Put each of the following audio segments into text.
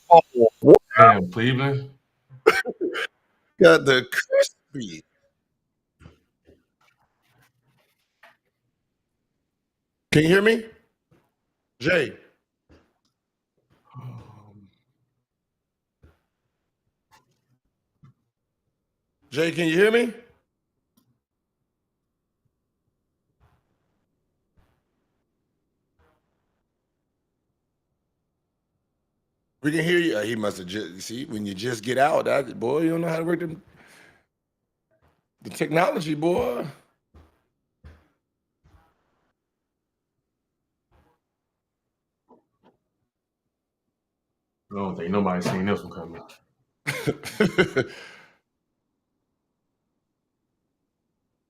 ball. Damn, Cleveland. Got the crispy. Can you hear me? Jay. Jay, can you hear me? We can hear you. He must have just see when you just get out. Boy, you don't know how to work the technology, boy. I don't think nobody's seen this one coming.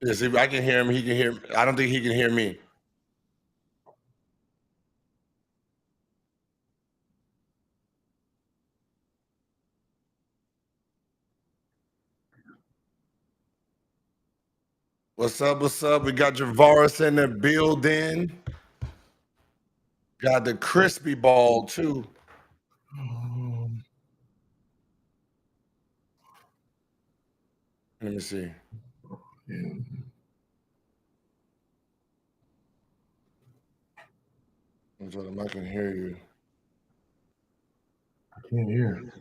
Yeah, see, I can hear him. He can hear. I don't think he can hear me. What's up? What's up? We got Javaris in the building. Got the crispy ball too. Let me see. Yeah. I can hear you. I can't hear.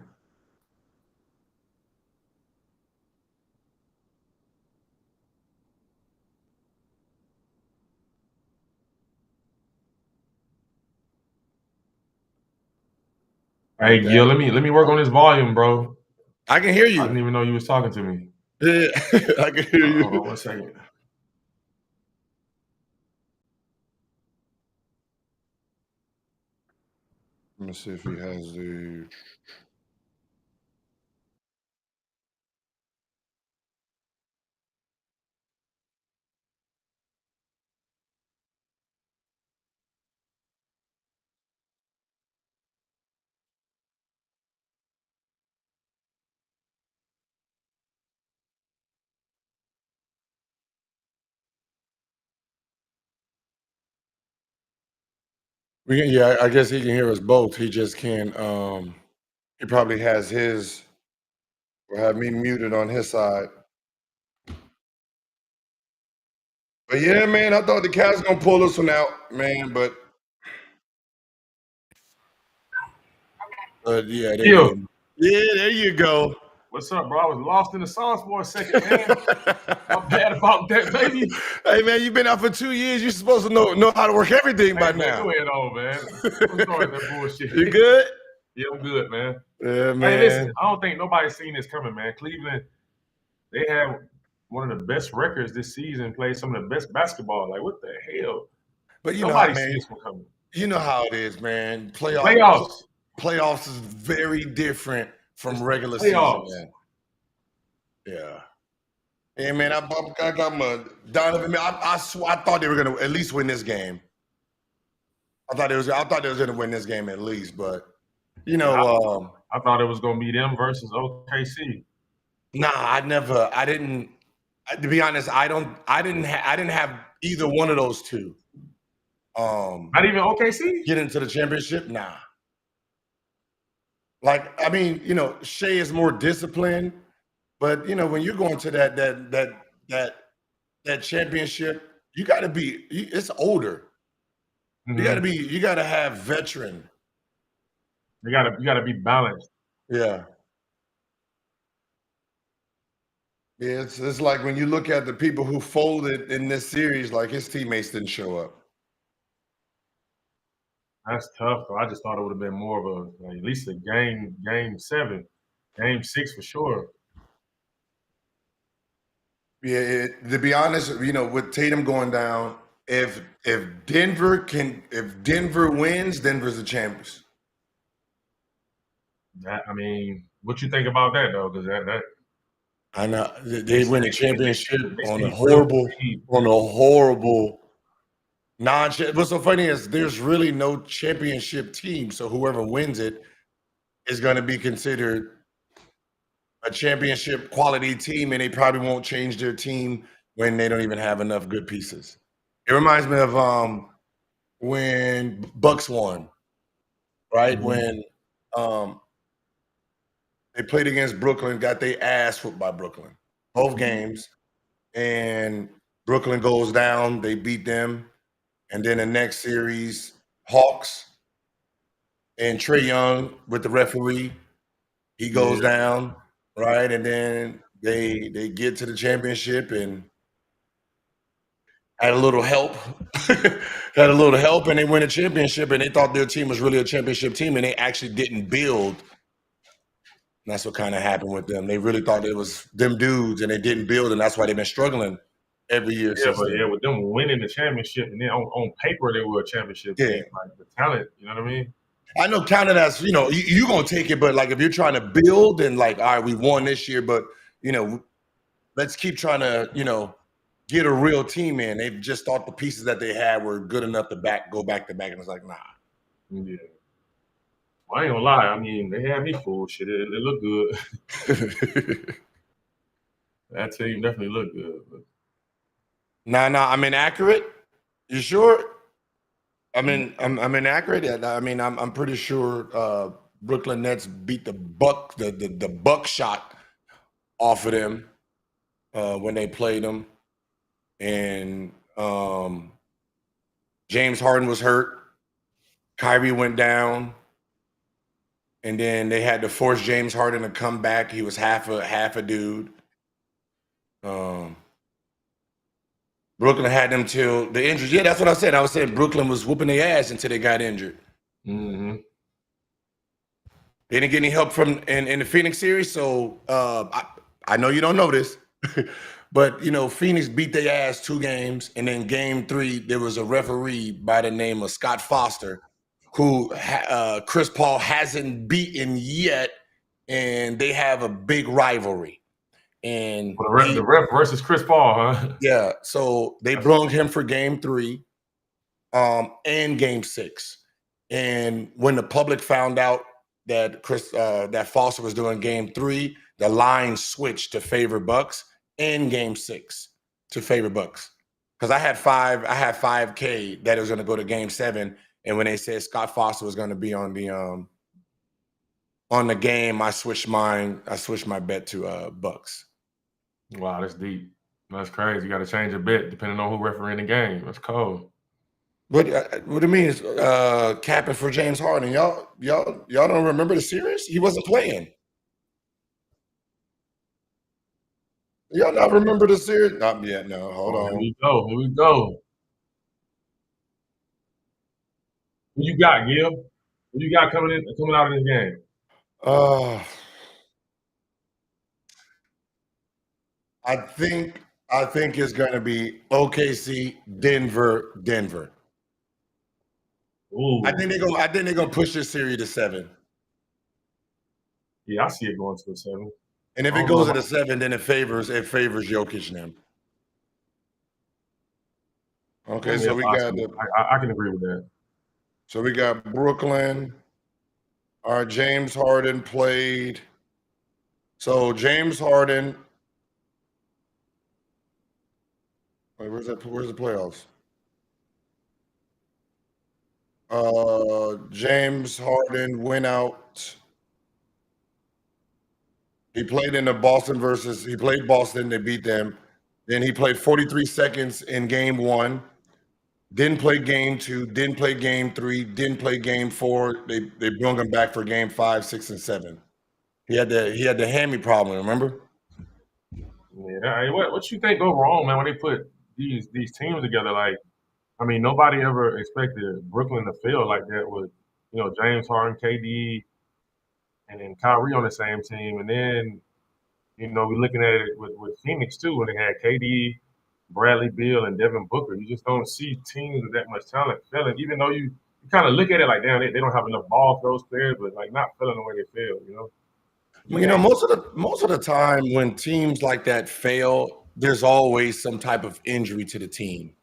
Hey, Gil, let me work on this volume, bro. I can hear you. I didn't even know you was talking to me. Yeah, I can hear you. Hold on 1 second. Let me see if he has the. Yeah, I guess he can hear us both. He just can't. He probably has his. Or have me muted on his side. But yeah, man, I thought the Cavs gonna pull this one out, man. But yeah, Gil. Yeah, there you go. What's up, bro? I was lost in the sauce for a second, man. I'm bad about that, baby. Hey, man, you've been out for 2 years. You're supposed to know how to work everything by man, now. Go ahead on, man. I'm sorry that bullshit. You good? Yeah, I'm good, man. Yeah, man. Hey, listen, I don't think nobody's seen this coming, man. Cleveland, they have one of the best records this season, played some of the best basketball. Like, what the hell? But you Nobody's know, seen man, this one coming. You know how it is, man. Playoffs. Playoffs is very different from regular playoffs. Season, man. Yeah. Hey, man, I got my Donovan. I thought they were gonna at least win this game. I thought they was gonna win this game at least, but you know, I thought it was gonna be them versus OKC. Nah, I didn't. To be honest, I didn't have either one of those two. Not even OKC? Get into the championship? Nah. Like, I mean, you know, Shea is more disciplined, but you know, when you're going to that championship, you got to be. It's older. Mm-hmm. You got to have veteran. You got to be balanced. Yeah. Yeah, it's like when you look at the people who folded in this series, like his teammates didn't show up. That's tough. I just thought it would have been more of at least a game 7, game 6 for sure. Yeah, to be honest, you know, with Tatum going down, if Denver wins, Denver's the champions. I mean, what you think about that though? Because that I know they win a championship on a horrible non-champ. What's so funny is there's really no championship team, so whoever wins it is going to be considered a championship quality team, and they probably won't change their team when they don't even have enough good pieces. It reminds me of when Bucks won, right? Mm-hmm. When They played against Brooklyn, got their ass whooped by Brooklyn. Both games. And Brooklyn goes down. They beat them. And then the next series, Hawks and Trae Young with the referee. He goes down, right? And then they get to the championship and had a little help. Had a little help, and they win a championship, and they thought their team was really a championship team, and they actually didn't build. And that's what kind of happened with them. They really thought it was them dudes, and they didn't build, and that's why they've been struggling every year. Yeah, but with them winning the championship, and then on paper they were a championship team. Like the talent, you know what I mean? I know counted as, you're going to take it, but like if you're trying to build and like, all right, we won this year, but, let's keep trying to, get a real team in. They just thought the pieces that they had were good enough to go back to back. And it's like, nah. Yeah. Well, I ain't gonna lie. I mean, they had me fooled. Shit, it looked good. That team definitely looked good. But... Nah, I'm inaccurate. You sure? I'm inaccurate. I mean, I'm pretty sure Brooklyn Nets beat the buckshot off of them when they played them, and James Harden was hurt. Kyrie went down, and then they had to force James Harden to come back. He was half a dude. Brooklyn had them till the injuries. Yeah, that's what I said. I was saying Brooklyn was whooping their ass until they got injured. Mm-hmm. They didn't get any help from in the Phoenix series, so I know you don't know this, but Phoenix beat their ass 2 games, and then game 3 there was a referee by the name of Scott Foster, who Chris Paul hasn't beaten yet, and they have a big rivalry. And the ref versus Chris Paul, huh? Yeah, so they brung him for game 3, and game 6. And when the public found out that that Foster was doing game 3, the line switched to favor Bucks, and game 6 to favor Bucks. Because I had 5K that was going to go to game 7, and when they said Scott Foster was going to be on the game, I switched my bet to Bucks. Wow, that's deep. That's crazy. You got to change a bet depending on who refereeing the game. That's cold. What do you mean is capping for James Harden? Y'all don't remember the series? He wasn't playing. Y'all not remember the series? Not yet. No, hold on. Here we go. Who you got, Gil? Who you got coming out of this game? I think it's going to be OKC, Denver. Ooh. I think they're gonna push this series to 7. Yeah, I see it going to a 7. And if it goes to the 7, then it favors Jokic and them. Okay, so we got I can agree with that. So we got Brooklyn. Our James Harden played. So James Harden. Wait, where's the playoffs? James Harden went out. He played in the he played Boston, they beat them. Then he played 43 seconds in game 1. Didn't play game 2, didn't play game 3, didn't play game 4. They brought him back for game 5, 6, and 7. He had the hammy problem, remember? Yeah, what you think go wrong, man, when they put these teams together? Like, I mean, nobody ever expected Brooklyn to fail like that with, James Harden, KD, and then Kyrie on the same team. And then, we're looking at it with Phoenix too, when they had KD, Bradley Beal, and Devin Booker. You just don't see teams with that much talent failing, even though you kind of look at it like, damn, they don't have enough ball for those players, but like not failing the way they fail, Most of the time when teams like that fail, there's always some type of injury to the team.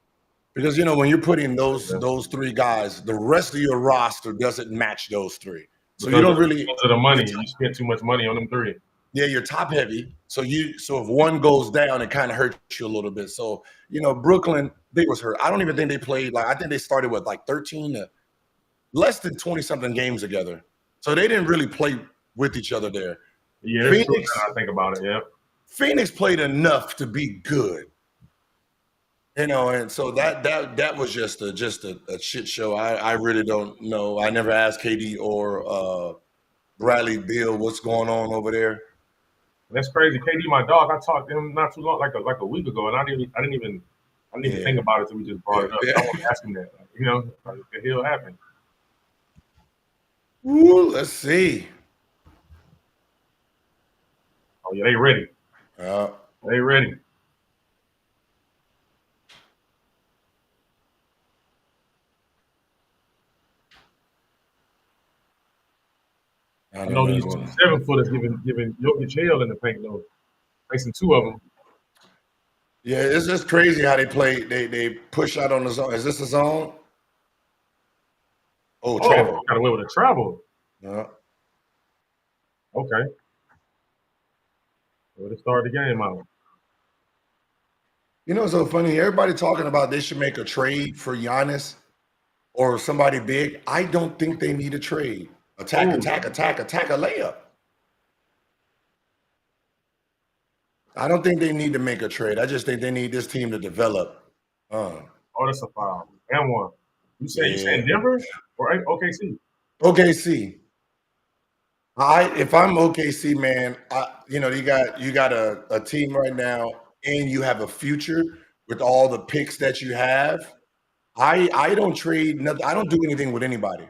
Because when you're putting those 3 guys, the rest of your roster doesn't match those 3. So you don't really to the money. You spent too much money on them 3. Yeah, you're top heavy. So if one goes down, it kind of hurts you a little bit. So Brooklyn, they was hurt. I don't even think they played I think they started with 13 to less than 20 something games together. So they didn't really play with each other there. Yeah, that's true. I think about it. Yeah. Phoenix played enough to be good. And so that was just a shit show. I really don't know. I never asked KD or Bradley Beal what's going on over there. That's crazy. KD, my dog, I talked to him not too long, like a week ago, and I didn't even think about it until we just brought it up. I want to ask him that. Like, the hell happened? Ooh, let's see. Oh yeah, they ready. They ready. I know these 7-footers giving Jokic hell in the paint though. Facing two of them. Yeah, it's just crazy how they play. They push out on the zone. Is this a zone? Oh, travel. Got away with a travel. Yeah. Okay. Well, to start the game out. You know, it's so funny. Everybody talking about they should make a trade for Giannis or somebody big. I don't think they need a trade. Attack a layup. I don't think they need to make a trade. I just think they need this team to develop. Oh, that's a foul. And one. You saying Denver or OKC? OKC. If I'm OKC, man, you got a team right now, and you have a future with all the picks that you have. I don't trade nothing. I don't do anything with anybody.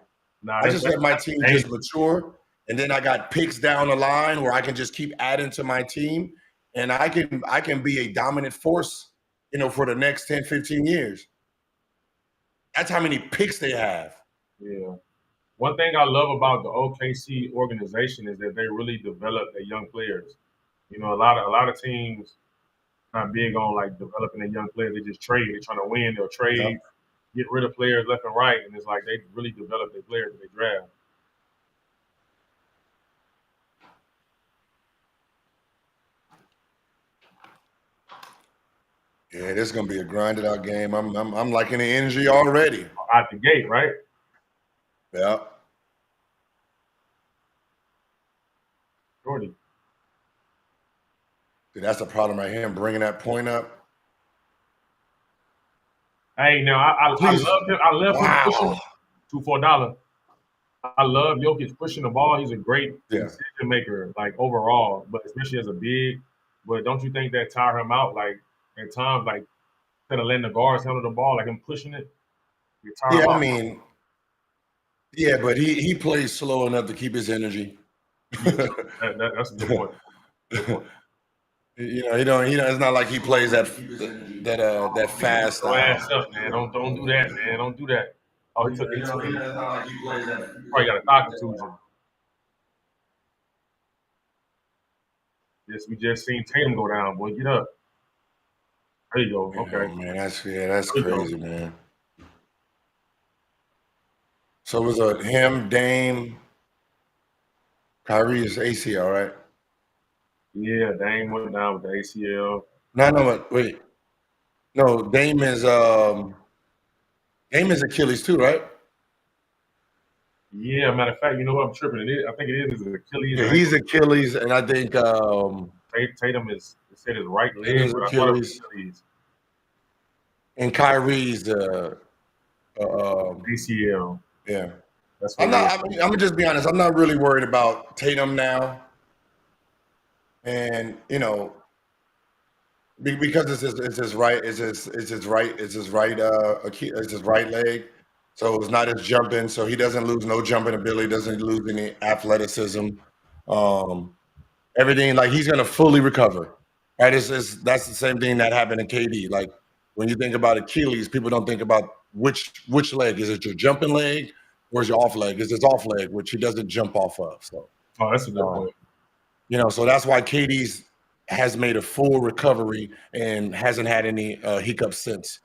I just let my team just mature, and then I got picks down the line where I can just keep adding to my team, and I can be a dominant force, for the next 10, 15 years. That's how many picks they have. Yeah. One thing I love about the OKC organization is that they really develop their young players. A lot of teams not big on like developing their young players. They just trade. They're trying to win. They'll trade, get rid of players left and right, and it's like they really develop their players that they draft. Yeah, this is gonna be a grinded out game. I'm liking the energy already. Out the gate, right? Yeah. Jordy. Dude, that's the problem right here. I'm bringing that point up. Hey, now I love him. I love him pushing $2 for $1. I love Jokic pushing the ball. He's a great decision maker, like overall, but especially as a big. But don't you think that tire him out? Like at times, like instead of letting the guards handle the ball, like him pushing it. Yeah, I mean, yeah, but he plays slow enough to keep his energy. That's a good point. It's not like he plays that fast. Ass up, man. Don't do that, man. Don't do that. Oh, he took it. Probably got a thigh contusion. Yes, we just seen Tatum go down. Boy, get up. There you go. Okay. Man, that's crazy, man. So it was him, Dame, Kyrie is ACL, right? Yeah, Dame went down with the ACL. No, wait. No, Dame is Achilles too, right? Yeah, matter of fact, you know what? I'm tripping. I think it is Achilles. Yeah, he's Achilles, and I think Tatum is his right leg. Is Achilles. And Kyrie's ACL. Yeah. I'm gonna just be honest. I'm not really worried about Tatum now, and because it's his right leg, so it's not his jumping. So he doesn't lose no jumping ability, doesn't lose any athleticism. Everything, like, he's gonna fully recover. Right? That's the same thing that happened in KD. Like, when you think about Achilles, people don't think about which leg. Is it your jumping leg or is your off leg? Is his off leg, which he doesn't jump off of. So that's a good point. So that's why KD's has made a full recovery and hasn't had any hiccups since.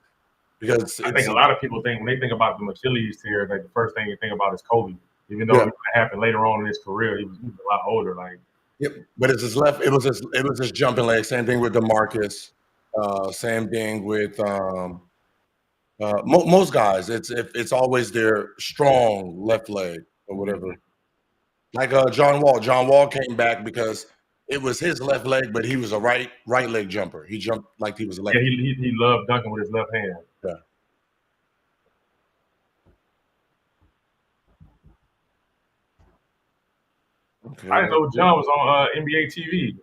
Because I think a lot of people think when they think about the Achilles tear, like the first thing you think about is Kobe. Even though it happened later on in his career, he was a lot older. Like, yep, but it's his left. It was his jumping leg. Same thing with DeMarcus. Same thing with most guys. It's always their strong left leg or whatever. Like John Wall. John Wall came back because it was his left leg, but he was a right leg jumper. He jumped like he was a left. Yeah, he loved dunking with his left hand. Yeah. Okay. I didn't know John was on NBA TV.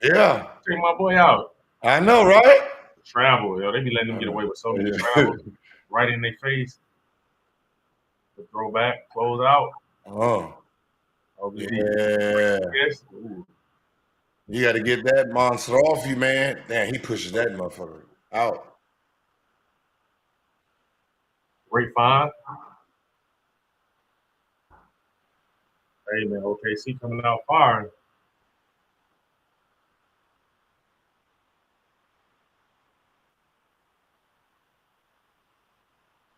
Yeah. Check my boy out. I know, right? Travel, yo. They be letting them get away with so many travels right in their face. The throwback, close out. Oh. Yeah. Ooh. You got to get that monster off you, man. Damn, he pushes that motherfucker out. Great find. Hey, man, OKC coming out firing.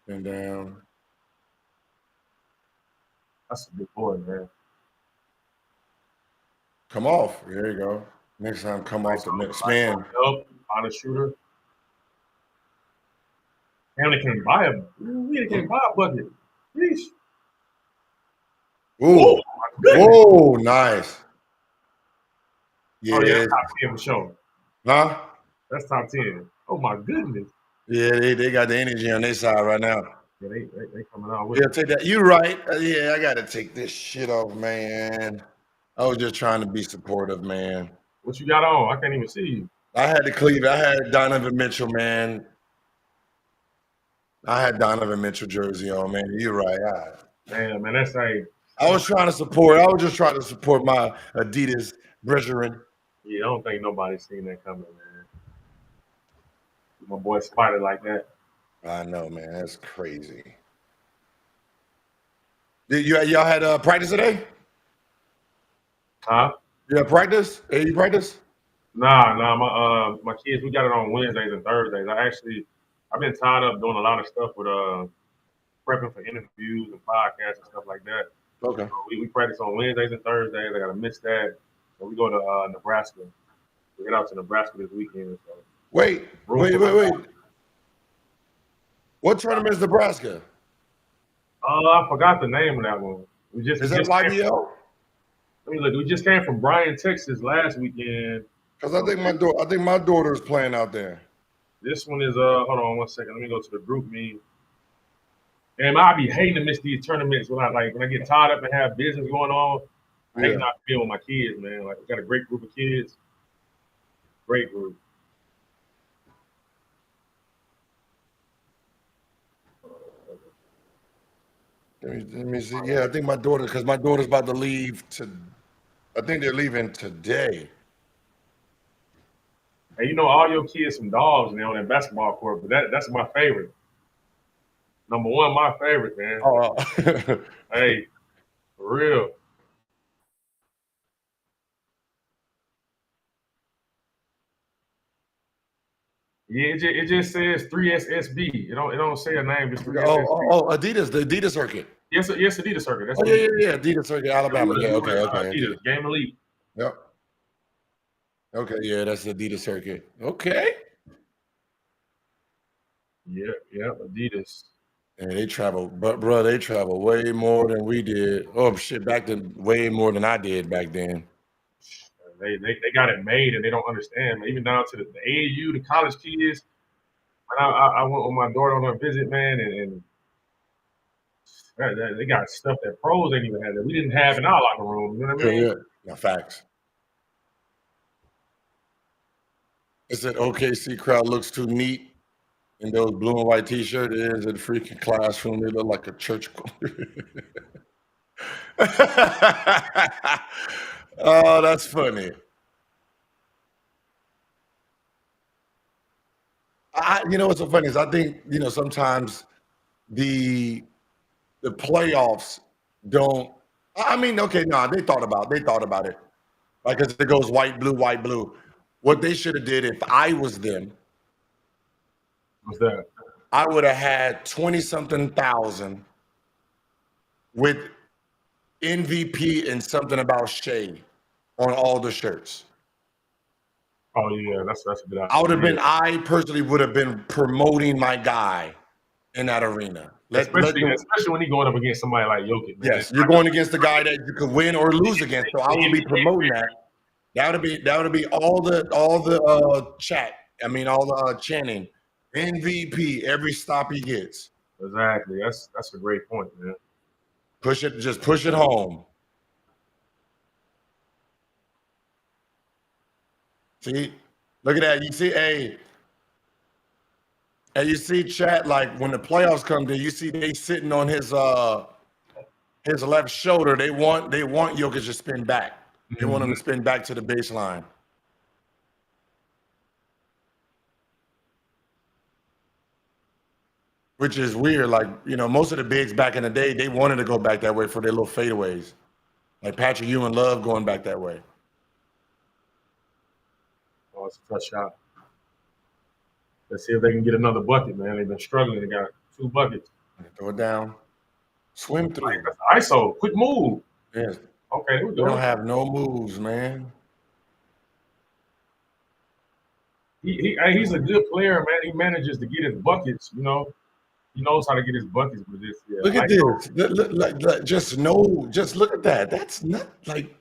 And down. That's a good boy, man. Come off. There you go. Next time, come off the next man. Help on a shooter. Damn, they can't buy him. They can't buy a bucket. Yeesh. Ooh. Whoa, nice. Yeah. Oh, yeah, that's top 10 for sure. Huh? That's top 10. Oh, my goodness. Yeah, they got the energy on their side right now. Yeah, they coming out with it. Take that. You're right. Yeah, I got to take this shit off, man. I was just trying to be supportive, man. What you got on? I can't even see you. I had the Cleveland. I had Donovan Mitchell, man. I had Donovan Mitchell jersey on, man. You're right. Man, that's like. I was trying to support. I was just trying to support my Adidas brethren. Yeah, I don't think nobody's seen that coming, man. My boy spider like that. I know, man. That's crazy. Y'all had practice today? Huh? You had practice? Hey, you practice? Nah. My kids, we got it on Wednesdays and Thursdays. I've been tied up doing a lot of stuff with prepping for interviews and podcasts and stuff like that. Okay. So we practice on Wednesdays and Thursdays. I gotta miss that. So we go to Nebraska. We head out to Nebraska this weekend. So. Wait. What tournament is Nebraska? I forgot the name of that one. Is that YBL? I mean, look, we just came from Bryan, Texas last weekend. Because I think my daughter is playing out there. This one is hold on one second. Let me go to the group meet. And I be hating to miss these tournaments when I get tied up and have business going on. I hate not being with my kids, man. Like, we got a great group of kids. Great group. Let me see. Yeah, I think my daughter's about to leave I think they're leaving today. And you know, all your kids some dogs and they're on that basketball court, but that's my favorite. Number one, my favorite, man. Oh. Hey, for real. Yeah, it just says 3SSB. It don't say a name. Just 3SSB. Adidas, the Adidas circuit. Yes, Adidas circuit. That's yeah, Adidas circuit, Alabama. Yeah, okay. Adidas, Game Elite. Yep. Okay, yeah, that's the Adidas circuit. Okay. Yeah, Adidas. And they travel, but bro, they travel way more than we did. Oh shit, back then, way more than I did back then. They got it made, and they don't understand. Man. Even down to the AAU, the college kids. And I went with my daughter on a visit, man, and they got stuff that pros ain't even had that we didn't have in our locker room. You know what I mean? Yeah, facts. It said OKC crowd looks too neat in those blue and white T-shirts. It is in the freaking classroom. They look like a church. Oh, that's funny. You know what's so funny is I think, you know, sometimes the playoffs don't. I mean, okay, they thought about it. Like, as it goes white, blue. What they should have did if I was them. What's that? I would have had 20-something thousand with MVP and something about Shea on all the shirts. Oh yeah, that's a good idea. I personally would have been promoting my guy in that arena. Especially when you're going up against somebody like Jokic. Man. Yes, you're going against the guy that you could win or lose against. So I will be promoting that. That would be all the chat. I mean, all the chanting. MVP every stop he gets. Exactly. That's a great point, man. Just push it home. See, look at that. You see, hey, and you see chat like when the playoffs come to, you see they sitting on his left shoulder. They want Jokic to spin back. They want him to spin back to the baseline. Which is weird. Like, most of the bigs back in the day, they wanted to go back that way for their little fadeaways. Like Patrick Ewing loved going back that way. Oh, it's a tough shot. Let's see if they can get another bucket, man. They've been struggling. They got 2 buckets. Throw it down. Swim through. That's ISO. Quick move. Yes. Okay, we They don't have no moves, man. He's a good player, man. He manages to get his buckets, He knows how to get his buckets with this. Yeah, look at this. Look, just look at that. That's not like.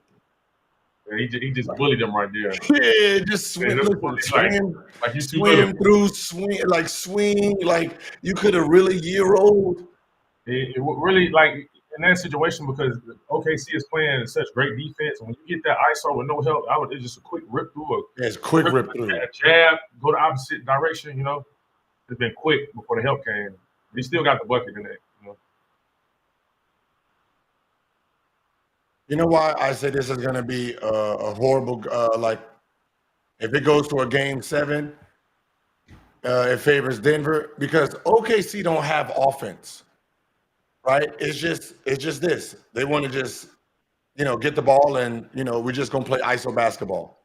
Yeah, he just bullied him right there. Yeah, just swim, swing. Like you could have really year-old. It really, like, in that situation, because OKC is playing such great defense, and when you get that ISO with no help, it's just a quick rip through. Quick rip through. A jab, go the opposite direction, It's been quick before the help came. He still got the bucket in there, You know why I say this is going to be a horrible, like, if it goes to a game 7, it favors Denver because OKC don't have offense, right? It's just this. They want to just, get the ball and, we're just going to play ISO basketball.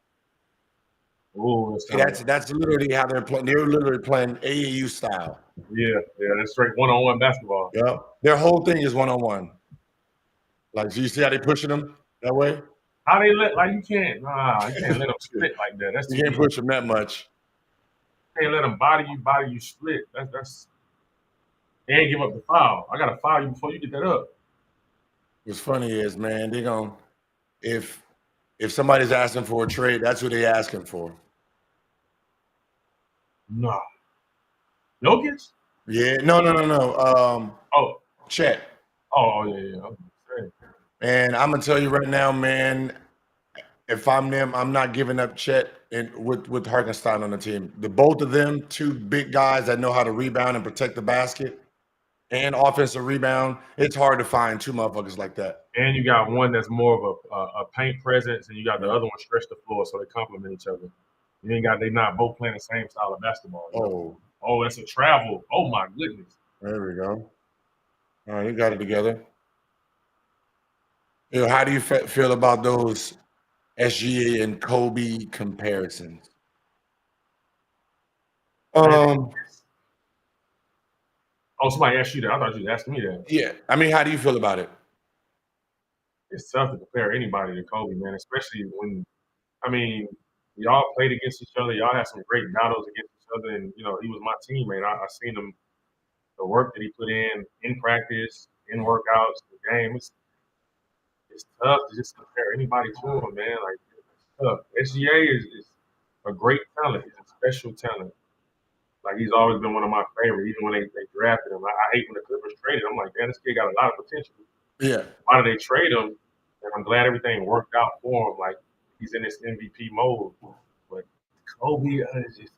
Ooh, that's literally how they're playing. They're literally playing AAU style. Yeah, that's straight one-on-one basketball. Yeah, their whole thing is one-on-one. Like, do you see how they pushing them that way? How they you can't let them split like that. You can't push them that much. You can't let them body you split. That's and give up the foul. I gotta foul you before you get that up. What's funny is, man, they're gonna if somebody's asking for a trade, that's who they asking for. No. Jokic? Yeah, no. Chet. Oh yeah. Okay. And I'm gonna tell you right now, man, if I'm them, I'm not giving up Chet with Hartenstein on the team. The both of them, 2 big guys that know how to rebound and protect the basket and offensive rebound. It's hard to find 2 motherfuckers like that. And you got one that's more of a paint presence, and you got the other one stretch the floor, so they complement each other. They not both playing the same style of basketball. Oh, that's a travel. Oh my goodness. There we go. All right, you got it together. How do you feel about those SGA and Kobe comparisons? Somebody asked you that. I thought you were asking me that. Yeah. I mean, how do you feel about it? It's tough to compare anybody to Kobe, man, especially when, y'all played against each other. Y'all had some great battles against each other, and, he was my teammate. I seen him, the work that he put in practice, in workouts, the game. It's tough to just compare anybody to him, man. Like, it's tough. SGA is a great talent. He's a special talent. Like, he's always been one of my favorites, even when they drafted him. I hate when the Clippers traded him. I'm like, man, this kid got a lot of potential. Yeah. Why did they trade him? And I'm glad everything worked out for him. Like, he's in this MVP mode. But Kobe is just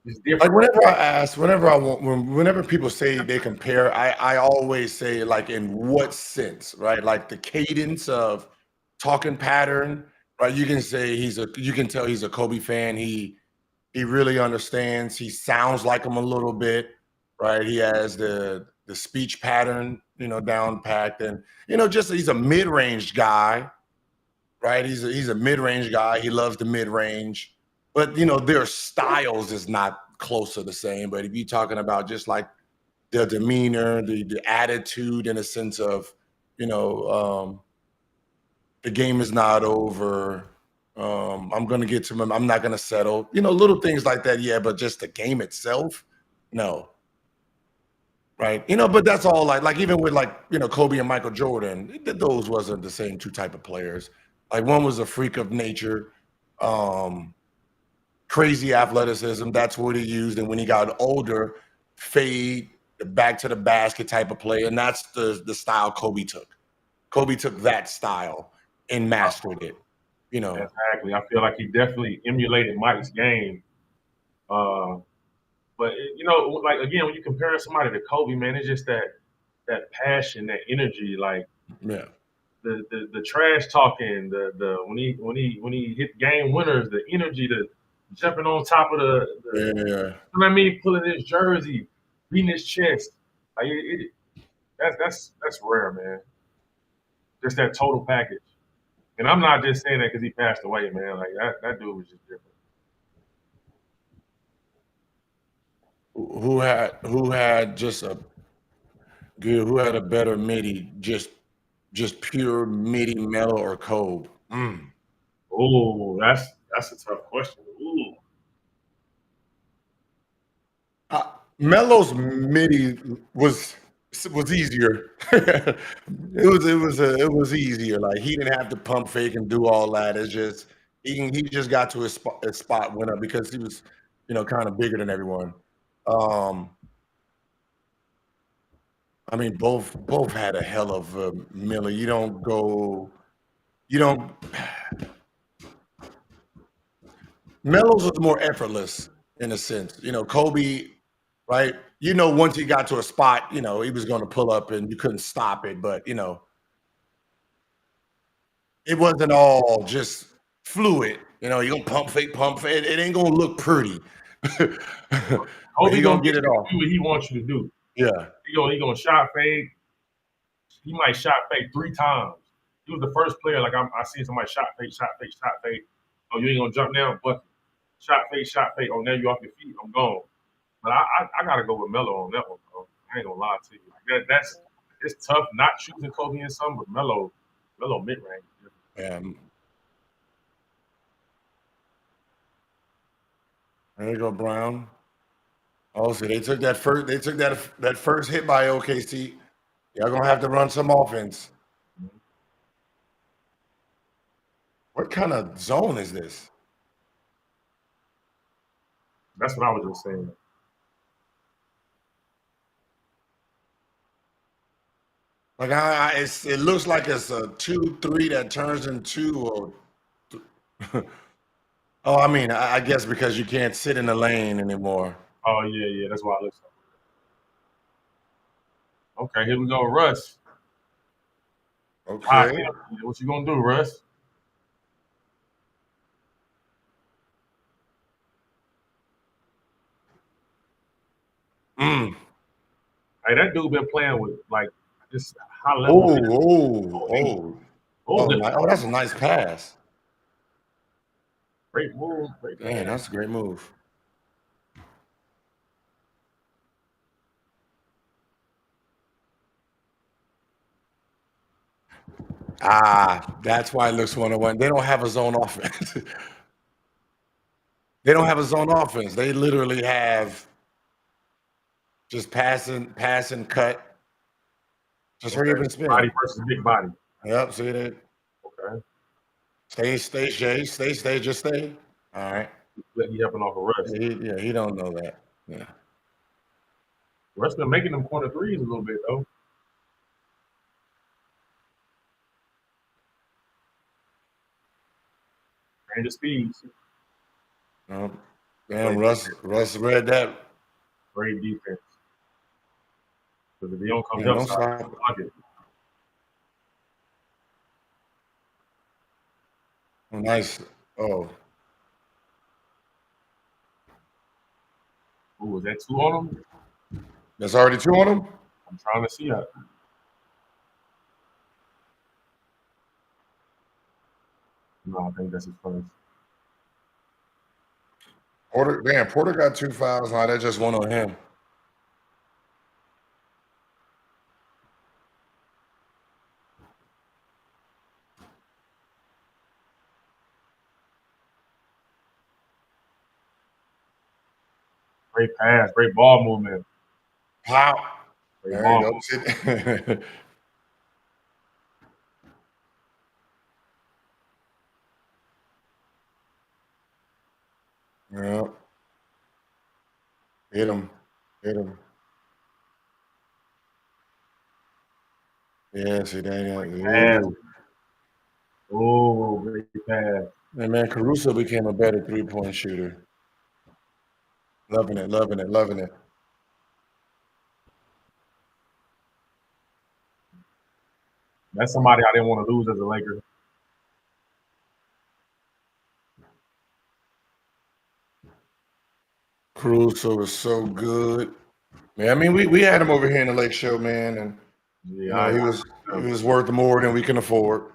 he's different. Like, whenever people say they compare, I always say, like, in what sense, right? Like the cadence of talking pattern, right? You can tell he's a Kobe fan. He really understands. He sounds like him a little bit, right? He has the speech pattern, down packed, and just he's a mid-range guy, right? He's a mid-range guy. He loves the mid-range, but their styles is not close to the same. But if you're talking about just like the demeanor, the attitude, in a sense of, the game is not over. I'm going to get to him. I'm not going to settle. Little things like that, yeah, but just the game itself, no. Right? But that's all like even with Kobe and Michael Jordan, those wasn't the same 2 type of players. Like one was a freak of nature, crazy athleticism. That's what he used. And when he got older, fade, the back to the basket type of play, and that's the style Kobe took. Kobe took that style and mastered it. You know, Exactly. I feel like he definitely emulated Mike's game. But like again, when you compare somebody to Kobe, man, it's just that passion, that energy, like yeah. the trash talking, the when he hit game winners, the energy, the jumping on top of Yeah. you know what I mean, pulling his jersey, beating his chest, like that's rare, man. Just that total package. And I'm not just saying that because he passed away, man. Like that dude was just different. Who had just a good who had a better midi, just pure midi mellow or Kobe? Oh, that's a tough question. Ooh. Melo's midi was easier. It was easier. Like he didn't have to pump fake and do all that. It's just he just got to his spot winner because he was, kind of bigger than everyone. Um, I mean, both had a hell of a Miller. You don't. Melo's was more effortless in a sense. Kobe, right? Once he got to a spot, he was going to pull up and you couldn't stop it. But it wasn't all just fluid. You're gonna pump fake, pump fake. It ain't gonna look pretty. But Kobe he gonna gonna get get it you to off. do what he wants you to do. Yeah. He gonna shot fade. He might shot fade 3 times. He was the first player like I seen somebody shot fade, shot fade, shot fade. Oh, you ain't gonna jump now, but shot fade, shot fade. Oh, now you off your feet. I'm gone. But I gotta go with Melo on that one, bro. I ain't gonna lie to you. Like that's it's tough not choosing Kobe in some, but Melo mid range. Yeah. There you go, Brown. Oh, so they took that first. They took that first hit by OKC. Y'all gonna have to run some offense. What kind of zone is this? That's what I was just saying. Like it looks like it's a 2-3 that turns into a. Oh, I mean, I guess because you can't sit in the lane anymore. Oh yeah, that's why I listen. Okay, here we go, Russ. Hot. Okay. What you gonna do, Russ? Mm. Hey, that dude been playing with like just high level. That's a nice pass. Great move, great Dang, pass. that's a great move. That's why it looks 101. They don't have a zone offense. They don't have a zone offense. They literally have just pass and cut. Just hurry up and Body spin. versus big body. Yep, see that? Okay. Stay, Shay. Stay, just stay. All right. He helping off a Russ. He don't know that. Yeah. Russ been making them corner threes a little bit though. Range of speeds. Damn, Russ read that. Great defense. Because if he don't come Man, help don't side, stop. block it. Oh, nice. Oh, Ooh, was that 2 on him? there's already 2 on him? I'm trying to see that. No, I think that's his first. Porter got 2 fouls. Now that's just one on him. Great pass, great ball movement. Wow. Great There you ball go. movement. Yeah. Hit him. Hit him. Yeah, see that. Oh, great pass. And man, Caruso became a better three-point shooter. Loving it, loving it, loving it. That's somebody I didn't want to lose as a Laker. Caruso was so good. Man, I mean, we had him over here in the Lake Show, man, and Yeah, he was worth more than we can afford.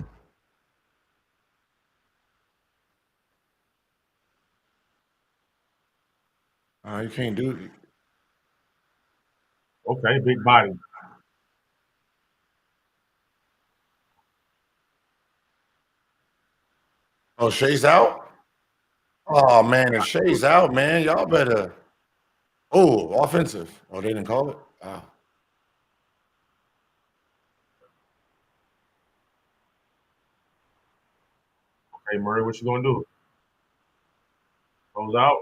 You can't do it. Okay, big body. Oh, Shay's out? Oh, man, if Shay's out, man, y'all better. Oh, offensive. Oh, they didn't call it? Wow. Okay, Murray, what you gonna do? Close out?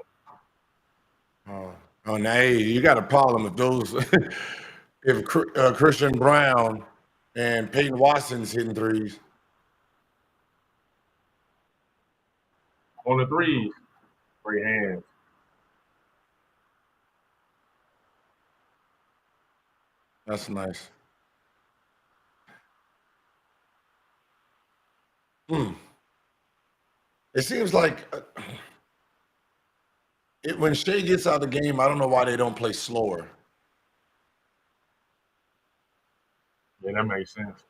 Oh, now hey, you got a problem if those if Christian Brown and Peyton Watson's hitting threes. On the threes. Great hands. That's nice. It seems like when Shea gets out of the game, I don't know why they don't play slower. Yeah, that makes sense.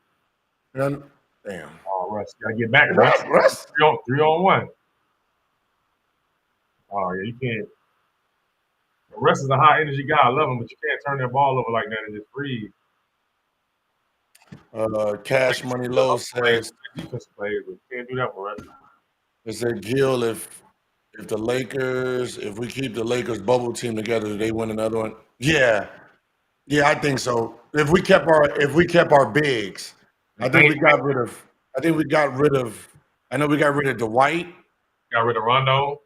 Damn. Oh, Russ, gotta get back, Russ. Russ. 3-on-1. Oh, yeah, you can't. Russ is a high energy guy. I love him, but you can't turn that ball over like that and just breathe. Cash Money Low says defensive players, but you can't do that for Russ. It said Gil, if we keep the Lakers bubble team together, do they win another one? Yeah, I think so. If we kept our bigs, I think we got rid of. I know we got rid of Dwight. Got rid of Rondo.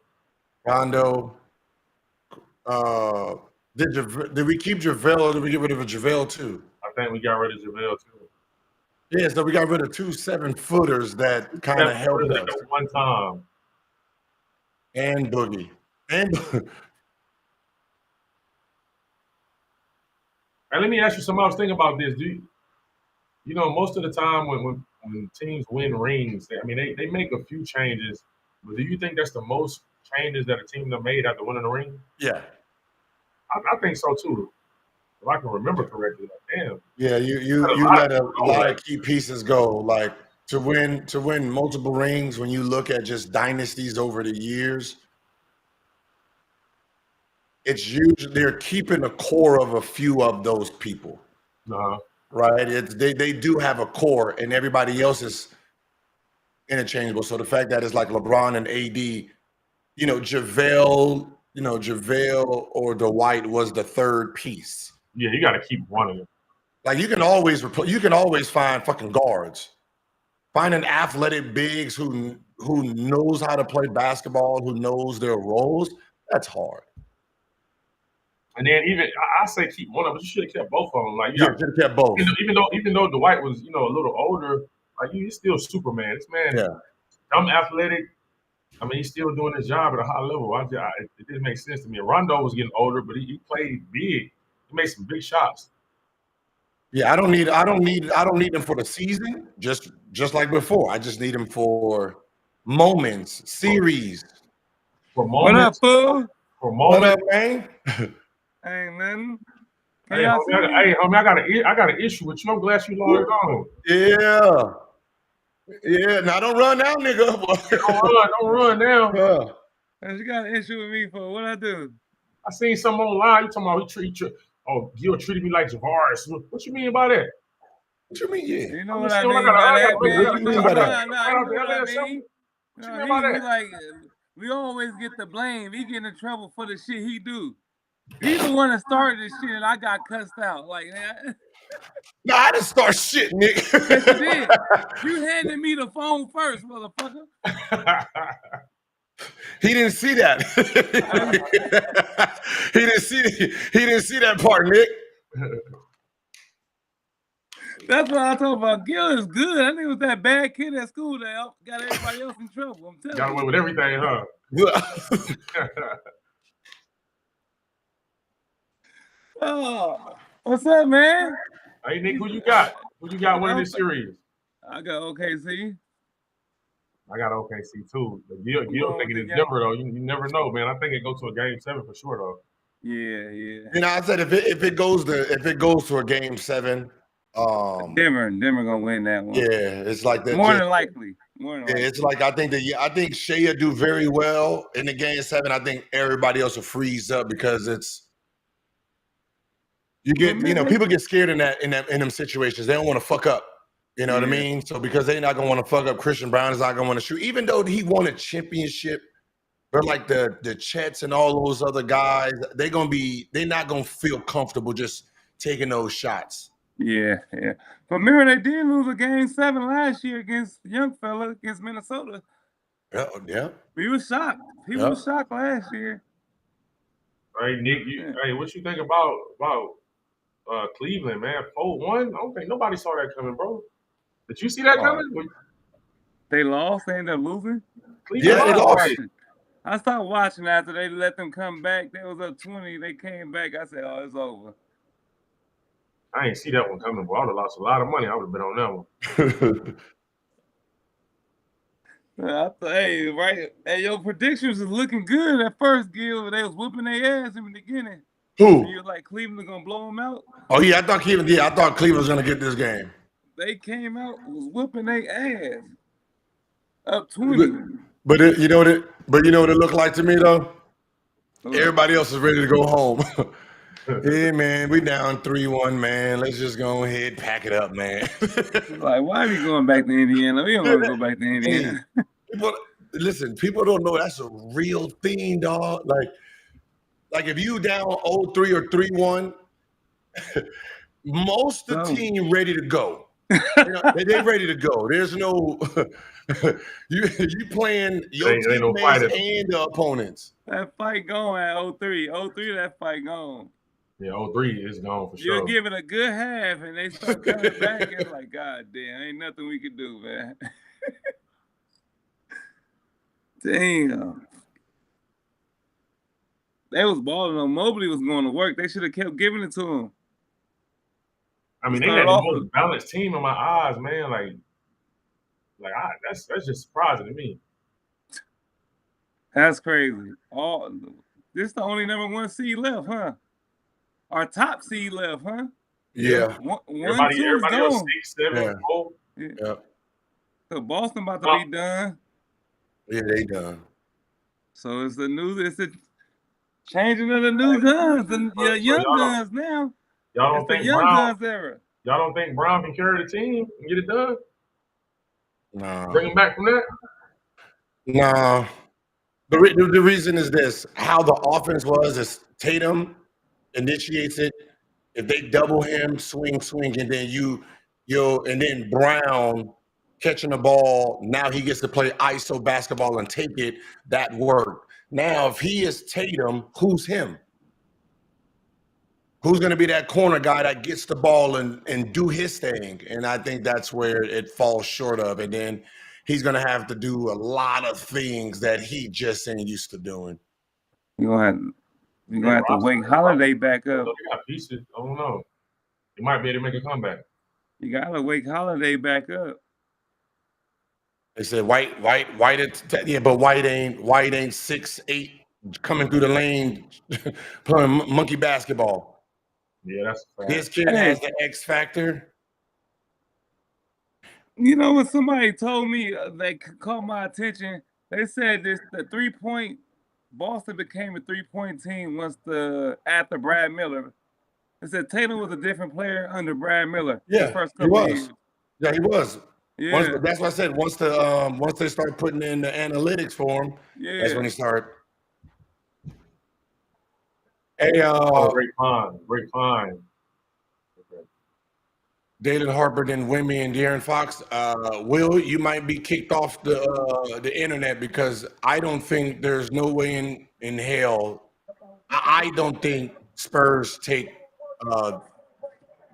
Did we keep JaVale or did we get rid of a JaVale too? I think we got rid of JaVale too. Yeah, so we got rid of 2 7-footers that kind of helped us. At one time. And Boogie. And Hey, let me ask you something. I was thinking about this. Most of the time when teams win rings, they make a few changes, but do you think that's the most changes that a team have made after winning a ring? Yeah. I think so too. If I can remember correctly, damn. Yeah, you let a lot of key pieces go. Like to win multiple rings, when you look at just dynasties over the years, it's usually they're keeping the core of a few of those people. Right? They do have a core, and everybody else is interchangeable. So the fact that it's like LeBron and AD, JaVale or Dwight was the third piece. Yeah, you got to keep one of them. Like you can always find fucking guards. Finding athletic bigs who knows how to play basketball, who knows their roles, that's hard. And then I say keep one of them, but you should have kept both of them. Like you should have kept both. Even though Dwight was a little older, like he's still Superman. This man, I'm athletic. He's still doing his job at a high level. It didn't make sense to me. Rondo was getting older, but he played big. He made some big shots. Yeah, I don't need him for the season, just like before. I just need him for moments, series. For moments. What up, fool? For moments. What up, man? Hey, man. Hey, homie, I got an issue with you. I'm glad you logged on. Yeah. Now don't run now, nigga. Don't run now. You got an issue with me for what I do? I seen something online. You talking about Gil treated me like Javaris. What you mean by that? What you mean? Yeah. You know what I mean by that, man. What you mean by that? What you mean by that? We always get the blame. He get in trouble for the shit he do. He the one that started this shit, and I got cussed out. Like, man. No, I didn't start shit, nigga. Yes, you did. You handed me the phone first, motherfucker. He didn't see that. He didn't see that part, Nick. That's what I talk about. Gil is good. I think it was that bad kid at school that got everybody else in trouble. I'm telling you. Got away with everything, huh? Oh, what's up, man? Hey, Nick, who you got? Who you got winning this series? I got OKC. I got OKC too. Gil thinking it's Denver though. You never know, man. I think it goes to a game 7 for sure though. Yeah. You know, I said if it goes to a game 7, Denver gonna win that one. Yeah, it's like that. More than likely. It's like I think Shea do very well in the game 7. I think everybody else will freeze up because people get scared in them situations. They don't want to fuck up. You know what I mean? So because they're not gonna want to fuck up, Christian Brown is not gonna want to shoot. Even though he won a championship, they're like the Chets and all those other guys, they're not gonna feel comfortable just taking those shots. Yeah. But remember, they did lose a game 7 last year against young fella against Minnesota. Yeah. We was shocked. People was shocked last year. Hey, Nick, hey, what you think about Cleveland, man? 4-1? I don't think nobody saw that coming, bro. Did you see that coming? They lost. They ended up losing. Cleveland they lost. I stopped watching after they let them come back. They was up 20. They came back. I said, "Oh, it's over." I ain't see that one coming, bro. I would have lost a lot of money. I would have been on that one. Hey, your predictions is looking good at first, Gil. They was whooping their ass in the beginning. Who? And you're like, Cleveland gonna blow them out? Oh yeah, I thought Cleveland was gonna get this game. They came out, was whooping their ass. Up 20. But you know what it looked like to me though? Everybody else is ready to go home. Hey man, we down 3-1, man. Let's just go ahead, pack it up, man. Like, why are we going back to Indiana? We don't want to go back to Indiana. People don't know that's a real thing, dog. Like if you down 0-3 or 3-1, most of the team ready to go. They ready to go. There's no you playing your teammates and the opponents. That fight going at 0-3. 0-3, that fight gone. Yeah, 0-3 is gone for sure. You'll give it a good half, and they start coming back. It's like, God damn, ain't nothing we can do, man. Damn. They was balling on Mobley was going to work. They should have kept giving it to him. I mean, they had the most balanced team in my eyes, man. That's just surprising to me. That's crazy. This the only number 1 seed left, huh? Our top seed left, huh? Yeah. Everybody else 6, 7, 4. Yeah. So Boston about to be done. Yeah, they done. So it's the changing of the new guns, the young guns now. Y'all don't think Guns era. Y'all don't think Brown can carry the team and get it done? No. Bring him back from that? No. The reason is this: how the offense was is Tatum initiates it. If they double him, swing, and then and then Brown catching the ball. Now he gets to play ISO basketball and take it. That worked. Now, if he is Tatum, who's him? Who's going to be that corner guy that gets the ball and do his thing? And I think that's where it falls short of. And then he's going to have to do a lot of things that he just ain't used to doing. You're going to have to wake Holiday back up. They got pieces. I don't know. He might be able to make a comeback. You got to wake Holiday back up. They said White, but White ain't 6'8" coming through the lane playing monkey basketball. Yeah, that's a fact. This kid has the X factor. You know what? Somebody told me they caught my attention. They said the 3-point Boston became a 3-point team after Brad Miller. They said Tatum was a different player under Brad Miller. Yeah, first couple of years. Yeah, he was. Yeah. That's what I said. Once they start putting in the analytics for him, that's when he started. Hey, Great fine. Okay. Dalen Harper than Wimmy and De'Aaron Fox. Will, you might be kicked off the internet because I don't think there's no way in hell. I don't think Spurs take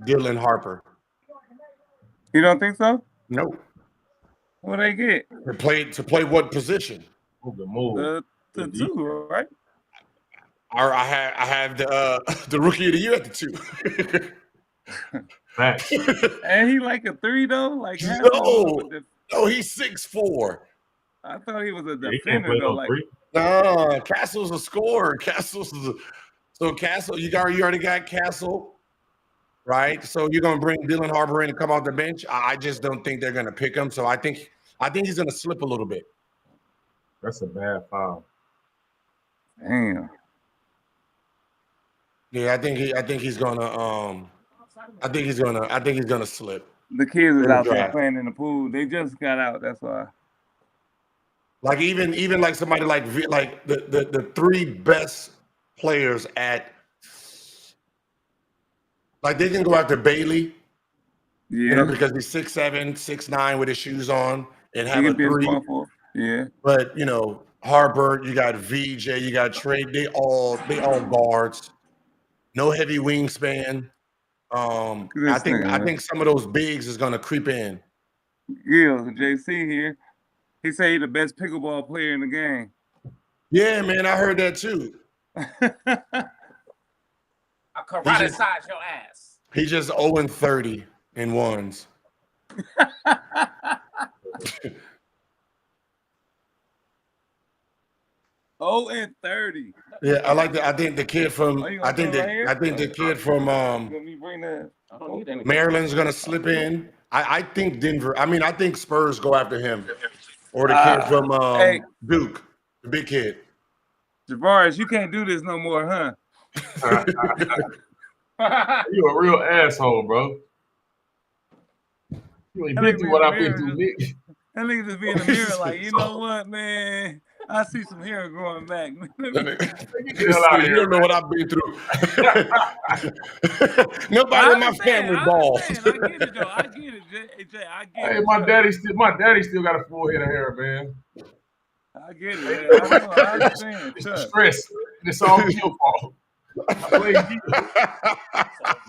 Dylan Harper. You don't think so? No. What they get? To play what position? The two, right? I have the rookie of the year at the 2. And he like a 3 though. Like no, he's 6'4". I thought he was a defender though. Like no, Castle's a scorer. So Castle, you already got Castle, right? So you're gonna bring Dylan Harper in and come off the bench. I just don't think they're gonna pick him. So I think he's gonna slip a little bit. That's a bad foul. Damn. Yeah, I think he's gonna slip. The kids is out there playing in the pool. They just got out. That's why. Like even like somebody like the 3 best players at, like, they can go after Bailey, you know, because he's 6'7", 6'9" with his shoes on and have a 3. Yeah. But you know, Harper, you got VJ, you got Trey. They all guards. No heavy wingspan. I think some of those bigs is gonna creep in. Gil, JC here. He said he's the best pickleball player in the game. Yeah, man, I heard that too. I karate-size your ass. He's just 0-30 in ones. 0-30. Yeah, I like that. I think the kid from Maryland's gonna slip in. I think Denver. I mean, I think Spurs go after him, or the kid from Duke, the big kid. Javaris, you can't do this no more, huh? You a real asshole, bro. You ain't been through what I've been through, Nick. That nigga just be in the mirror like, you know what, man? I see some hair growing back. You don't know what I've been through. Nobody in my family balls. I get it, though. I get it, Jay. I get it. Hey, my daddy still got a full head of hair, man. I get it, man. I understand. It's the stress. It's all your fault. It's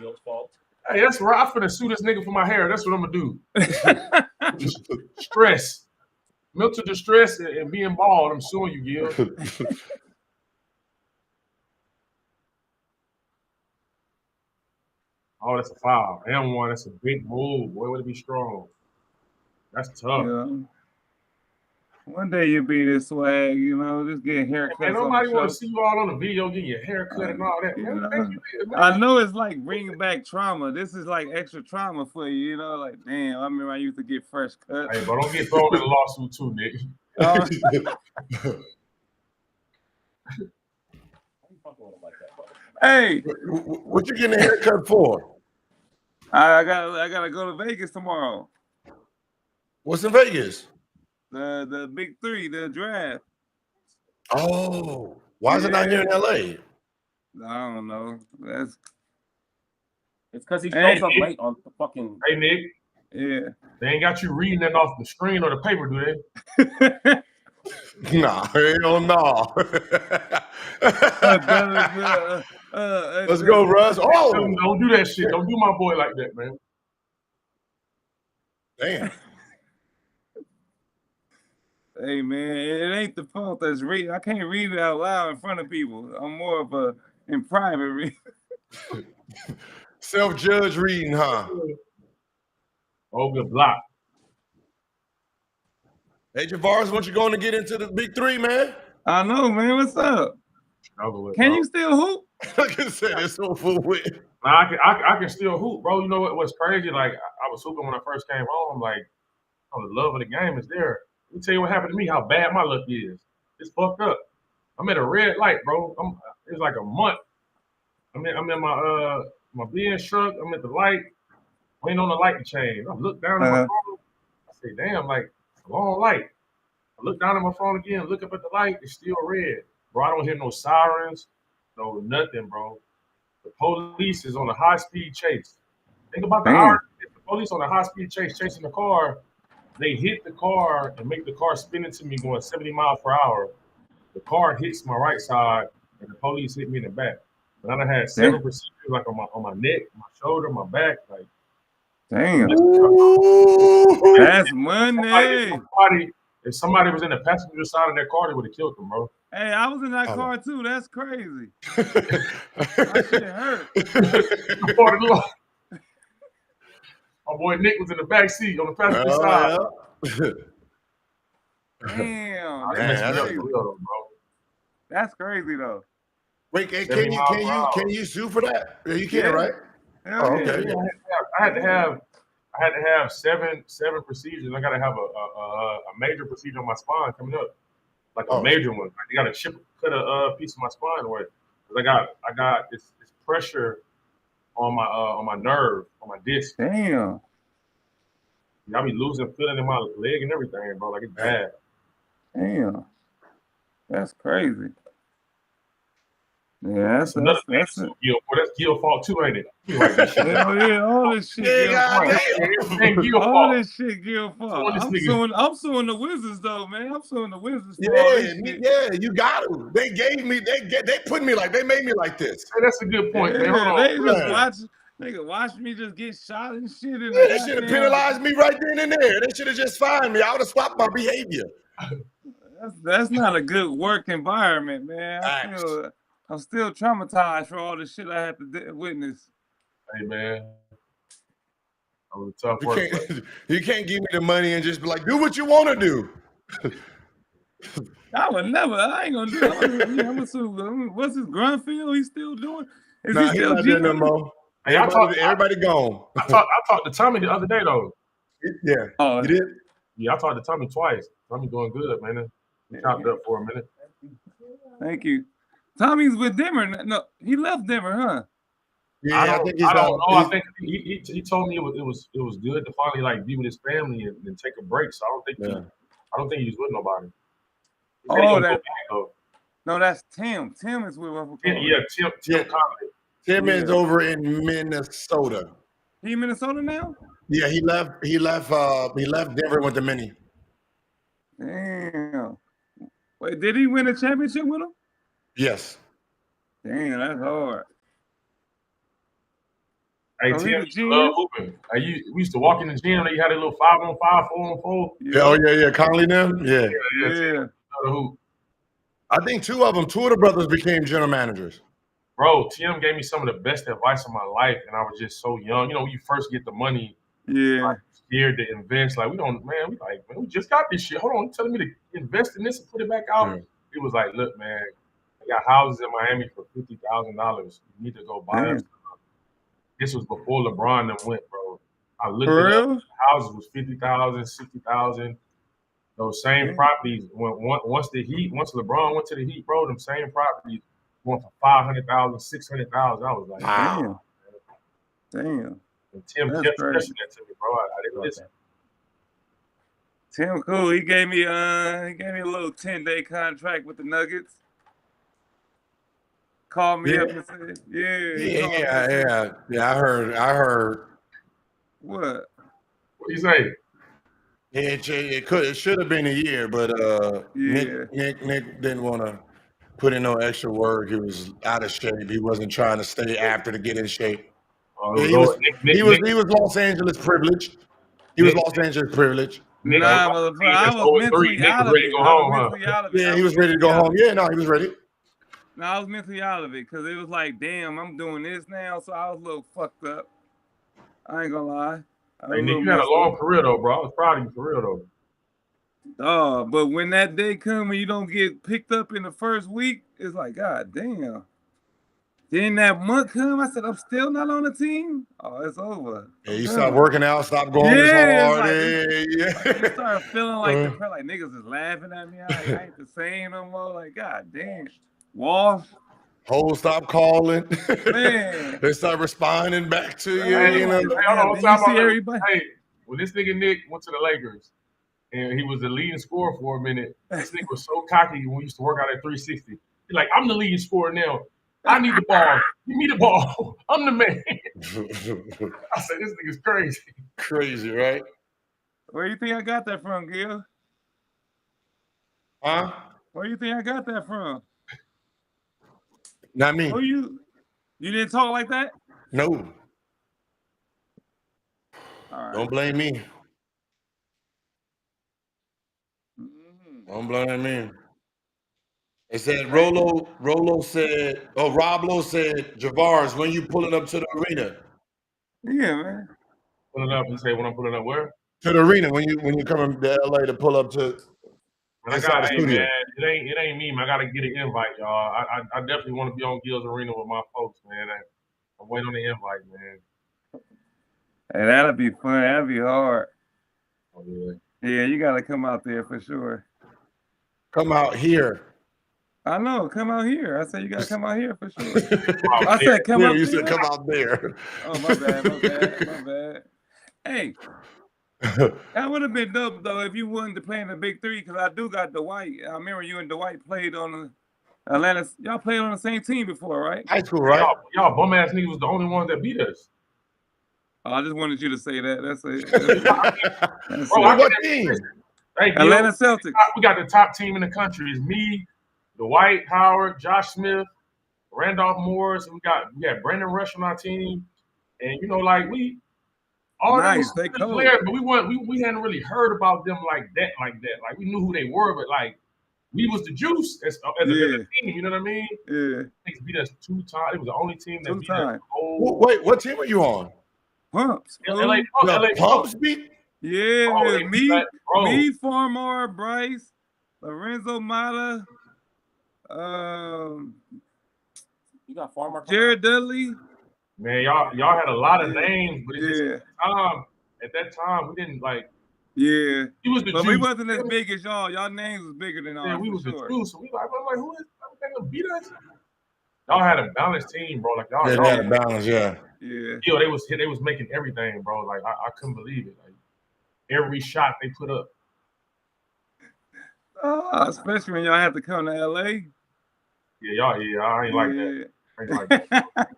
all fault. Hey, that's right. I'm finna sue this nigga for my hair. That's what I'm gonna do. Stress. Mental distress and being bald. I'm suing you, Gil. Oh, that's a foul. M1, that's a big move. Boy, would it be strong? That's tough. Yeah. One day you'll be this swag, you know, just get haircuts. Ain't nobody want to see you all on the video getting your hair cut and all that. I know it's like bringing back trauma. This is like extra trauma for you, you know, like, damn, I remember I used to get fresh cuts. Hey, but don't get thrown in a lawsuit too, Nick. Hey, what you getting a haircut for? I gotta go to Vegas tomorrow. What's in Vegas? The big 3, the draft. Oh, why is it not here in LA? I don't know. It's because he shows up late on the fucking. Hey, Nick. Yeah. They ain't got you reading that off the screen or the paper, do they? Nah, hell no. Let's go, Russ. Oh, don't do that shit. Don't do my boy like that, man. Damn. Hey man, it ain't the fault that's reading. I can't read it out loud in front of people. I'm more of a in private reading. Self-judge reading, huh? Oh, good block. Hey, Javaris, what you going to get into the big 3, man? I know, man. What's up? Can you still hoop? Like I said, it's so full with. I can still hoop, bro. You know what's crazy? Like, I was hooping when I first came home. Like, the love of the game is there. Let me tell you what happened to me, how bad my luck is. It's fucked up. I'm at a red light, bro. It's like a month. I'm in my Benz truck. I'm at the light, waiting on the light to change. I look down at my phone. I say, damn, like, it's a long light. I look down at my phone again, look up at the light. It's still red. Bro, I don't hear no sirens, no nothing, bro. The police is on a high-speed chase. Think about the hours police on a high-speed chase, chasing the car. They hit the car and make the car spin into me going 70 miles per hour. The car hits my right side, and the police hit me in the back. And I had 7 procedures, like on my neck, my shoulder, my back, like. Damn. That's money. If somebody was in the passenger side of that car, they would have killed them, bro. Hey, I was in that car too. That's crazy. That shit hurt. My boy Nick was in the back seat on the passenger side. Damn, that's crazy. Bro. That's crazy though. Wait, can you sue for that? Yeah, you can, right? Oh, okay. Yeah, I had to have seven procedures. I got to have a major procedure on my spine coming up, like a major one. I got to cut a piece of my spine away. I got this pressure on my nerve, on my disc. Damn. I be losing feeling in my leg and everything, bro. Like it's bad. Damn. That's crazy. Yeah, that's Gil's fault too, ain't it? Hell yeah, all this shit Gil's fault. All this shit Gil's fault. I'm suing the Wizards though, man. I'm suing the Wizards. Yeah, you got to. They put me like, they made me like this. Hey, that's a good point, man. Hold they just watch me just get shot and shit. They should have penalized me right then and there. They should have just fined me. I would have swapped my behavior. That's not a good work environment, man. I'm still traumatized for all the shit I had to witness. Hey, man. That was a tough work. You can't give me the money and just be like, do what you want to do. I would never. I ain't going to do it. I'm going to sue. What's his Grunfield? He's still doing? Is he still not doing no more. Hey, everybody gone. I talked to Tommy the other day, though. Yeah. Oh, you did? Yeah, I talked to Tommy twice. Tommy doing good, man. He chopped up for a minute. Thank you. Tommy's with Denver. No, he left Denver, huh? Yeah, I think he's I don't know. I think he told me it was good to finally like be with his family and take a break. So I don't think he's with nobody. No, that's Tim. Tim is with Tim Conley. Tim is over in Minnesota. He in Minnesota now? Yeah, he left Denver with the Mini. Damn. Wait, did he win a championship with him? Yes. Damn, that's hard. Hey, Tim, you love hooping. We used to walk in the gym. They had a little 5-on-5, 4-on-4. Yeah. Conley now? Yeah. I think two of the brothers became general managers. Bro, Tim gave me some of the best advice of my life, and I was just so young. You know, when you first get the money, like, scared to invest. Like, we just got this shit. Hold on, you telling me to invest in this and put it back out? It was like, look, man, I got houses in Miami for $50,000. You need to go buy us. This was before LeBron them went, bro. I looked it up. The houses was $50,000, $60,000. Those same properties, once LeBron went to the Heat, bro, them same properties went for $500,000, $600,000. I was like, damn. And Tim kept stressing that to me, bro. I didn't listen. Tim cool. He gave me a little 10-day contract with the Nuggets. Called me up and said, yeah. I heard. What do you say? It should have been a year, but Nick didn't want to put in no extra work. He was out of shape. He wasn't trying to stay after to get in shape. He was Los Angeles privileged. He was Los Angeles privileged. I was mentally out of it. Yeah, he was ready to go home. Yeah, no, he was ready. No, I was mentally out of it because it was like, damn, I'm doing this now, so I was a little fucked up. I ain't gonna lie. Hey, Nick, you had a long career though, bro. I was proud of you for real though. But when that day comes and you don't get picked up in the first week, it's like, God damn. Then that month come, I said, I'm still not on the team. Oh, it's over. Yeah, you start working out, stop going as hard. You start feeling like niggas is laughing at me. I ain't the same no more. Like, God damn. Walsh. Hoes stop calling. Man. They start responding back to you. Hey, when this nigga Nick went to the Lakers and he was the leading scorer for a minute, this nigga was so cocky when we used to work out at 360. He's like, I'm the leading scorer now. I need the ball. Give me the ball. I'm the man. I said, this nigga's crazy. Crazy, right? Where you think I got that from, Gil? Huh? Where you think I got that from? Not me. Who you didn't talk like that? No. All right. Don't blame me. Don't blame me. It said Rolo said, Rob Lowe said, Javaris, when you pulling up to the arena? Yeah, man. Pulling up, you say when I'm pulling up where? To the arena when you coming to LA to pull up to inside the studio. Man, it ain't me, man. I gotta get an invite, y'all. I definitely want to be on Gil's Arena with my folks, man. I'm waiting on the invite, man. Hey, that'll be fun. That'll be hard. Oh, yeah. Yeah, you gotta come out there for sure. Come out here. I know, come out here. I said you gotta come out here for sure. I said come out You there. said come out there. Oh, my bad. Hey, that would have been dope though if you wanted to play in the Big Three, because I do got Dwight. I remember you and Dwight played on the Atlanta. Y'all played on the same team before, right? High school, right? Y'all bum ass niggas was the only ones that beat us. Oh, I just wanted you to say that. That's it. Bro, what team? Hey, Atlanta Celtics. We got the top team in the country. It's me, Dwight Howard, Josh Smith, Randolph Morris, and we got Brandon Rush on our team. And you know, like all nice, those players, but we hadn't really heard about them like that. Like we knew who they were, but like we was the juice as a team. You know what I mean? Yeah. They beat us 2 times. It was the only team that beat us. Wait, what team are you on? Pumps. LA Pumps beat? Yeah, me, Farmar, Bryce, Lorenzo Mata, you got Farmer, Jared Dudley. Man, y'all had a lot of names, but at that time we didn't like. Yeah, he was the but juice. We wasn't as big as y'all. Y'all names was bigger than ours. Yeah, we was sure. the juice. So I'm like, who is that gonna beat us? Y'all had a balanced team, bro. Like y'all had a balance, yeah. Yo, they was making everything, bro. Like I couldn't believe it. Like every shot they put up. Especially when y'all have to come to LA. Yeah, I ain't like that. I ain't like that.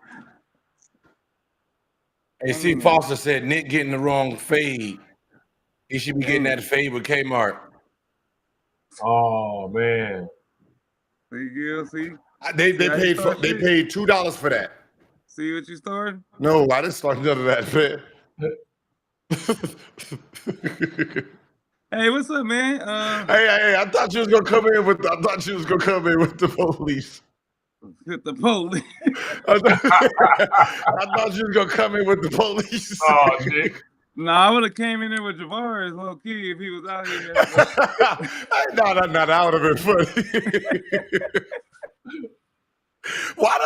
Hey, C. Foster said Nick getting the wrong fade. He should be getting that fade with Kmart. Oh man. See? They paid $2 for that. See what you started? No, I didn't start none of that, man. Hey, what's up, man? Hey, I thought you was gonna come in with the police. With the police. I thought you was gonna come in with the police. Oh, Nick. No, I would have came in there with Javaris, low key, if he was out here. No, that would have been funny. Why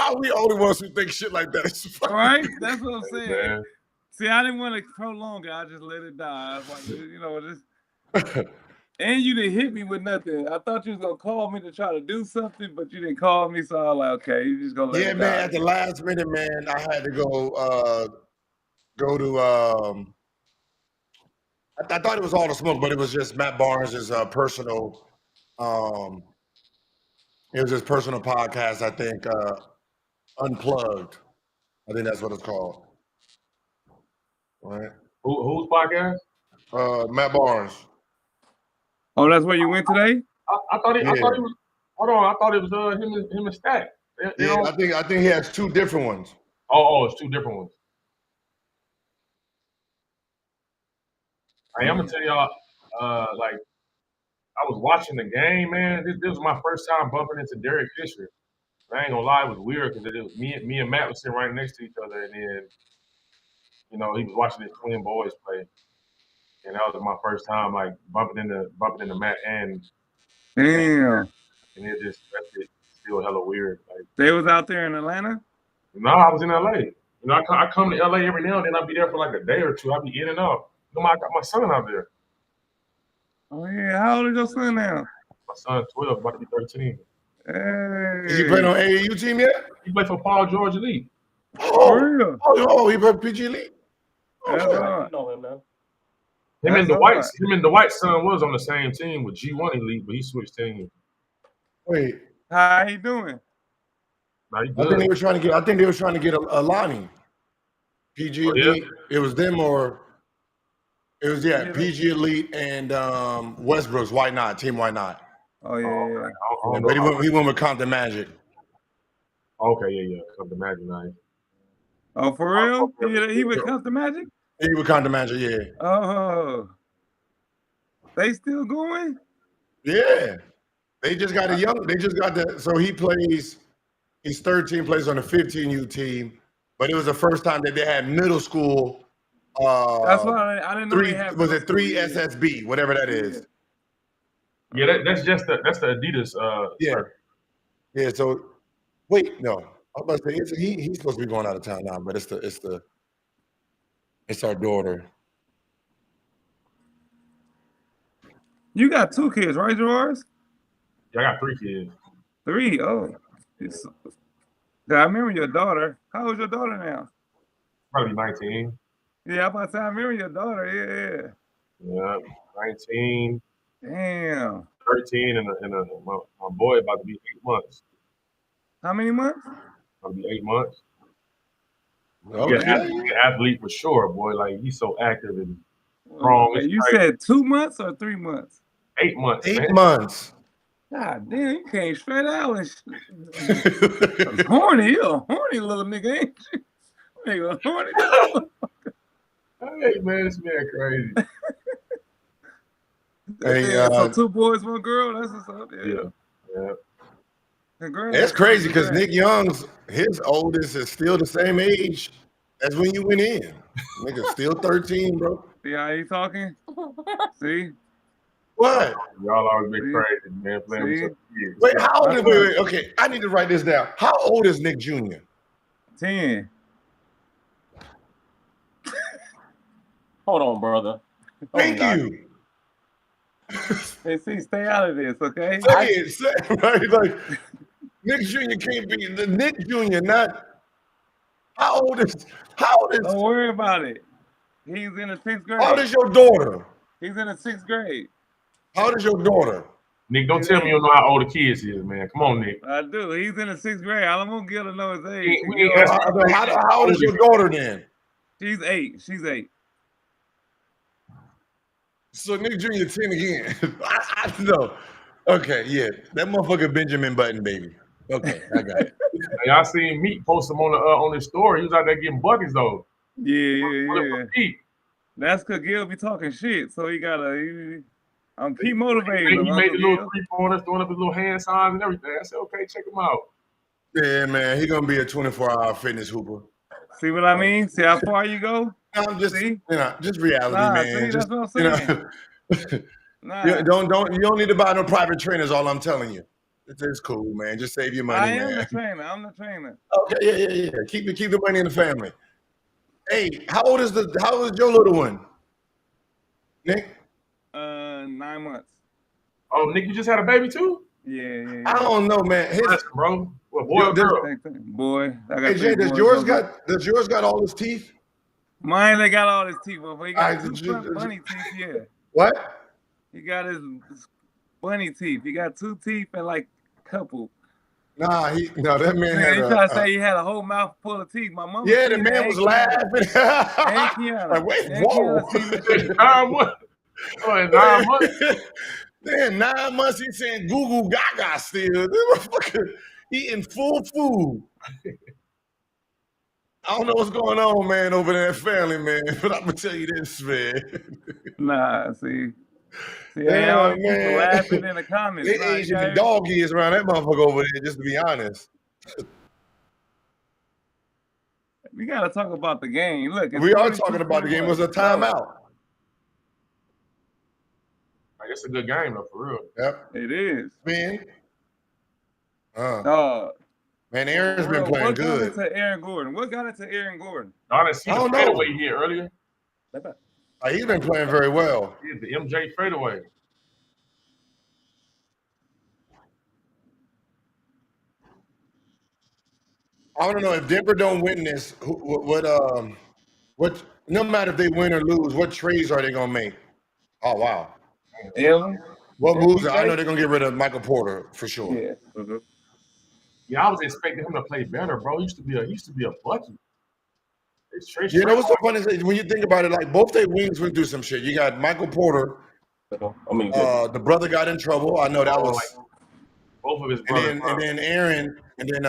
are we only ones who think shit like that? Right? That's what I'm saying. Man. See, I didn't want to prolong it. I just let it die. I was like, and you didn't hit me with nothing. I thought you was gonna call me to try to do something, but you didn't call me, so I was like, okay, you just gonna let it die. Man. At the last minute, man, I had to go to. I thought it was all the smoke, but it was just Matt Barnes' personal. It was his personal podcast. I think Unplugged. I think that's what it's called. Right. Whose podcast? Matt Barnes. Oh, that's where you went today? I thought it was. Hold on, I thought it was him and Stack. I think he has 2 different ones. Oh, it's 2 different ones. Hey, I'm gonna tell y'all, like I was watching the game, man. This was my first time bumping into Derek Fisher. I ain't gonna lie, it was weird because it was me and Matt was sitting right next to each other, and then he was watching his twin boys play, and that was my first time like bumping into Matt and damn. And that's still hella weird. Like they was out there in Atlanta? No, I was in LA. I come to LA every now and then. I'll be there for like a day or two. I'll be in and out. I got my son out there. Oh yeah, how old is your son now? My son's 12, about to be 13. Hey. Is he playing on AAU team yet? He played for Paul George Elite. For real? Oh, he played PG Elite. That's right. You know him, man. Him and Dwight's son was on the same team with G1 Elite, but he switched teams. Wait. How he doing? I think they were trying to get. I think they were trying to get a Lonnie. PG Elite. It was them or it was PG Elite and Westbrook's. Why not? Team Why Not? Oh yeah. But he went with Compton Magic. Okay, yeah. Compton Magic, nice. Oh, for real? He would Compton Magic? He would Compton Magic, yeah. Oh. They still going? Yeah. They just got so he plays, he's 13, plays on the 15U team, but it was the first time that they had middle school. That's why I didn't know they had. Was it 3 SSB, whatever that is? Yeah, that's the Adidas. Yeah. So wait, no, I was about to say he's supposed to be going out of town now, but it's our daughter. You got 2 kids, right, Javaris? Yeah, I got 3 kids. 3? Oh. I remember your daughter. How old is your daughter now? Probably 19. Yeah, I'm about to say, I remember your daughter. Yeah, 19. Damn. 13, and my boy about to be 8 months. How many months? About to be 8 months. Okay. Yeah, he's an athlete for sure, boy. Like, he's so active and strong. You said 2 months or 3 months? 8 months. 8 months. God damn, you came straight out and horny. You're a horny little nigga, ain't you? Nigga, horny. Hey, man, this man crazy. Hey, so 2 boys, 1 girl. That's what's up. Yeah. Congrats. That's crazy because Nick Young's his oldest is still the same age as when you went in. Nigga still 13, bro. See how he talking? See? What? Y'all always be crazy, man. Playing with some kids. Wait, how old is wait, okay, I need to write this down. How old is Nick Jr.? 10. Hold on, brother. Thank you. Hey, see, stay out of this, okay? Say it, right? Like Nick Jr. can't be the Nick Jr. Not how old is? Don't worry about it. He's in the 6th grade. How old is your daughter? He's in the 6th grade. How old is your daughter? Nick, don't tell me you don't know how old the kids is, man. Come on, Nick. I do. He's in the 6th grade. I'm gonna get to know his age. How old is your daughter then? She's 8. She's 8. So Nick Jr. 10 again. I know. Okay, yeah. That motherfucker Benjamin Button, baby. Okay, I got it. Y'all seen Meek post him on his story. He was out there getting buckets though. Yeah. That's because Gil be talking shit, so he gotta. Keep motivating him. He made the little 3-pointers, throwing up his little hand signs and everything. I said, okay, check him out. Yeah, man, he gonna be a 24-hour fitness hooper. See what I mean? See how far you go? I'm just, just reality, man. See, that's what I'm saying. You don't need to buy no private trainers. All I'm telling you, it's cool, man. Just save your money, man. I'm the trainer. Okay, yeah. Keep the money in the family. Hey, how old is your little one, Nick? 9 months. Oh, Nick, you just had a baby too? Yeah. I don't know, man. Bro, what boy or girl? Boy, I got. Hey, Jay, does yours got all his teeth? Mine, they got all his teeth, but he got 2 bunny teeth. Yeah. What? He got his bunny teeth. He got 2 teeth and like a couple. Nah, that man had. He tried to say he had a whole mouth full of teeth. My mom. Yeah, the man was laughing. Like, wait, whoa. 9 months. Oh, in 9 months. Man, 9 months. He's saying goo goo gaga still. This motherfucker eating full food. I don't know what's going on, man, over there, family, man. But I'm gonna tell you this, man. Nah, see, man, people laughing in the comments. They Asian the dog is around that motherfucker over there. Just to be honest. We gotta talk about the game. Look, we are talking about the game. It was a timeout. I guess a good game though, for real. Yep, it is. Man, man, Aaron's been playing good. What got into Aaron Gordon? What got into Aaron Gordon? I didn't see the fadeaway here earlier. He's been playing very well. Yeah, the MJ fadeaway. I don't know if Denver don't win this. What? No matter if they win or lose, what trades are they gonna make? Oh wow. Ellen? What moves? I know they're gonna get rid of Michael Porter for sure. Yeah. Yeah, I was expecting him to play better, bro. He used to be a bucket. You know what's so funny is when you think about it, like both their wings went through some shit. You got Michael Porter. I mean, The brother got in trouble. I know that was like, both of his brothers. And then Aaron, and then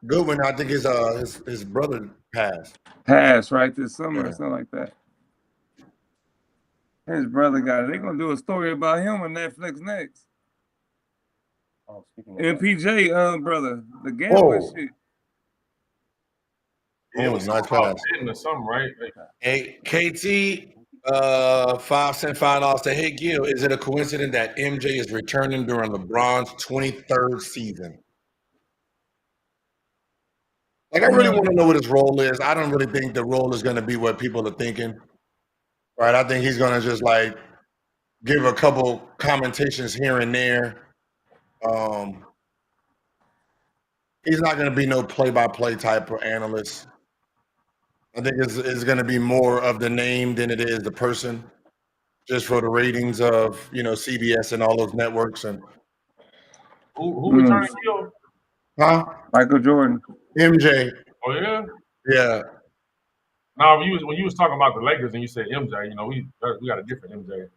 Goodwin. I think his brother passed. Passed right this summer or something like that. His brother got it. They're gonna do a story about him on Netflix next. Oh, MPJ, brother, the gambling shit. Yeah, it was nice pass. Or something, right? Hey, KT, 5 cent $5 to Hey Gil. Is it a coincidence that MJ is returning during LeBron's 23rd season? Like, I really want to know what his role is. I don't really think the role is going to be what people are thinking. Right? I think he's going to just like give a couple commentations here and there. He's not going to be no play-by-play type of analyst. I think it's going to be more of the name than it is the person, just for the ratings of CBS and all those networks. And who returned Gil? Huh? Michael Jordan. MJ. Oh yeah. Yeah. No, when you was talking about the Lakers and you said MJ, we got a different MJ.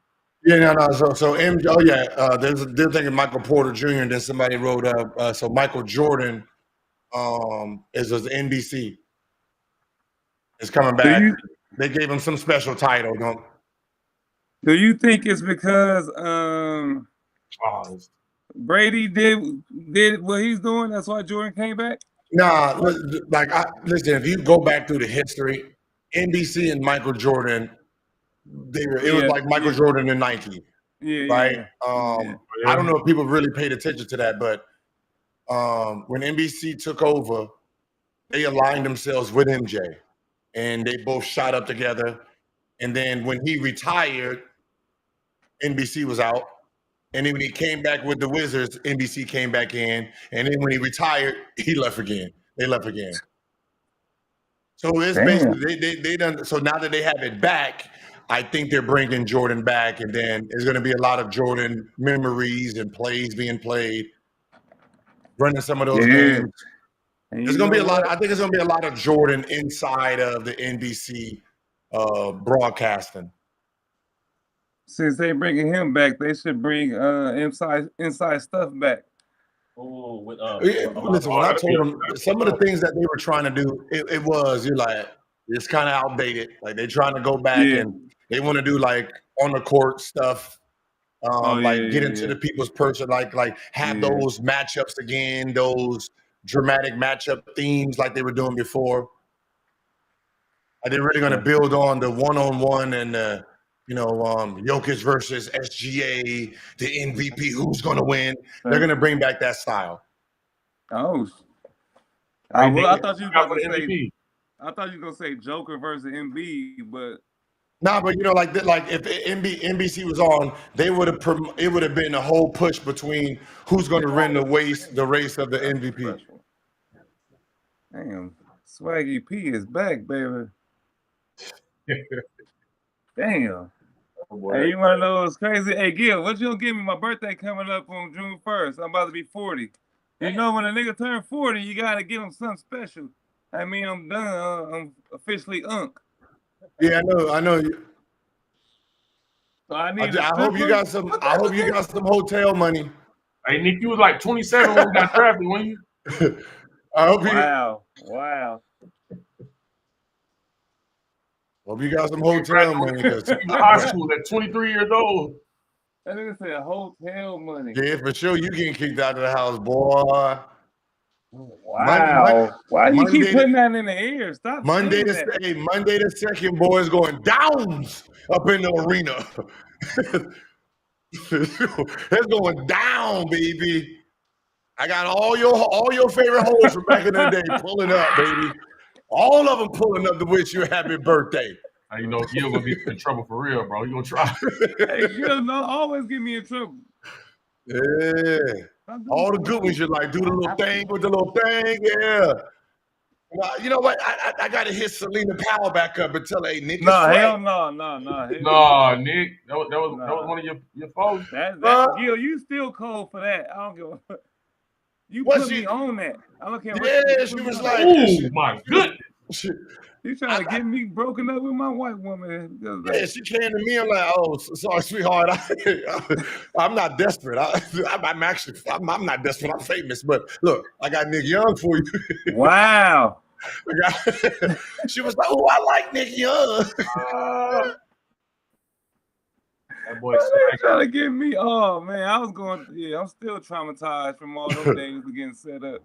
Yeah, no. So MJ. Oh yeah. They're thinking Michael Porter Jr. And then somebody wrote up. So Michael Jordan, is NBC. Is coming back. They gave him some special title. Do you think it's because Brady did what he's doing? That's why Jordan came back? Nah, listen. If you go back through the history, NBC and Michael Jordan, it was like Michael Jordan and Nike. Right. I don't know if people really paid attention to that, but when NBC took over, they aligned themselves with MJ, and they both shot up together. And then when he retired, NBC was out. And then when he came back with the Wizards, NBC came back in. And then when he retired, he left again. They left again. So it's basically they done. So now that they have it back, I think they're bringing Jordan back, and then there's going to be a lot of Jordan memories and plays being played, running some of those games. There's going to be a lot. I think there's going to be a lot of Jordan inside of the NBC broadcasting. Since they bringing him back, they should bring inside stuff back. Oh, listen, when I told them some of the things that they were trying to do, it was it's kind of outdated. Like they're trying to go back and they want to do like on the court stuff, get into the people's person, like have those matchups again, those dramatic matchup themes like they were doing before. Are they really going to build on the one-on-one and Jokic versus SGA, the MVP, who's going to win? They're going to bring back that style. Oh, I thought you were going to say Joker versus Embiid, but but if NBC was on, it would have been a whole push between who's going to win the race of the MVP. Damn, Swaggy P is back, baby. Damn. Hey, you want to know what's crazy? Hey, Gil, what you gonna give me? My birthday coming up on June 1st. I'm about to be 40. You know, when a nigga turn 40, you gotta give him something special. I mean, I'm done. I'm officially unk. Yeah, I know. So I hope you got some. I hope you got some hotel money. Hey, Nick, you was like 27 when we got drafted, weren't you? I hope Wow. Hope you got some hotel money. High school at 23 years old. That nigga said hotel money. Yeah, for sure. You getting kicked out of the house, boy. Wow. Why do you keep putting that in the air? Stop. Monday the 2nd, boys going downs up in the arena. It's going down, baby. I got all your favorite hoes from back in the day pulling up, baby. All of them pulling up to wish you a happy birthday. You know, Gil gonna be in trouble for real, bro. You gonna try? Hey, Gil, always get me in trouble. Yeah. All the good ones, you like, do the little thing with the little thing, yeah. You know what? I gotta hit Selena Powell back up and tell her, hey, Nick. No, Nick. That was one of your folks. Gil, you still cold for that. I don't give a fuck. You What put she- me on that. I don't care. Yeah, she was like, oh my goodness. You trying to get me broken up with my white woman? Yeah, she came to me. I'm like, oh, sorry, sweetheart. I'm not desperate. I'm actually, I'm not desperate. I'm famous. But look, I got Nick Young for you. Wow. She was like, oh, I like Nick Young. That boy Trying to get me. Oh man, I was going. Yeah, I'm still traumatized from all those days of getting set up.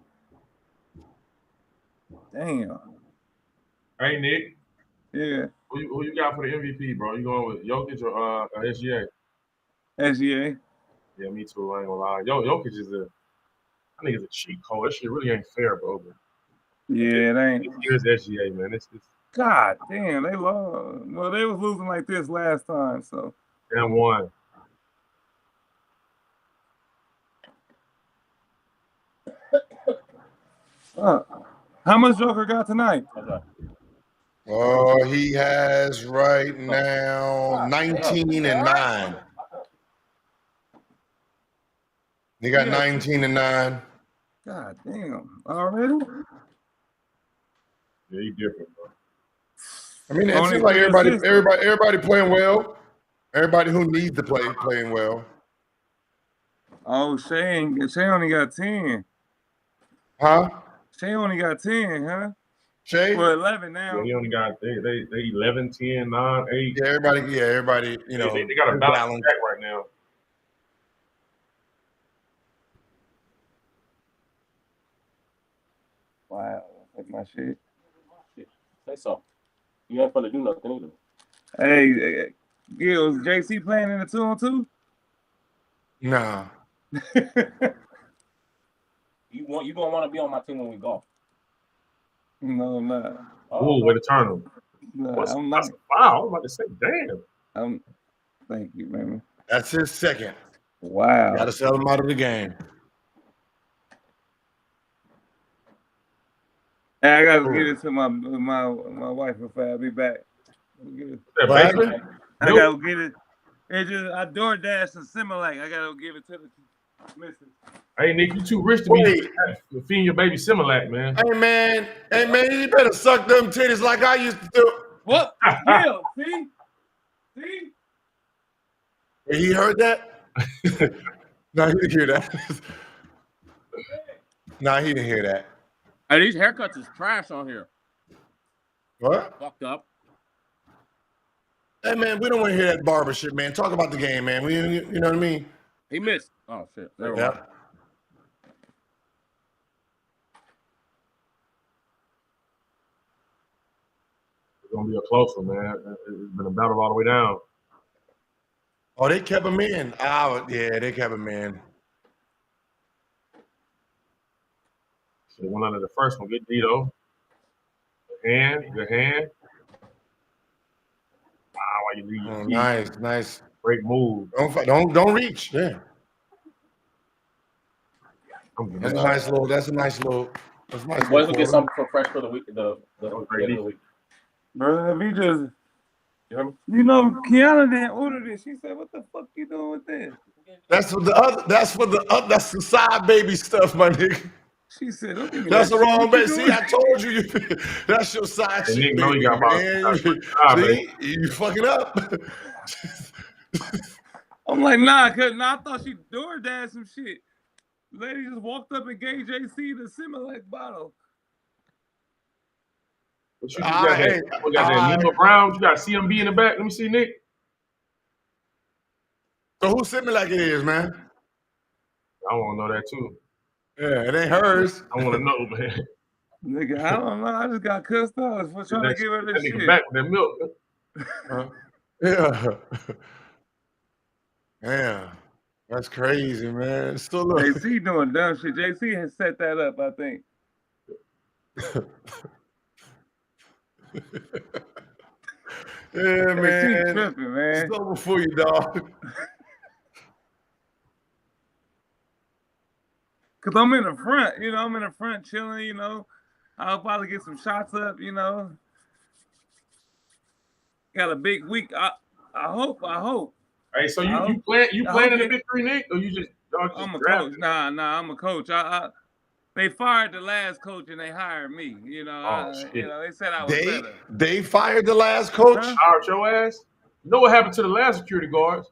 Damn. Hey Nick. Yeah. Who you got for the MVP, bro? You going with Jokic or SGA? SGA. Yeah, me too. I ain't gonna lie. Jokic is I think it's a cheat code. That shit really ain't fair, bro. Yeah, it ain't. Here's SGA, man. It's God damn, they lost. Well, they was losing like this last time, so. damn one. How much Joker got tonight? Oh, he has right now 19 and 9. He got 19 and 9. God damn, already? Yeah, he different, bro. I mean, it seems like everybody playing well. Everybody who needs to play playing well. Oh, Shay only got 10. Huh? Shay only got 10, huh? Shay? Well, 11 now. Yeah, he only got they 11, 10, 9, 8. Yeah, everybody, you know. They got a balance back right now. Wow, that's my shit. Say so. You ain't finna do nothing either. Hey, Gil, is JC playing in the 2-on-2? Nah. You gonna want to be on my team when we golf. No, I'm not. Oh, way to turn him. No, I'm not. That's a foul. I was about to say, damn. Thank you, man. That's his second. Wow. Got to sell him out of the game. Hey, I gotta get it to my wife before I be back. What happened? I gotta get it. It just I DoorDash some Similac. I gotta give it to the missus. Hey Nick, you too rich to be feeding your baby Similac, man. Hey man, you better suck them titties like I used to do. What? Yeah, see? He heard that? No, he didn't hear that. No, he didn't hear that. Hey, these haircuts is trash on here. What? Fucked up. Hey man, we don't want to hear that barber shit, man. Talk about the game, man. You know what I mean? He missed. Oh shit. Never mind. Yeah. It's gonna be a close one, man. It's been a battle all the way down. Oh, they kept him in. Oh, yeah, they kept him in. So one under the first one, good D though. Good hand. Wow, why you leave your feet? Nice. Great move. Don't reach. Yeah. That's a nice little. Boys will get something for fresh for the week. The week. Bro, if he just, you know, Kiana didn't order this. She said, "What the fuck you doing with this?" That's for the other. That's the side baby stuff, my nigga. She said, "Don't give me That's that the wrong baby. shit. See, I told you. That's your side And shit, Nick know you got man. See, you fucking up. I'm like, nah, I thought she DoorDash some shit. Lady just walked up and gave JC the Similac bottle. What you got that Lima Brown? You got CMB in the back. Let me see, Nick. So who Similac it is, man? I want to know that too. Yeah, it ain't hers. I want to know, man. Nigga, I don't know. I just got cussed out for trying to give her this shit. Back with that milk. Yeah. Yeah. That's crazy, man. Still look. JC doing dumb shit. JC has set that up, I think. Yeah, man. Tripping, man. It's over for you, dog. Cause I'm in the front, I'm in the front chilling, I'll probably get some shots up, Got a big week. I hope. Hey, so you plan in the victory, Nick, or you just? I'm a coach. Nah, I'm a coach. They fired the last coach and they hired me. You know, they said I was better. They fired the last coach. Huh? Fired your ass. You know what happened to the last security guards?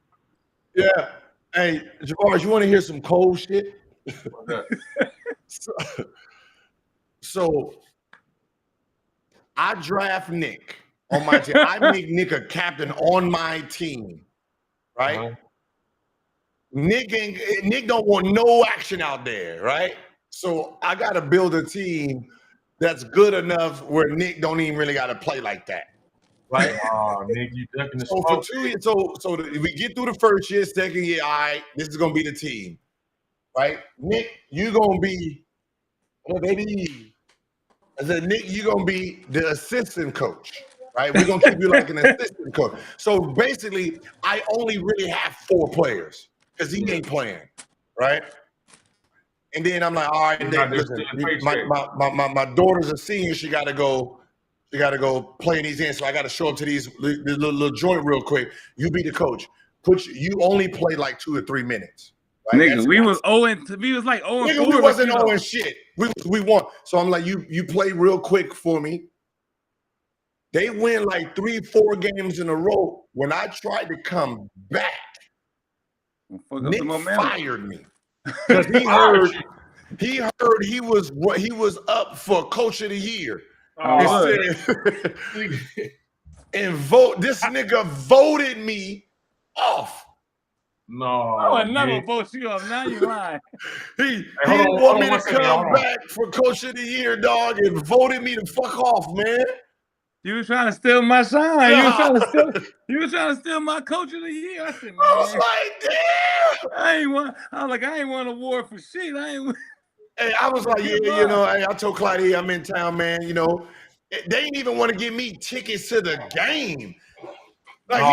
Yeah. Hey, Javaris, you want to hear some cold shit? What's that? So I draft Nick on my team. I make Nick a captain on my team, right? Uh-huh. Nick don't want no action out there, right? So I got to build a team that's good enough where Nick don't even really got to play like that, right? Oh, Nick, you ducking the So for 2 years, so we get through the first year, second year, all right, this is gonna be the team, right? Nick, you gonna be, baby. I said, Nick, you gonna be the assistant coach, right? We're gonna keep you like an assistant coach. So basically, I only really have 4 players because he ain't playing, right? And then I'm like, all right, Nick, listen, my daughter's a senior. She got to go play in these games. So I got to show up to these little joint real quick. You be the coach. You only play like 2 or 3 minutes. Right? Nigga, we was like 0 and 4. We wasn't 0 and shit. We won. So I'm like, you play real quick for me. They win like 3-4 games in a row. When I tried to come back, Nick fired me. Because he heard he was up for coach of the year. And this nigga voted me off. No. I would never vote you off. Now you lying. He want me to come back for coach of the year, dog, and voted me to fuck off, man. You was trying to steal my shine. You was trying to steal my coach of the year. I said, man, I was like, damn. I ain't won an award for shit. Hey, I was like, I told Clyde, I'm in town, man. You know, they didn't even want to give me tickets to the game. Like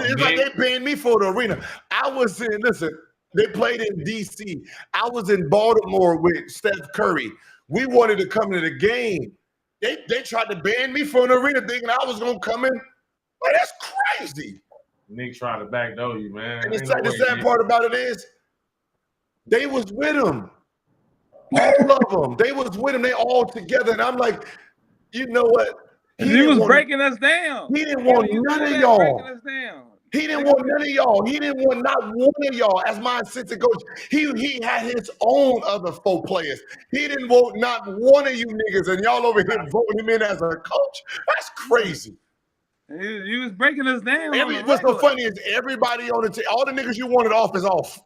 it's like they paying me for the arena. They played in DC. I was in Baltimore with Steph Curry. We wanted to come to the game. They tried to ban me for an arena thinking I was gonna come in. Like, that's crazy. Nick trying to backdoor you, man. And the sad part about it is they was with him. All of them. They was with him. They all together. And I'm like, you know what? He was breaking us down. He didn't want none of y'all. He didn't want none of y'all. He didn't want not one of y'all as my assistant coach. He had his own other 4 players. He didn't want not one of you niggas, and y'all over here voting him in as a coach. That's crazy. He was breaking us down. What's so funny is everybody on the team, all the niggas you wanted off is off.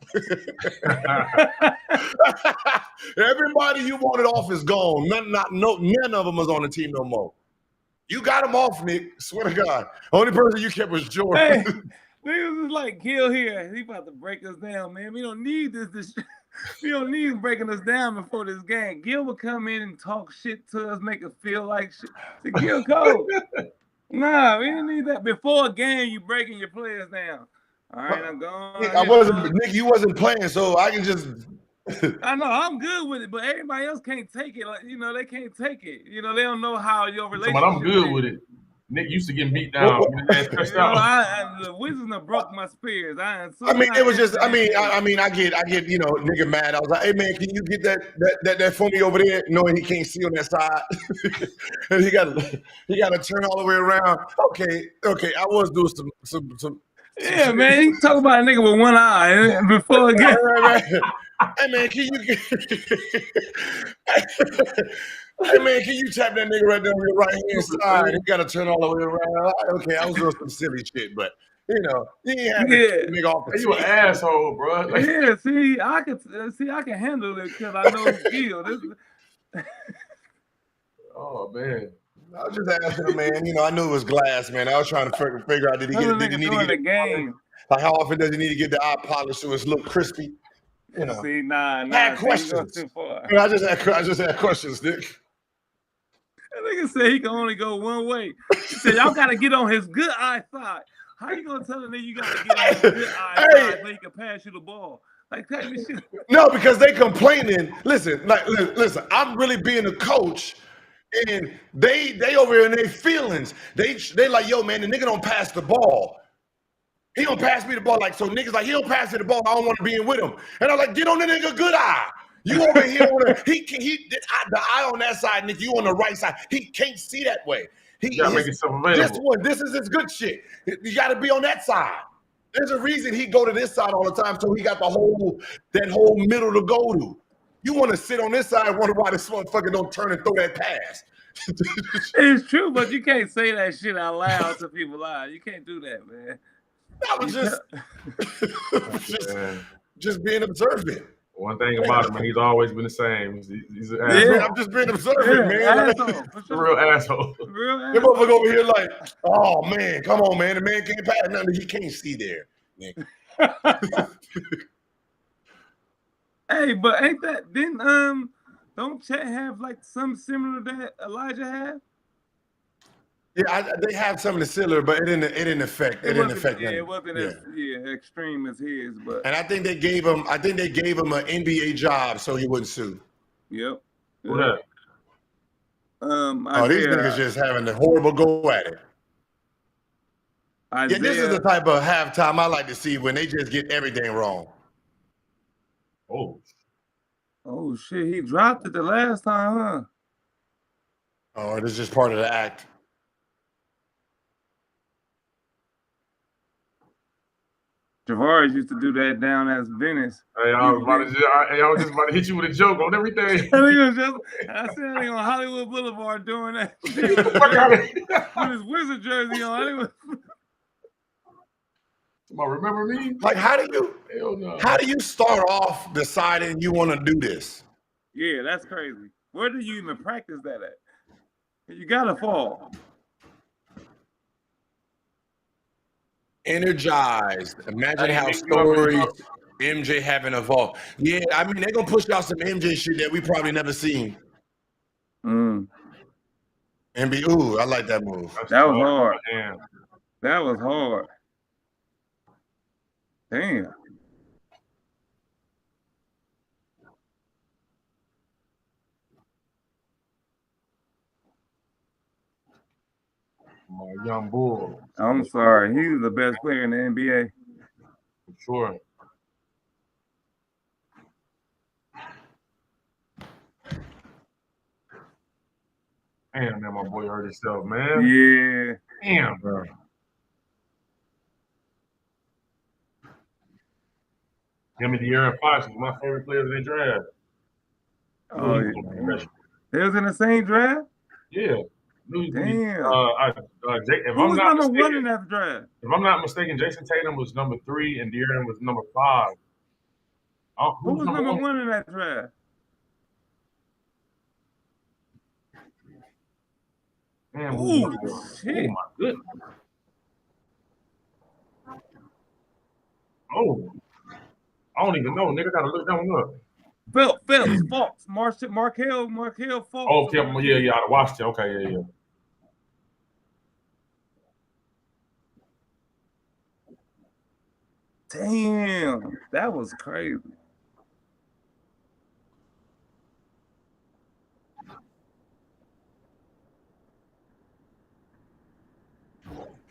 Everybody you wanted off is gone. None of them is on the team no more. You got him off, Nick. Swear to God. Only person you kept was Jordan. Hey, niggas was like, Gil here. He about to break us down, man. We don't need this. We don't need him breaking us down before this game. Gil would come in and talk shit to us, make us feel like shit. The Gil code. Nah, we didn't need that. Before a game, you breaking your players down. All right, I'm gone. Nick, you wasn't playing, so I can just. I know I'm good with it, but everybody else can't take it. Like, they can't take it. They don't know how your relationship. But I'm good with it. Nick used to get beat down. The Wizards have broke my spears. It was just. I get. Nigga mad. I was like, hey man, can you get that for me over there? Knowing he can't see on that side, and he got to turn all the way around. Okay. I was doing some. Yeah, man. You talk about a nigga with one eye before again. Hey man, can you Hey man, can you tap that nigga right there on your right hand side? You gotta turn all the way around. Okay, I was doing some silly shit, but you ain't have to nigga off the You an asshole, bro. Like, yeah, I can handle it because I know Gil. Oh man. I was just asking him, man. I knew it was glass, man. I was trying to figure out did he need to get the game? Like how often does he need to get the eye polish so it's look crispy? See, nah. I had questions. Too far. I just had questions, Nick. That nigga said he can only go one way. He said y'all gotta get on his good eye side. How you gonna tell a nigga you gotta get on his good eye side so he can pass you the ball? Like that shit. No, because they complaining. Listen, I'm really being a coach. And they over here in their feelings. They like, yo, man, the nigga don't pass the ball. He don't pass me the ball. Like, so niggas like, he don't pass me the ball. I don't want to be in with him. And I'm like, get on the nigga good eye. You over here on the eye on that side, Nick. You on the right side. He can't see that way. You gotta make yourself available. This is his good shit. You got to be on that side. There's a reason he go to this side all the time, so he got that whole middle to go to. You want to sit on this side, wonder why this motherfucker don't turn and throw that pass. It's true, but you can't say that shit out loud to people live. You can't do that, man. That was just being observant. One thing about him, man, he's always been the same. He's an asshole. Yeah, I'm just being observant, man. Asshole, a real asshole. Real asshole. The motherfucker over here like, oh man, come on, man. The man can't pass nothing. He can't see there. Hey, but ain't that don't Chet have like something similar that Elijah had? Yeah, they have something similar, but it didn't affect. It didn't affect. Yeah, it wasn't as extreme as his, but. And I think they gave him an NBA job so he wouldn't sue. Yep. What up? These niggas just having a horrible go at it. Yeah, this is the type of halftime I like to see when they just get everything wrong. Oh shit! He dropped it the last time, huh? Oh, this is just part of the act. Javaris used to do that down at Venice. Hey, I was just about to hit you with a joke on everything. I said he on Hollywood Boulevard doing that shit. With his Wizard jersey on Hollywood. Somebody remember me? Like, how do you start off deciding you want to do this? Yeah, that's crazy. Where do you even practice that at? You gotta fall. Energized. Imagine how stories MJ having evolved. Yeah, I mean, they're going to push out some MJ shit that we probably never seen. And be, I like that move. That was hard. Damn. That was hard. Damn. My young bull. I'm sorry. He's the best player in the NBA. For sure. Damn, man, my boy hurt himself, man. Yeah. Damn, bro. Him and De'Aaron Fox was my favorite players in the draft. Oh, yeah. They was in the same draft? Yeah. Damn. If Who was number 1 in that draft? If I'm not mistaken, Jason Tatum was number 3 and De'Aaron was number 5. Who was number 1 in that draft? Man, shit. Oh, my goodness. Oh. I don't even know. Nigga, gotta look that one up. Phelps, Fox, Markel Fox. Oh, yeah, I watched it. Okay, yeah. Damn, that was crazy.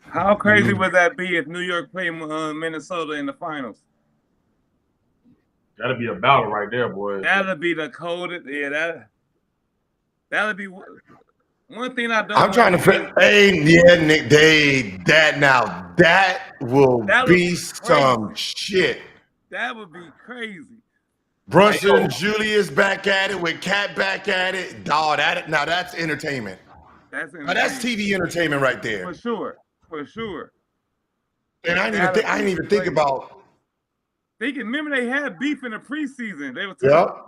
How crazy would that be if New York played Minnesota in the finals? That'd be a battle right there, boy. That'd be the coldest. Yeah, that'd be one thing I don't. I'm trying to. Nick, that will be some shit. That would be crazy. Brunson, Julius back at it with Cat back at it. Dog, that's entertainment. That's TV entertainment right there. For sure. And I didn't even think about. Remember they had beef in the preseason. They were talking.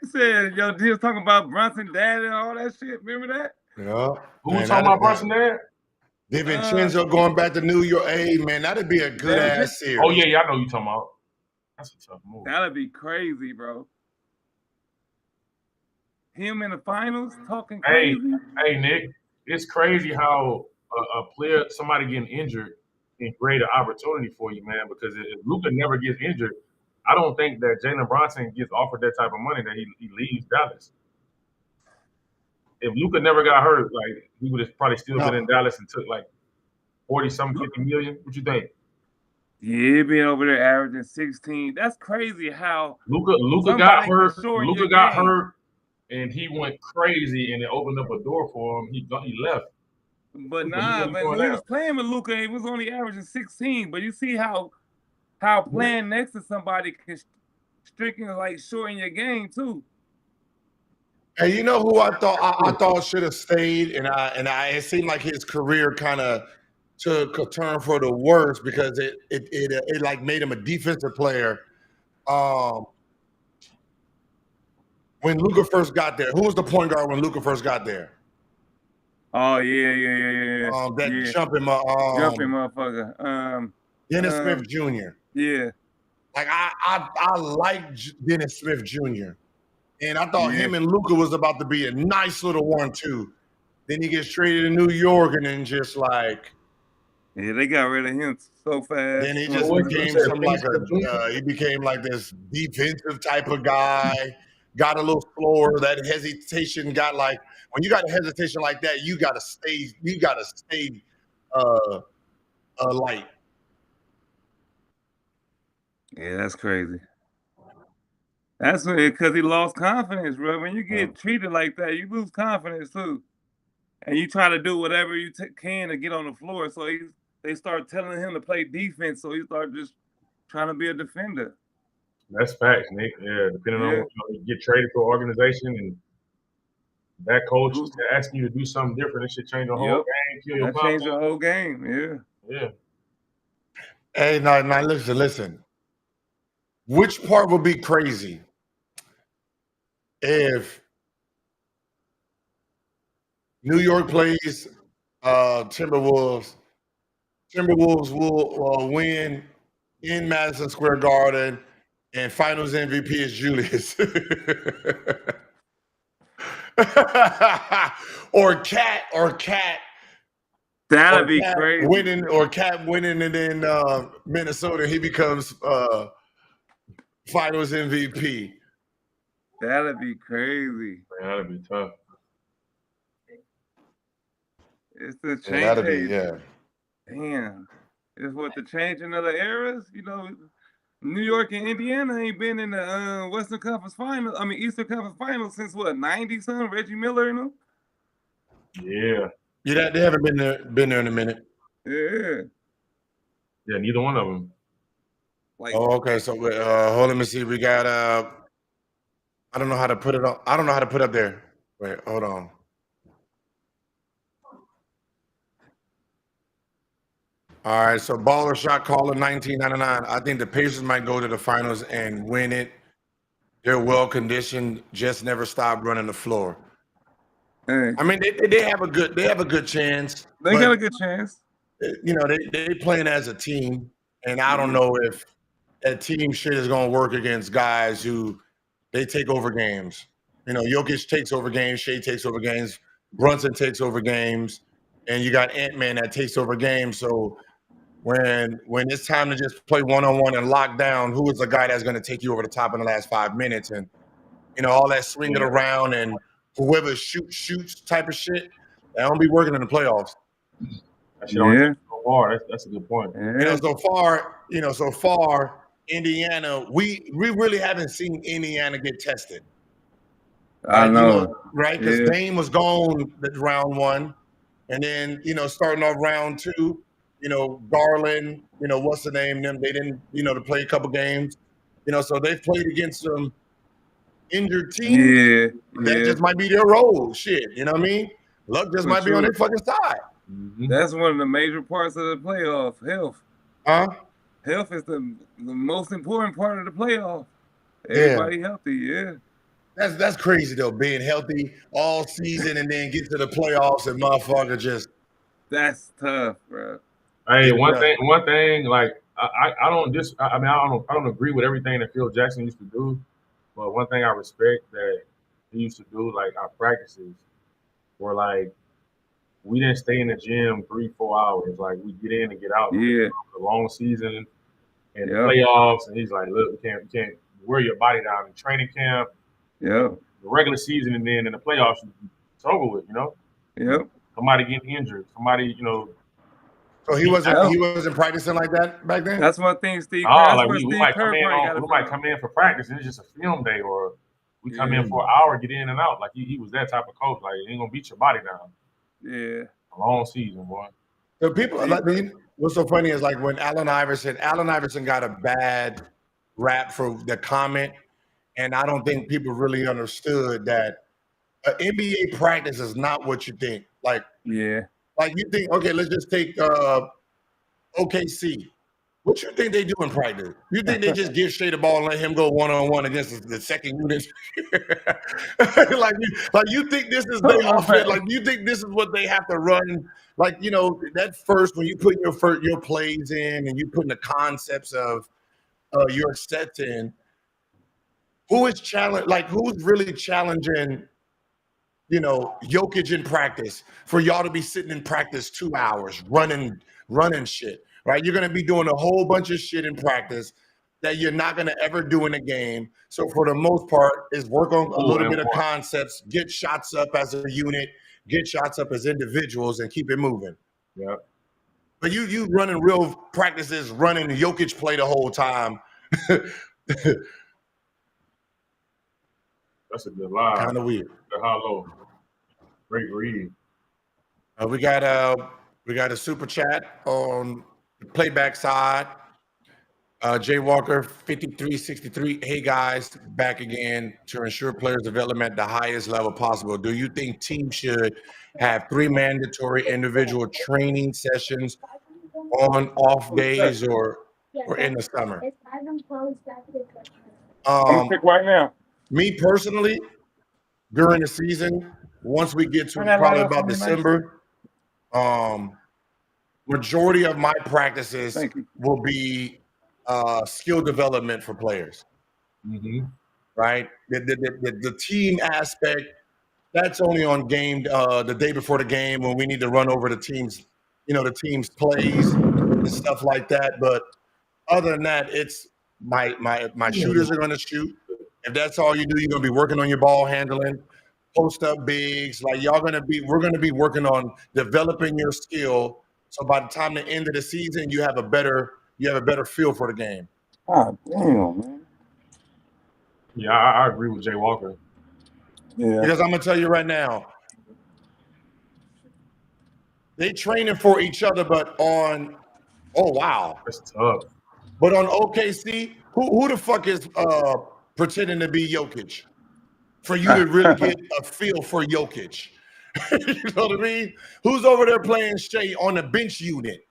He said, he was talking about Brunson dad and all that shit. Remember that? Yeah. Who was talking about Brunson dad? DiVincenzo going back to New York. Hey, man, that'd be a good ass series. Oh, yeah, I know you talking about. That's a tough move. That'd be crazy, bro. Him in the finals talking crazy. Hey, Nick, it's crazy how a player, somebody getting injured, can create an opportunity for you, man. Because if Luka never gets injured, I don't think that Jalen Brunson gets offered that type of money that he leaves Dallas. If Luka never got hurt, like he would have probably still been in Dallas and took like 40-something, 50 million. What you think? Yeah, being over there averaging 16. That's crazy how Luka got hurt. Luka got hurt, and he went crazy, and it opened up a door for him. He left. But nah, when he was playing with Luka, he was only averaging 16. But you see how playing next to somebody can strictly like shorten your game too. Hey, you know who I thought should have stayed, and it seemed like his career kind of took a turn for the worse because it like made him a defensive player. When Luka first got there, who was the point guard when Luka first got there? Oh yeah. That jumping motherfucker. Dennis Smith Jr. Yeah. Like I like Dennis Smith Jr. And I thought him and Luka was about to be a nice little 1-2. Then he gets traded to New York, and then just like, yeah, they got rid of him so fast. Then he just became like this defensive type of guy. Got a little slower. That hesitation got like, when you got a hesitation like that, you gotta stay light. Yeah, that's crazy. That's because he lost confidence, bro. When you get treated like that, you lose confidence too, and you try to do whatever you can to get on the floor. So they start telling him to play defense, so he started just trying to be a defender. That's facts, Nick. Yeah, depending on you get traded to an organization and that coach is asking you to do something different, it should change the whole game. That changed the whole game. Yeah. Hey, now listen. Which part would be crazy if New York plays Timberwolves? Timberwolves will win in Madison Square Garden, and Finals MVP is Julius. or Cat. That'd be crazy. Cat winning, and then Minnesota, he becomes Finals MVP. That'd be crazy. Man, that'd be tough. It's the change. Yeah, that'd be, Damn. It's what the changing of the eras. You know, New York and Indiana ain't been in the Western Conference Finals. I mean, Eastern Conference Finals since what, 90-something? Reggie Miller and them? Yeah. Yeah, they haven't been there in a minute. Yeah. Yeah, neither one of them. Like, okay. So hold, let me see. We got I don't know how to put it on. I don't know how to put up there. Wait, hold on. All right, so baller shot caller 1999. I think the Pacers might go to the finals and win it. They're well conditioned, just never stop running the floor. Hey. I mean, they have a good chance. They got a good chance. You know, they playing as a team, and I don't know if that team shit is gonna work against guys who they take over games. You know, Jokic takes over games, Shea takes over games, Brunson takes over games, and you got Ant-Man that takes over games. So when it's time to just play one-on-one and lock down, who is the guy that's going to take you over the top in the last 5 minutes? And, you know, all that swinging around and whoever shoots type of shit, that don't be working in the playoffs. That's a good point. You know, so far, Indiana, we really haven't seen Indiana get tested. I know. You know, right? Because Dame was gone round one. And then, you know, starting off round two, you know, Garland, you know, what's the name? Them, they didn't, you know, to play a couple games. You know, so they've played against some injured teams. That just might be their role. Shit, you know what I mean? Luck just might be on their fucking side. Mm-hmm. That's one of the major parts of the playoff, health. Health is the most important part of the playoff. Everybody healthy, That's crazy though, being healthy all season and then get to the playoffs and motherfucker just. That's tough, bro. Hey, one thing, like I don't agree with everything that Phil Jackson used to do, but one thing I respect that he used to do, like our practices were like we didn't stay in the gym 3-4 hours. Like we get in and get out. Yeah. The long season and the playoffs, and he's like, look, you can't wear your body down in training camp. Yeah. The regular season and then in the playoffs, it's over with, you know? Yep. Somebody getting injured, somebody, you know, So he wasn't practicing like that back then. That's one thing Steve. We might come in for practice, and it's just a film day, or we come in for an hour, get in and out. Like he was that type of coach. Like he ain't gonna beat your body down. Yeah, a long season, boy. So people what's so funny is like when Allen Iverson got a bad rap for the comment, and I don't think people really understood that an NBA practice is not what you think. Like you think, okay, let's just take OKC. What you think they do in practice? You think they just give Shea the ball and let him go one-on-one against the second unit? like you think this is their offense? Like you think this is what they have to run? Like, you know, that first when you put your plays in and you putting the concepts of your sets in, who's really challenging, you know, Jokic in practice for y'all to be sitting in practice 2 hours running shit, right? You're going to be doing a whole bunch of shit in practice that you're not going to ever do in a game. So for the most part is work on a little bit of concepts, get shots up as a unit, get shots up as individuals and keep it moving. Yeah. But you running real practices, running Jokic play the whole time. That's a good line. Kind of weird. The hollow. Great reading. We got a super chat on the playback side. Jay Walker 5363. Hey guys, back again to ensure players development at the highest level possible. Do you think teams should have 3 mandatory individual training sessions on off days or in the summer? Pick right now. Me personally, during the season, once we get to probably about December, majority of my practices will be skill development for players. Right? The team aspect, that's only on game the day before the game when we need to run over the team's, you know, the team's plays and stuff like that. But other than that, it's my shooters are going to shoot. If that's all you do, you're going to be working on your ball handling, post up bigs. Like we're going to be working on developing your skill. So by the time the end of the season, you have a better feel for the game. Oh, damn, man. Yeah, I agree with Jay Walker. Yeah. Because I'm going to tell you right now, they training for each other, but on, oh, wow. That's tough. But on OKC, who the fuck is pretending to be Jokic for you to really get a feel for Jokic? You know what I mean? Who's over there playing Shea on the bench unit?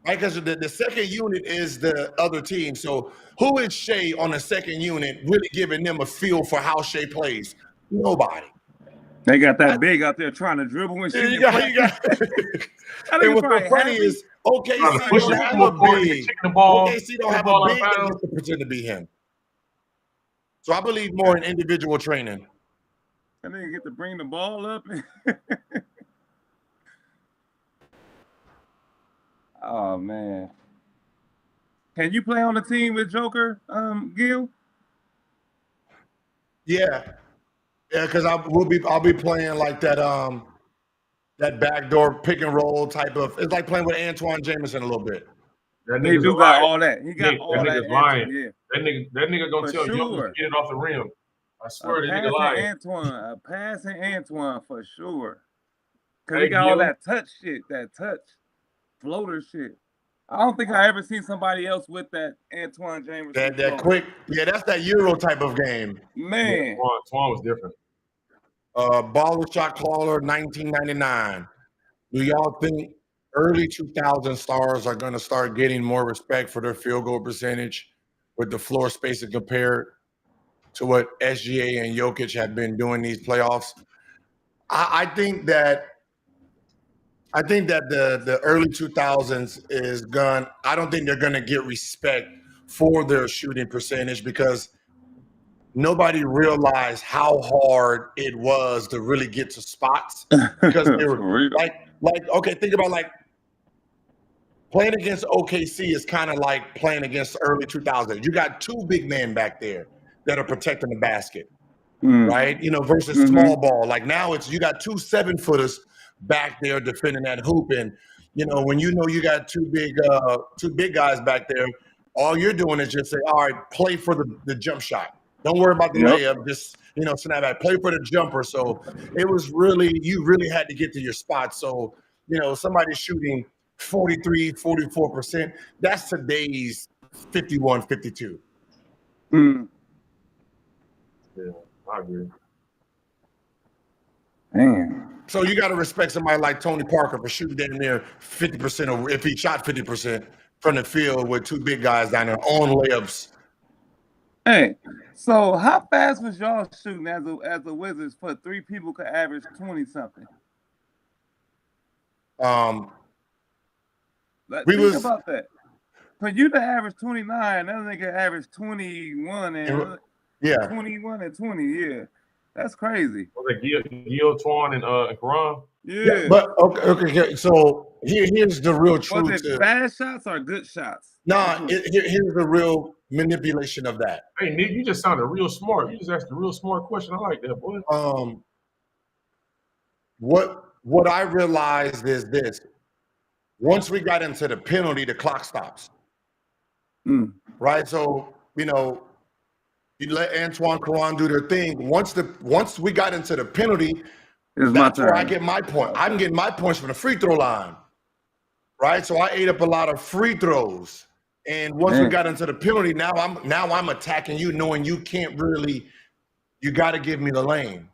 Right, because the second unit is the other team. So who is Shea on the second unit really giving them a feel for how Shea plays? Nobody. They got that big out there trying to dribble and shit. You got. And what's so funny is OKC don't have a big. OKC don't have a big that gets to pretend to be him. So I believe more in individual training. And then you get to bring the ball up. Oh man. Can you play on the team with Joker, Gil? Yeah, because I'll be playing like that backdoor pick and roll type of. It's like playing with Antoine Jameson a little bit. That he do got all that. He got all that. Nigga's lying. Yeah. That nigga gonna tell you to get it off the rim. I swear that nigga lying. A passing Antoine for sure. Cause he got all that touch shit, that touch floater shit. I don't think I ever seen somebody else with that Antoine Jameson. That quick, yeah, that's that Euro type of game. Man, yeah, Antoine was different. Baller shot caller 1999. Do y'all think early 2000 stars are going to start getting more respect for their field goal percentage with the floor spacing compared to what SGA and Jokic have been doing these playoffs? I think that the early 2000s is gone. I don't think they're going to get respect for their shooting percentage because nobody realized how hard it was to really get to spots because they were like okay, think about like playing against OKC is kind of like playing against the early 2000s. You got 2 big men back there that are protecting the basket, right? You know, versus small ball. Like now you got 2 7-footers back there defending that hoop, and you know, when you know you got two big guys back there, all you're doing is just say, all right, play for the jump shot. Don't worry about the layup. Just, you know, snap back, play for the jumper. So it was really, you really had to get to your spot. So, you know, somebody shooting 43, 44%, that's today's 51, 52. Yeah, I agree. Damn. So you got to respect somebody like Tony Parker for shooting damn near 50%, or if he shot 50% from the field with two big guys down there on layups. Hey, so how fast was y'all shooting as the Wizards for three people could average 20 something? Think about that. For you to average 29, that nigga average 21 and 21 and 20. Yeah, that's crazy. Was it Gil, Twan, and Karan? Yeah, but okay. So here's the real truth. Was it bad shots or good shots? Nah, here's the real manipulation of that. Hey, Nick, you just sounded real smart. You just asked a real smart question. I like that, boy. What I realized is this: once we got into the penalty, the clock stops. Right. So, you know, you let Antoine Caron do their thing. Once we got into the penalty, that's where I get my point. I'm getting my points from the free throw line. Right. So I ate up a lot of free throws. And once we got into the penalty, now I'm attacking you, knowing you can't really, you gotta give me the lane.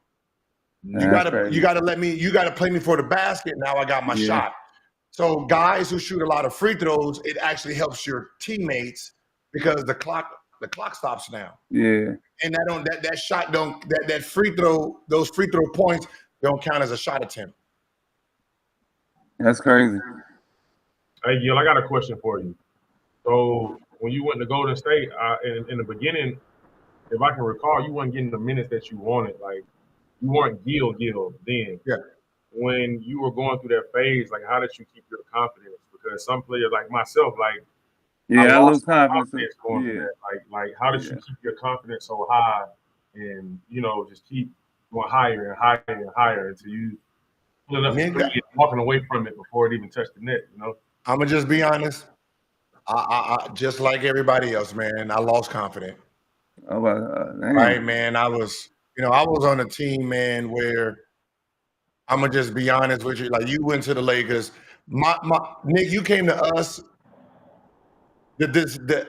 You gotta play me for the basket. Now I got my shot. So guys who shoot a lot of free throws, it actually helps your teammates because the clock stops now. Yeah. And that shot that free throw, those free throw points don't count as a shot attempt. That's crazy. Hey Gil, I got a question for you. So when you went to Golden State, in the beginning, if I can recall, you weren't getting the minutes that you wanted. Like you weren't Gil then. Yeah. When you were going through that phase, like how did you keep your confidence? Because some players like myself, like I lose confidence going through that. Like how did you keep your confidence so high and you know just keep going higher and higher and higher until you pull it up walking away from it before it even touched the net, you know? I'm gonna just be honest. I just like everybody else, man. I lost confidence. Right, man. I was on a team, man, where I'm gonna just be honest with you. Like you went to the Lakers, Nick. You came to us.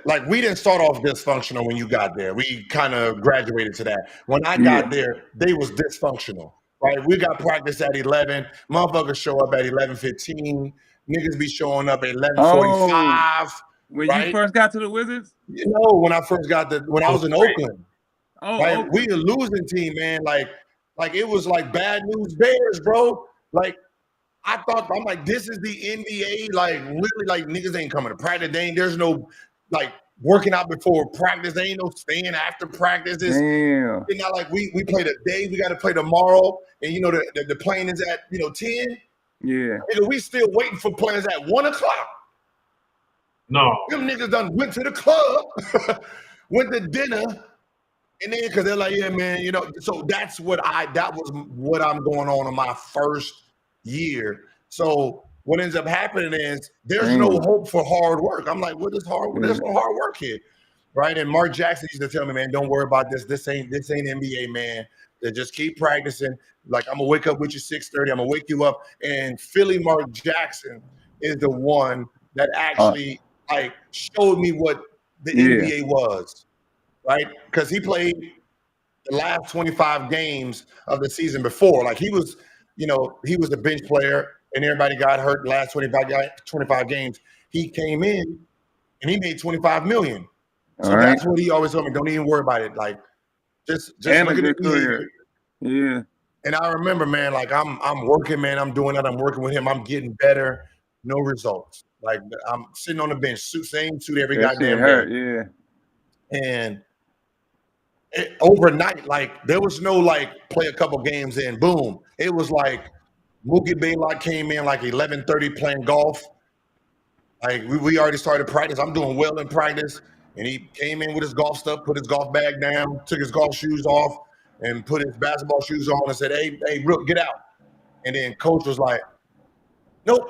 Like we didn't start off dysfunctional when you got there. We kind of graduated to that. When I got there, they was dysfunctional. Right, we got practice at 11. Motherfuckers show up at 11:15. Niggas be showing up at 11:45. When you first got to the Wizards? You know, when I first when I was in Oakland. Oakland. We a losing team, man. Like it was like bad news bears, bro. Like I'm like, this is the NBA. Like really, like niggas ain't coming to practice. There's no like working out before practice. There ain't no staying after practice. Damn. It's not like we play today. We got to play tomorrow. And you know the plane is at 10. Yeah. Nigga, we still waiting for planes at 1:00. No. Them niggas done went to the club, went to dinner, and then because they're like, yeah, man, you know. So that was what I'm going on in my first year. So what ends up happening is there's no hope for hard work. I'm like, what is hard work? There's no hard work here, right? And Mark Jackson used to tell me, man, don't worry about this. This ain't NBA, man. They just keep practicing. Like I'm gonna wake up with you 6:30. I'm gonna wake you up. And Philly Mark Jackson is the one that actually like showed me what the NBA was, right? Because he played the last 25 games of the season before. Like he was a bench player, and everybody got hurt the last 25 games. He came in and he made $25 million. So that's what he always told me. Don't even worry about it. Like just look at the career. Yeah. And I remember, man, like I'm working, man. I'm doing that. I'm working with him. I'm getting better. No results. Like I'm sitting on the bench, same suit every goddamn day. Yeah. And overnight, like there was no like play a couple games in, boom. It was like Mookie Baylock came in like 11:30 playing golf. Like we already started practice. I'm doing well in practice, and he came in with his golf stuff, put his golf bag down, took his golf shoes off, and put his basketball shoes on and said, hey, Rook, get out. And then coach was like, Nope.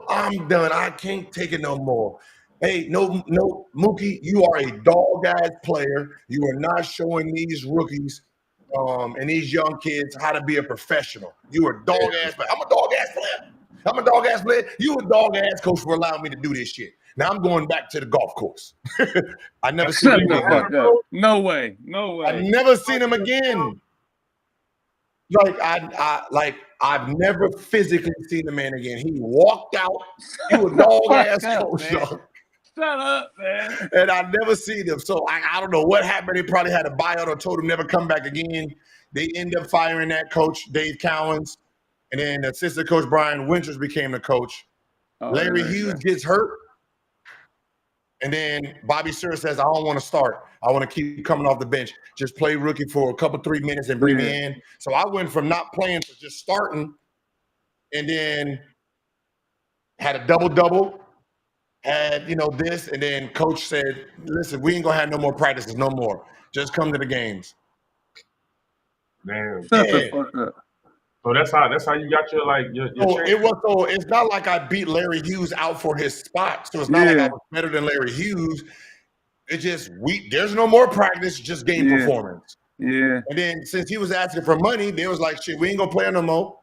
I'm done. I can't take it no more. Hey, no, Mookie, you are a dog ass player. You are not showing these rookies and these young kids how to be a professional. You are dog ass player. I'm a dog ass player. I'm a dog ass player. You a dog ass coach for allowing me to do this shit. Now I'm going back to the golf course. I never seen him again. No way. I never seen him again. Like I've never physically seen the man again. He walked out. He was dog ass coach. Shut up, man. And I never seen him. So I don't know what happened. They probably had a buyout or told him never come back again. They end up firing that coach, Dave Cowens, and then assistant coach Brian Winters became the coach. Larry Hughes gets hurt. And then Bobby Sir says, I don't want to start. I want to keep coming off the bench. Just play rookie for a couple, 3 minutes and bring me in. So I went from not playing to just starting, and then had a double-double, had, this, and then coach said, listen, we ain't going to have no more practices, no more. Just come to the games. Damn. Shut the fuck up. So that's how you got your it's not like I beat Larry Hughes out for his spot. So it's not like I was better than Larry Hughes. It's just there's no more practice, just game performance. Yeah. And then since he was asking for money, they was like, shit, we ain't gonna play no more.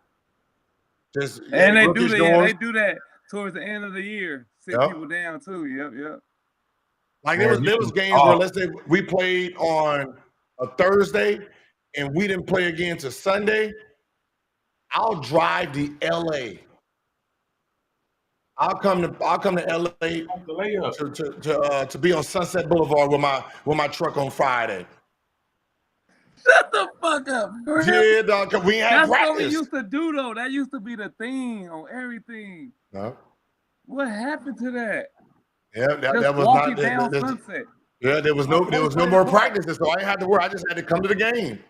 And they do that towards the end of the year. Sit people down too. Yep. Like there was games where, let's say we played on a Thursday and we didn't play again till Sunday. I'll drive to LA. I'll come to LA to be on Sunset Boulevard with my truck on Friday. Shut the fuck up, bro. Yeah, dog. We ain't had practice. That's what we used to do, though. That used to be the thing on everything. No. What happened to that? Yeah, that was not down Sunset. Yeah, there was no more practices, so I didn't have to work. I just had to come to the game.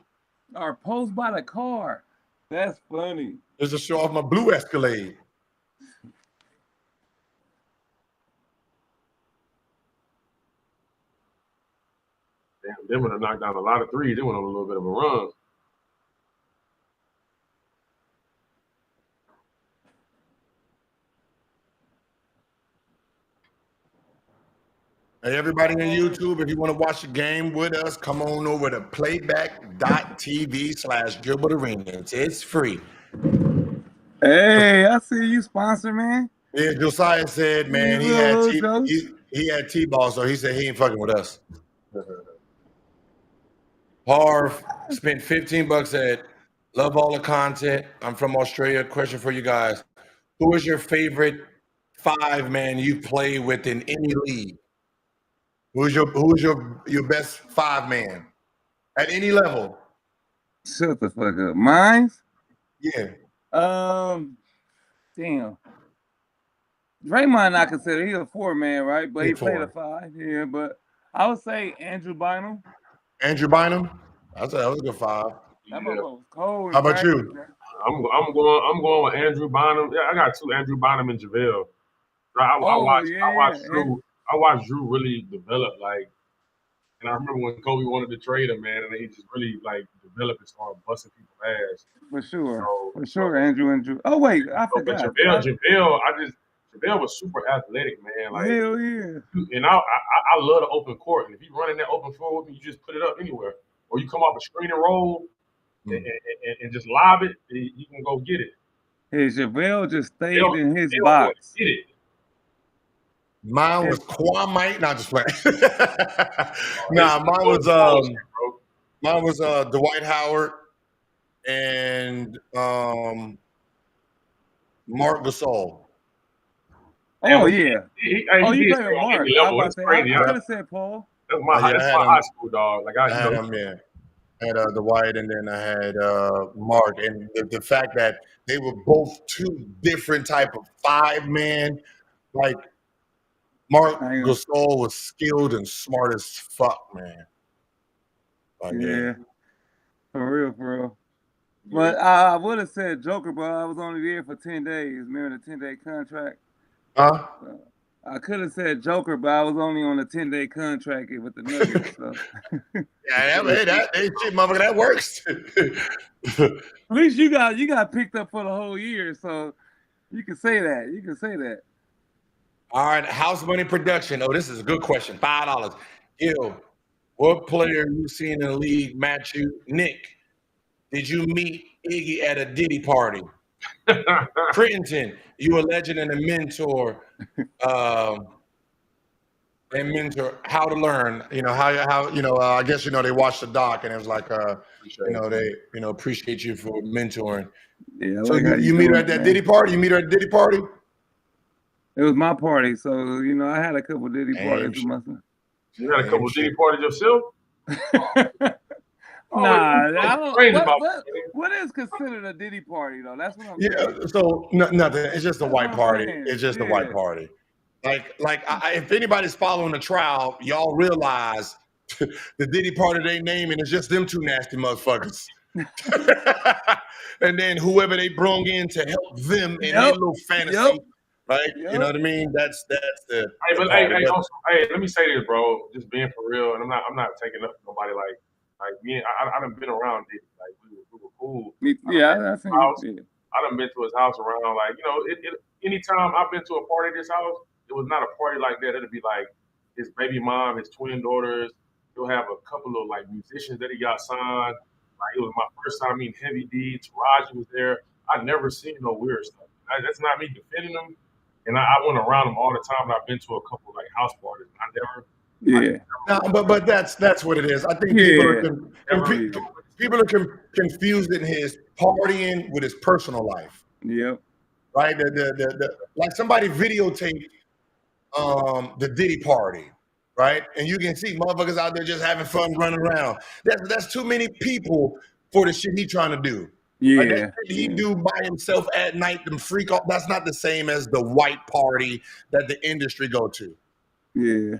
Or post by the car. That's funny. Just to show off my blue Escalade. Damn, they would have knocked down a lot of threes. They went on a little bit of a run. Hey, everybody on YouTube, if you want to watch the game with us, come on over to playback.tv/Gilbert Arenas. It's free. Hey, I see you sponsor, man. Yeah, Josiah said, man, he had T-ball, so he said he ain't fucking with us. Harv spent $15 at love all the content. I'm from Australia. Question for you guys. Who is your favorite 5-man you play with in any league? Who's your best 5-man at any level? Shut the fuck up. Mine? Yeah. Damn. Draymond, I consider he's a 4-man, right? But he played a 5. Yeah, but I would say Andrew Bynum. Andrew Bynum? That was a good 5. That was cold. How about you? I'm going with Andrew Bynum. Yeah, I got 2, Andrew Bynum and JaVale. I watched Drew really develop, and I remember when Kobe wanted to trade him, man, and he just really developed and started busting people's ass. For sure, Andrew. Oh wait, I forgot. JaVale was super athletic, man. Hell yeah. And I love the open court. And if you run in that open floor with me, you just put it up anywhere, or you come off a screen and roll and just lob it. You can go get it. Hey, JaVale just stayed in his box. Get it. Mine was Kwame. Not just playing. Mine was Dwight Howard and Mark Gasol. Oh yeah. You played with Mark. I could have said Paul. That's my high school dog. I had him. Yeah. I had Dwight, and then I had Mark, and the fact that they were both 2 different type of 5-man, like. Mark Gasol was skilled and smart as fuck, man. Yeah. For real. But I would have said Joker, but I was only there for 10 days. Remember the 10-day contract? Huh? I could have said Joker, but I was only on a 10-day contract with the Nuggets. So. that shit, motherfucker, that works. At least you got picked up for the whole year, so You can say that. You can say that. All right, house money production. Oh, this is a good question. $5. Gil, what player you seen in the league match you? Nick, did you meet Iggy at a Diddy party? Crittenton, you a legend and a mentor. And mentor how to learn. You know how I guess they watched the doc and it was like they appreciate you for mentoring. Yeah. So Like you meet her at that Diddy party? You meet her at Diddy party? It was my party, so I had a couple Diddy parties with myself. You had a couple Diddy parties yourself? Nah, I don't. What is considered a Diddy party though? That's what I'm saying. So nothing. It's just a white party. It's just a white party. If anybody's following the trial, y'all realize the Diddy party they naming is just them two nasty motherfuckers. And then whoever they brung in to help them in their little fantasy, right? You know what I mean? That's the. Hey, let me say this, bro. Just being for real, and I'm not taking up for nobody like me. I done been around Diddy. Like we were cool. I think. I done been to his house around. Like anytime I've been to a party at his house, it was not a party like that. It'd be like his baby mom, his twin daughters. He'll have a couple of like musicians that he got signed. Like it was my first time meeting Heavy D. Taraji was there. I never seen no weird stuff. That's not me defending him. And I went around him all the time. And I've been to a couple like house parties. But that's what it is. I think people are confusing his partying with his personal life. Yep. Right. Like somebody videotaped the Diddy party, right? And you can see motherfuckers out there just having fun running around. That's too many people for the shit he trying to do. Yeah. Like that shit he do by himself at night, them freak off. That's not the same as the white party that the industry go to. Yeah.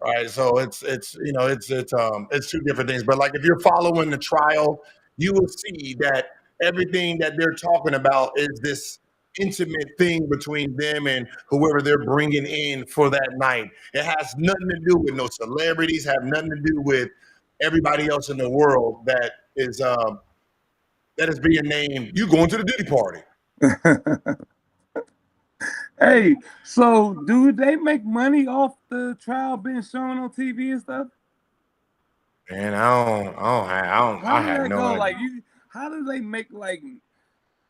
Right. So it's two different things. But like if you're following the trial, you will see that everything that they're talking about is this intimate thing between them and whoever they're bringing in for that night. It has nothing to do with no celebrities, have nothing to do with everybody else in the world that is being named. You going to the Diddy party. Hey, so do they make money off the trial being shown on TV and stuff? Man, I have no idea. Like how do they make like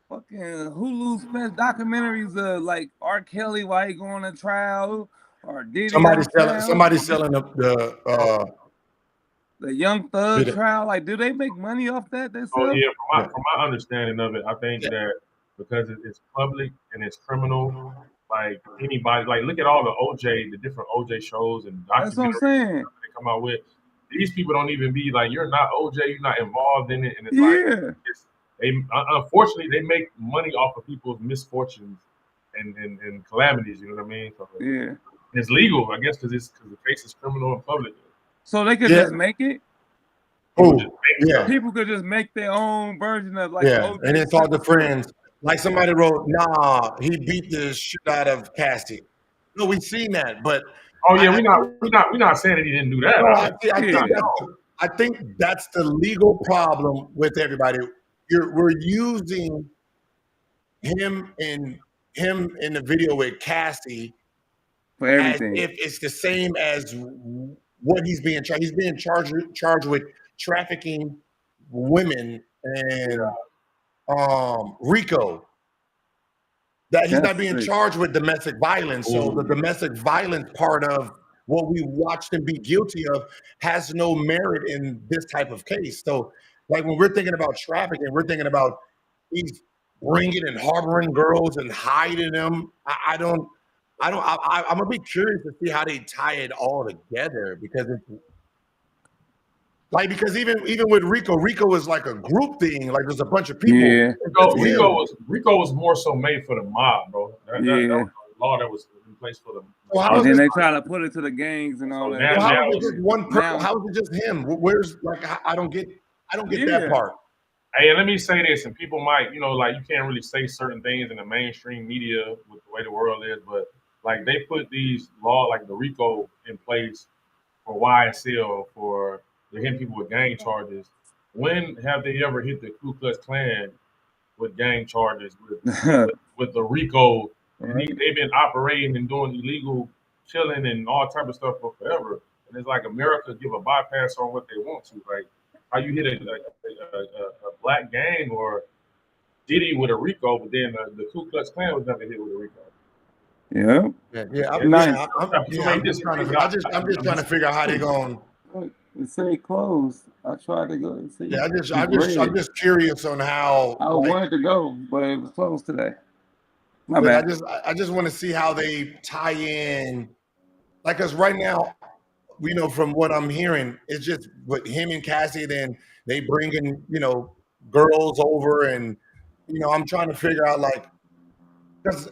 fucking Hulu's best documentaries of like R. Kelly while he going to trial or Diddy? Somebody selling the Young Thug trial. Like, do they make money off that? Oh yeah, from my understanding of it, I think that because it's public and it's criminal, like anybody, like look at all the different OJ shows and documentaries that's what I'm saying. They come out with. These people don't even be like, you're not OJ, you're not involved in it, and it's unfortunately they make money off of people's misfortunes and calamities. You know what I mean? So, it's legal, I guess, because the case is criminal and public. So they could just make it. People could just make their own version of like. And then talk to friends. Like somebody wrote, "Nah, he beat the shit out of Cassie." No, we've seen that, but we're not saying that he didn't do that. I think that's the legal problem with everybody. We're using him in the video with Cassie for everything. As if it's the same as what he's being charged. He's being charged with trafficking women and RICO. That he's not being charged with domestic violence. So the domestic violence part of what we watched him be guilty of has no merit in this type of case. So like when we're thinking about trafficking, we're thinking about he's bringing and harboring girls and hiding them. I'm gonna be curious to see how they tie it all together because even with RICO is like a group thing. Like there's a bunch of people. Yeah. RICO was more so made for the mob, bro. That was a law that was in place for them. And then they try to put it to the gangs and all that. How is it just one person? How is it just him? Where's like I don't get that part. Hey, and let me say this, and people might, like you can't really say certain things in the mainstream media with the way the world is, but like they put these laws like the RICO in place for YSL for hitting people with gang charges. When have they ever hit the Ku Klux Klan with gang charges, with the RICO. And they've been operating and doing illegal killing and all type of stuff for forever. And it's like America give a bypass on what they want to. Like how you hit a black gang or Diddy with a RICO, but then the Ku Klux Klan was never hit with a RICO. Yeah. I'm just trying to figure out how they're going. It say closed. I tried to go. See, yeah, I'm just curious on how. I wanted to go, but it was closed today. My bad. I just want to see how they tie in, like, cause right now, from what I'm hearing, it's just with him and Cassie. Then they bring in, girls over, and I'm trying to figure out, like, cause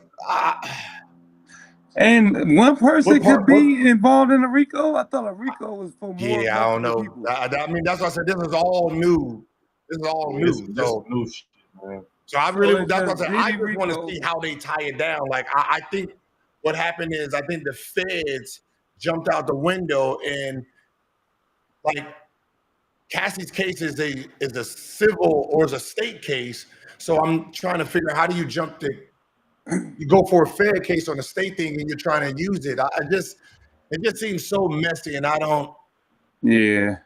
and one person could be involved in a RICO. I thought a RICO was for more. Yeah, I don't know. People. I mean, that's why I said this is all new. This is all new. So new shit, man. So I really, that's what I said. I just want to see how they tie it down. Like, I think what happened is, I think the feds jumped out the window, and like Cassie's case is a civil or is a state case. So I'm trying to figure out, how do you you go for a Fed case on a state thing and you're trying to use it. It just seems so messy, and I don't. Yeah.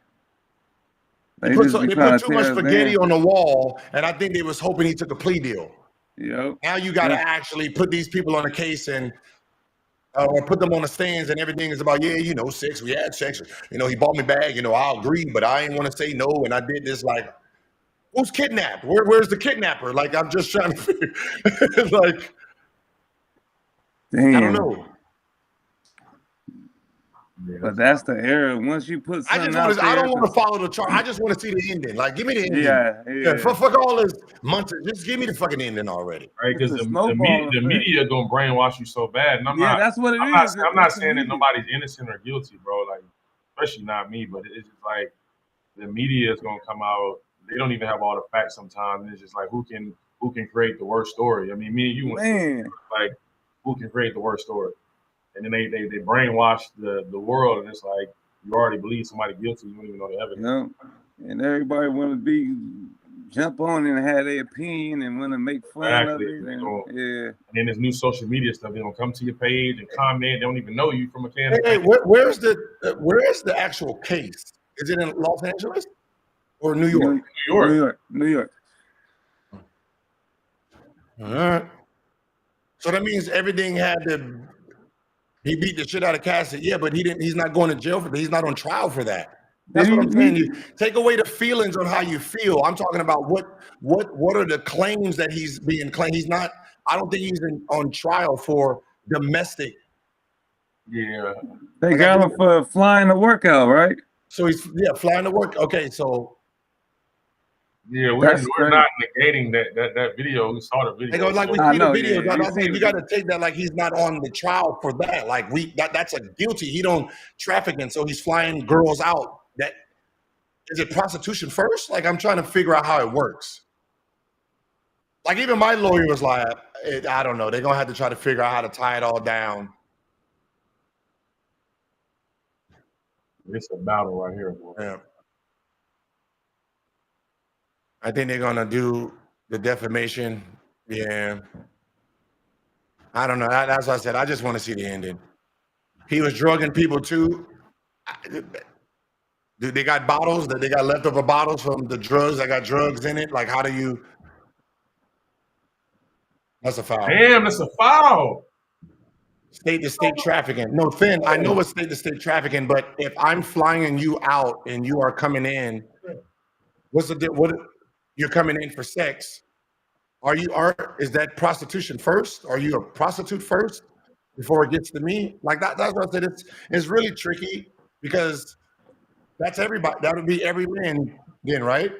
They put too much spaghetti on the wall, and I think they was hoping he took a plea deal. Yep. Now you got to actually put these people on a case and or put them on the stands, and everything is about, sex. We had sex. He bought me bag. I'll agree, but I ain't want to say no, and I did this. Like, who's kidnapped? Where's the kidnapper? Like, I'm just trying to figure. Like, damn. I don't know. But that's the error. Once you put something I don't want to follow the chart. I just want to see the ending. Like, give me the ending. Yeah. Fuck all this months. Just give me the fucking ending already. Right? Because the media gonna brainwash you so bad. And that's what I'm not saying that nobody's innocent or guilty, bro. Like, especially not me. But it's just like the media is gonna come out. They don't even have all the facts sometimes. And it's just like, who can create the worst story? I mean, me and you went like, who can create the worst story? And then they brainwash the world, and it's like, you already believe somebody guilty, you don't even know the evidence. Yep. And everybody want to jump on and have their opinion and want to make fun of it. And then there's new social media stuff. They don't come to your page and comment. They don't even know you from a can. Hey, where's the actual case? Is it in Los Angeles or New York? New York. All right. So that means everything had to. He beat the shit out of Cassie. Yeah, but he's not going to jail for that. He's not on trial for that. That's what I'm saying. You take away the feelings on how you feel. I'm talking about what are the claims that he's being claimed. He's not. I don't think he's on trial for domestic. Yeah. They got him for flying to workout, right? So he's flying to work. Okay, so. Yeah, we're not negating that video. We saw the video. They go, like, we see the video. You got to take that like he's not on the trial for that. Like, that's a guilty. He don't trafficking, so he's flying girls out. That is it prostitution first? Like, I'm trying to figure out how it works. Like, even my lawyer was like, I don't know. They're gonna have to try to figure out how to tie it all down. It's a battle right here, boy. Yeah. I think they're gonna do the defamation. Yeah. I don't know. That's what I said. I just want to see the ending. He was drugging people too. They got bottles that they got leftover bottles from the drugs that got drugs in it. Like, how do you? That's a foul. Damn, that's a foul. State to state trafficking. No, Finn, I know it's state to state trafficking, but if I'm flying you out and you are coming in, what you're coming in for sex? Is that prostitution first? Are you a prostitute first before it gets to me? Like that's what I said. It's really tricky because that's everybody. That would be every man then, right?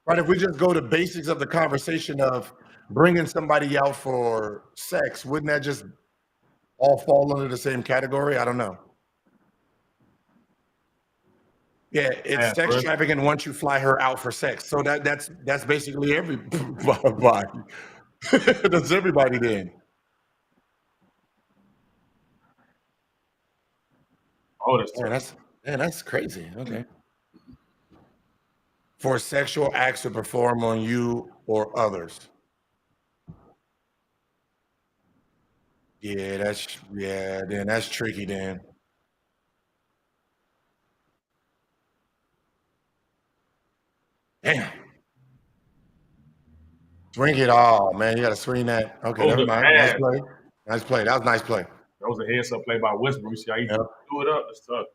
Right. If we just go to basics of the conversation of bringing somebody out for sex, wouldn't that just all fall under the same category? I don't know. Yeah, it's sex trafficking once you fly her out for sex. So that's basically everybody. That's everybody then. Oh, that's crazy. Okay. for sexual acts to perform on you or others. Yeah, then that's tricky then. Damn. Swing it all, man. You got to swing that. Okay, never mind. Nice play. Nice play. That was a nice play. That was a heads-up play by Westbrook. You see how he threw it up? It's tough.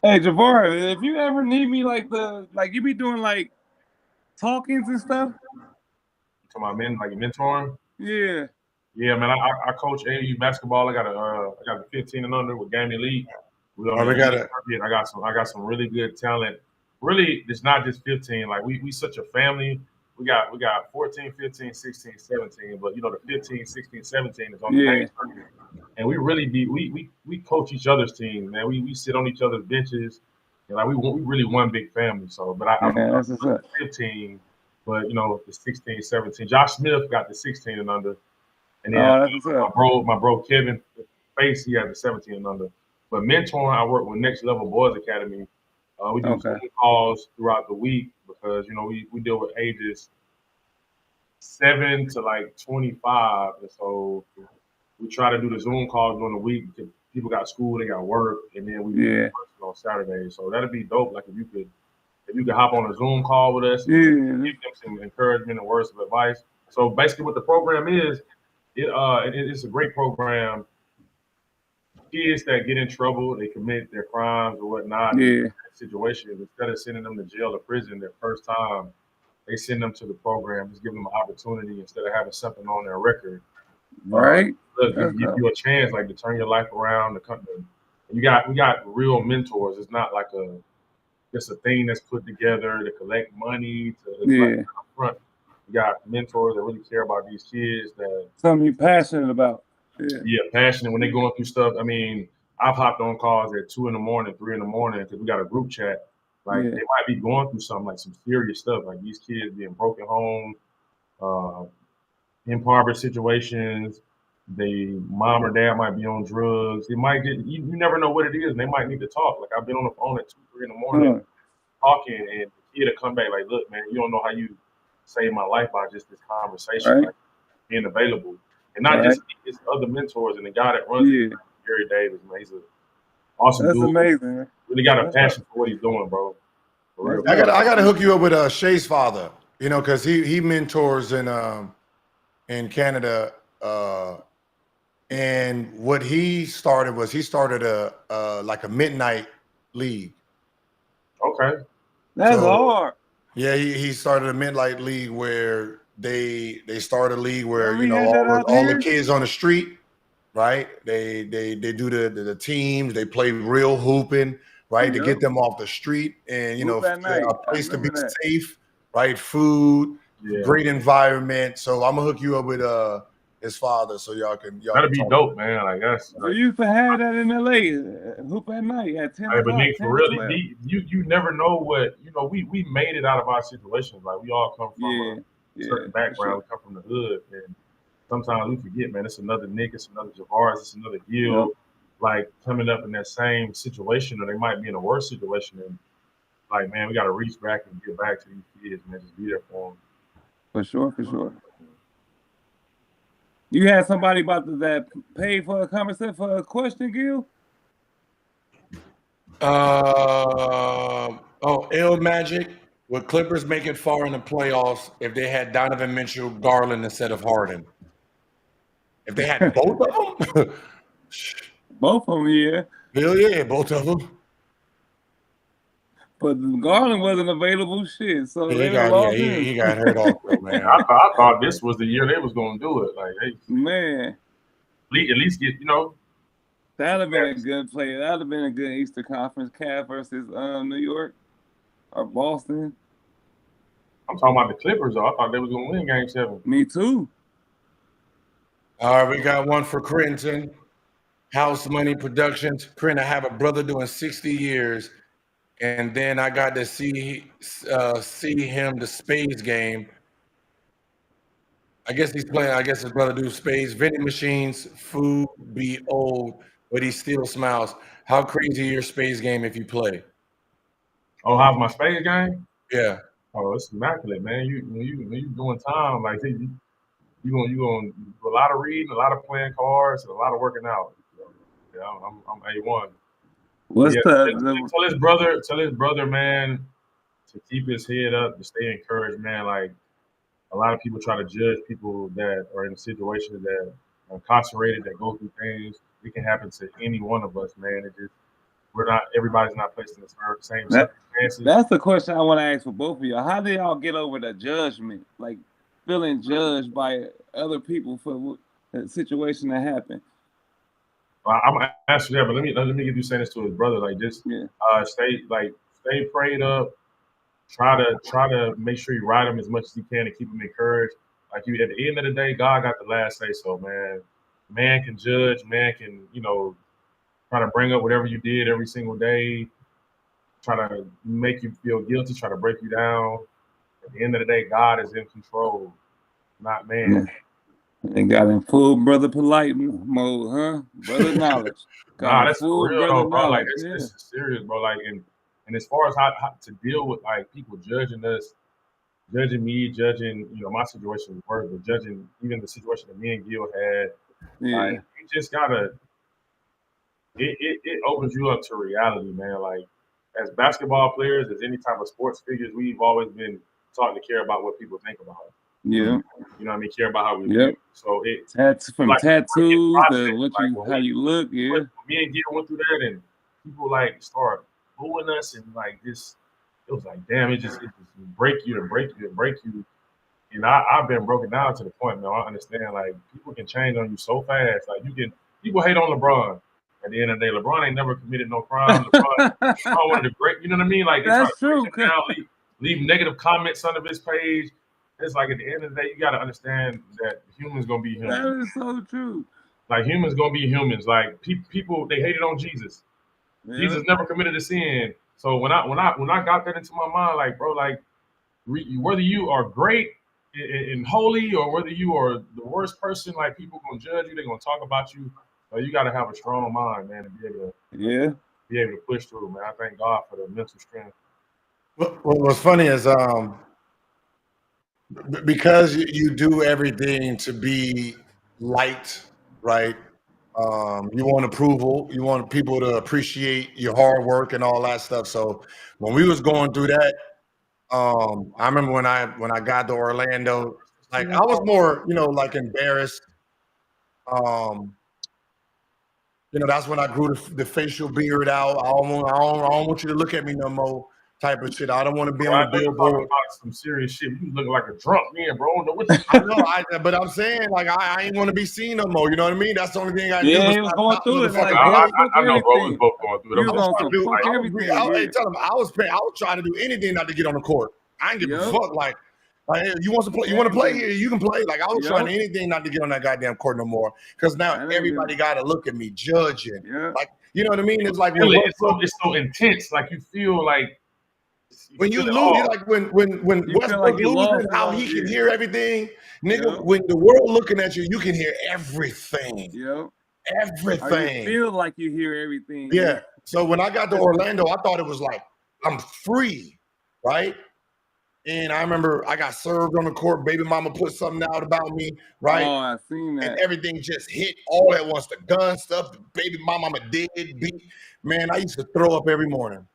Hey, Javaris, if you ever need me, like you be doing like talkings and stuff. To my men, like mentoring. Yeah. Yeah, man. I coach AAU basketball. I got a 15 and under with Game Elite. I got some really good talent. Really, it's not just 15. Like we such a family. We got 14, 15, 16, 17. But the 15, 16, 17 is on the main circuit. And we really we coach each other's team, man. We sit on each other's benches. And like we really one big family. So, but I'm 15. But the 16, 17. Josh Smith got the 16 and under. And then my bro Kevin Face, he had the 17 and under. But mentoring, I work with Next Level Boys Academy. We do Zoom calls throughout the week because we deal with ages 7 to like 25, and so we try to do the Zoom calls during the week because people got school, they got work, and then we do on Saturdays. So that'd be dope. Like if you could hop on a Zoom call with us, and give them some encouragement and words of advice. So basically, what the program is. It's a great program. Kids that get in trouble, they commit their crimes or whatnot. Situations, instead of sending them to jail or prison their first time, they send them to the program, just give them an opportunity instead of having something on their record. Right. Give you a chance, like to turn your life around. We got real mentors. It's not like just a thing that's put together to collect money to front. You got mentors that really care about these kids. Something you're passionate about. Yeah, passionate when they're going through stuff. I mean, I've hopped on calls at 2 in the morning, 3 in the morning because we got a group chat. Like they might be going through something like some serious stuff, like these kids being broken home, impoverished situations. The mom or dad might be on drugs. They might get you never know what it is, and they might need to talk. Like I've been on the phone at 2, 3 in the morning talking, and the kid will come back like, "Look, man, you don't know how you saved my life by just this conversation, like being available." And not just his other mentors, and the guy that runs it, Gary Davis, man, he's an awesome dude. That's amazing. Really got a passion for what he's doing, bro. For real. I gotta hook you up with Shay's father, because he mentors in Canada, and what he started a like a midnight league. Okay, that's hard. Yeah, he started a midnight league where they start a league where all the kids on the street, right? They do the teams, they play real hooping, right? To get them off the street and a place to be safe, right? Food, great environment. So I'm gonna hook you up with his father so y'all can that'd be dope, man. Like that's so you used to have that in LA, hoop at night at 10 o'clock. But Nick, for real, you never know what we made it out of our situations. Like we all come from a certain background, we come from the hood, and sometimes we forget, man, it's another Nick, it's another Javaris, it's another Gil, like coming up in that same situation, or they might be in a worse situation. And like, man, we got to reach back and get back to these kids, man, just be there for them. For sure. You had somebody about that pay for a conversation for a question, Gil? L Magic. Would Clippers make it far in the playoffs if they had Donovan Mitchell, Garland instead of Harden? If they had both of them? Both of them, yeah. Hell yeah, both of them. But Garland wasn't available, shit. So he got hurt also, man. I thought this was the year they was going to do it. Like, hey, man. At least get, That'd have been a good play. That'd have been a good Eastern Conference. Cavs versus New York or Boston. I'm talking about the Clippers, though. I thought they was going to win Game 7. Me too. All right, we got one for Crittenton. House Money Productions. Crittenton, I have a brother doing 60 years, and then I got to see him the Spades game. I guess he's playing. I guess his brother do spades, vending machines, food be old, but he still smiles. How crazy your spades game if you play? Oh, how's my spades game? Yeah. Oh, it's immaculate, man. When you doing time, like you gonna do a lot of reading, a lot of playing cards, and a lot of working out. Yeah, I'm A1. What's Yeah, the tell his brother, man, to keep his head up, to stay encouraged, man. Like a lot of people try to judge people that are in situations that are incarcerated, that go through things. It can happen to any one of us, man. Everybody's not placed in the same circumstances. That's the question I want to ask for both of y'all. How do y'all get over the judgment, like feeling judged by other people for the situation that happened? I'm gonna ask you that, but let me get you saying this to his brother. Like, just stay prayed up. Try to make sure you ride him as much as you can and keep him encouraged. Like you, at the end of the day, God got the last say. So, man, man can judge, man can try to bring up whatever you did every single day, try to make you feel guilty, try to break you down. At the end of the day, God is in control, not man. Yeah. They got in full brother polite mode, huh? Brother knowledge. Nah, that's for real though, bro. Like this is serious, bro. Like and as far as how to deal with like people judging us, judging me, judging my situation with work, but judging even the situation that me and Gil had. Yeah. Like you just gotta. It opens you up to reality, man. Like as basketball players, as any type of sports figures, we've always been taught to care about what people think about us. Yeah. You know what I mean? Care about how we live. So from like, tattoos to like, how you look, yeah. Me and Gil went through that, and people like start booing us, and like this, it was like, damn, it just break you. And I've been broken down to the point, man. I understand like people can change on you so fast. Like people hate on LeBron. At the end of the day, LeBron ain't never committed no crime. LeBron wanted to break, you know what I mean? Like that's true. Leave negative comments under his page. It's like at the end of the day, you got to understand that humans gonna be humans. That is so true. Like humans gonna be humans. Like people, they hated on Jesus. Yeah. Jesus never committed a sin. So when I got that into my mind, like bro, like whether you are great and holy or whether you are the worst person, like people gonna judge you. They're gonna talk about you. You got to have a strong mind, man, to be able to push through, man. I thank God for the mental strength. What's funny is because you do everything to be liked, right? You want approval. You want people to appreciate your hard work and all that stuff. So when we was going through that, I remember when I got to Orlando, like I was more, like embarrassed. That's when I grew the facial beard out. I don't want you to look at me no more type of shit. I don't want to be on the billboard. About some serious shit. You look like a drunk man, bro. I know, but I'm saying, like, I ain't want to be seen no more. You know what I mean? That's the only thing I do. Yeah, he was going through it. Like, I know, bro. We was both going through it. Tell him I was trying to do anything not to get on the court. I ain't give a fuck. Like, you want to play? You want to play here? You can play. Like I was trying anything not to get on that goddamn court no more. Because now everybody got to look at me judging. Yeah. Like you know what I mean? It's like it's so intense. Like you feel like when you lose, like when Westbrook loses, how he can hear everything, nigga. When the world looking at you, you can hear everything. Yeah. Everything. You feel like you hear everything. Yeah. So when I got to Orlando, I thought it was like I'm free, right? And I remember I got served on the court. Baby mama put something out about me, right? Oh, I seen that. And everything just hit all at once. The gun stuff, the baby mama did beat. Man, I used to throw up every morning.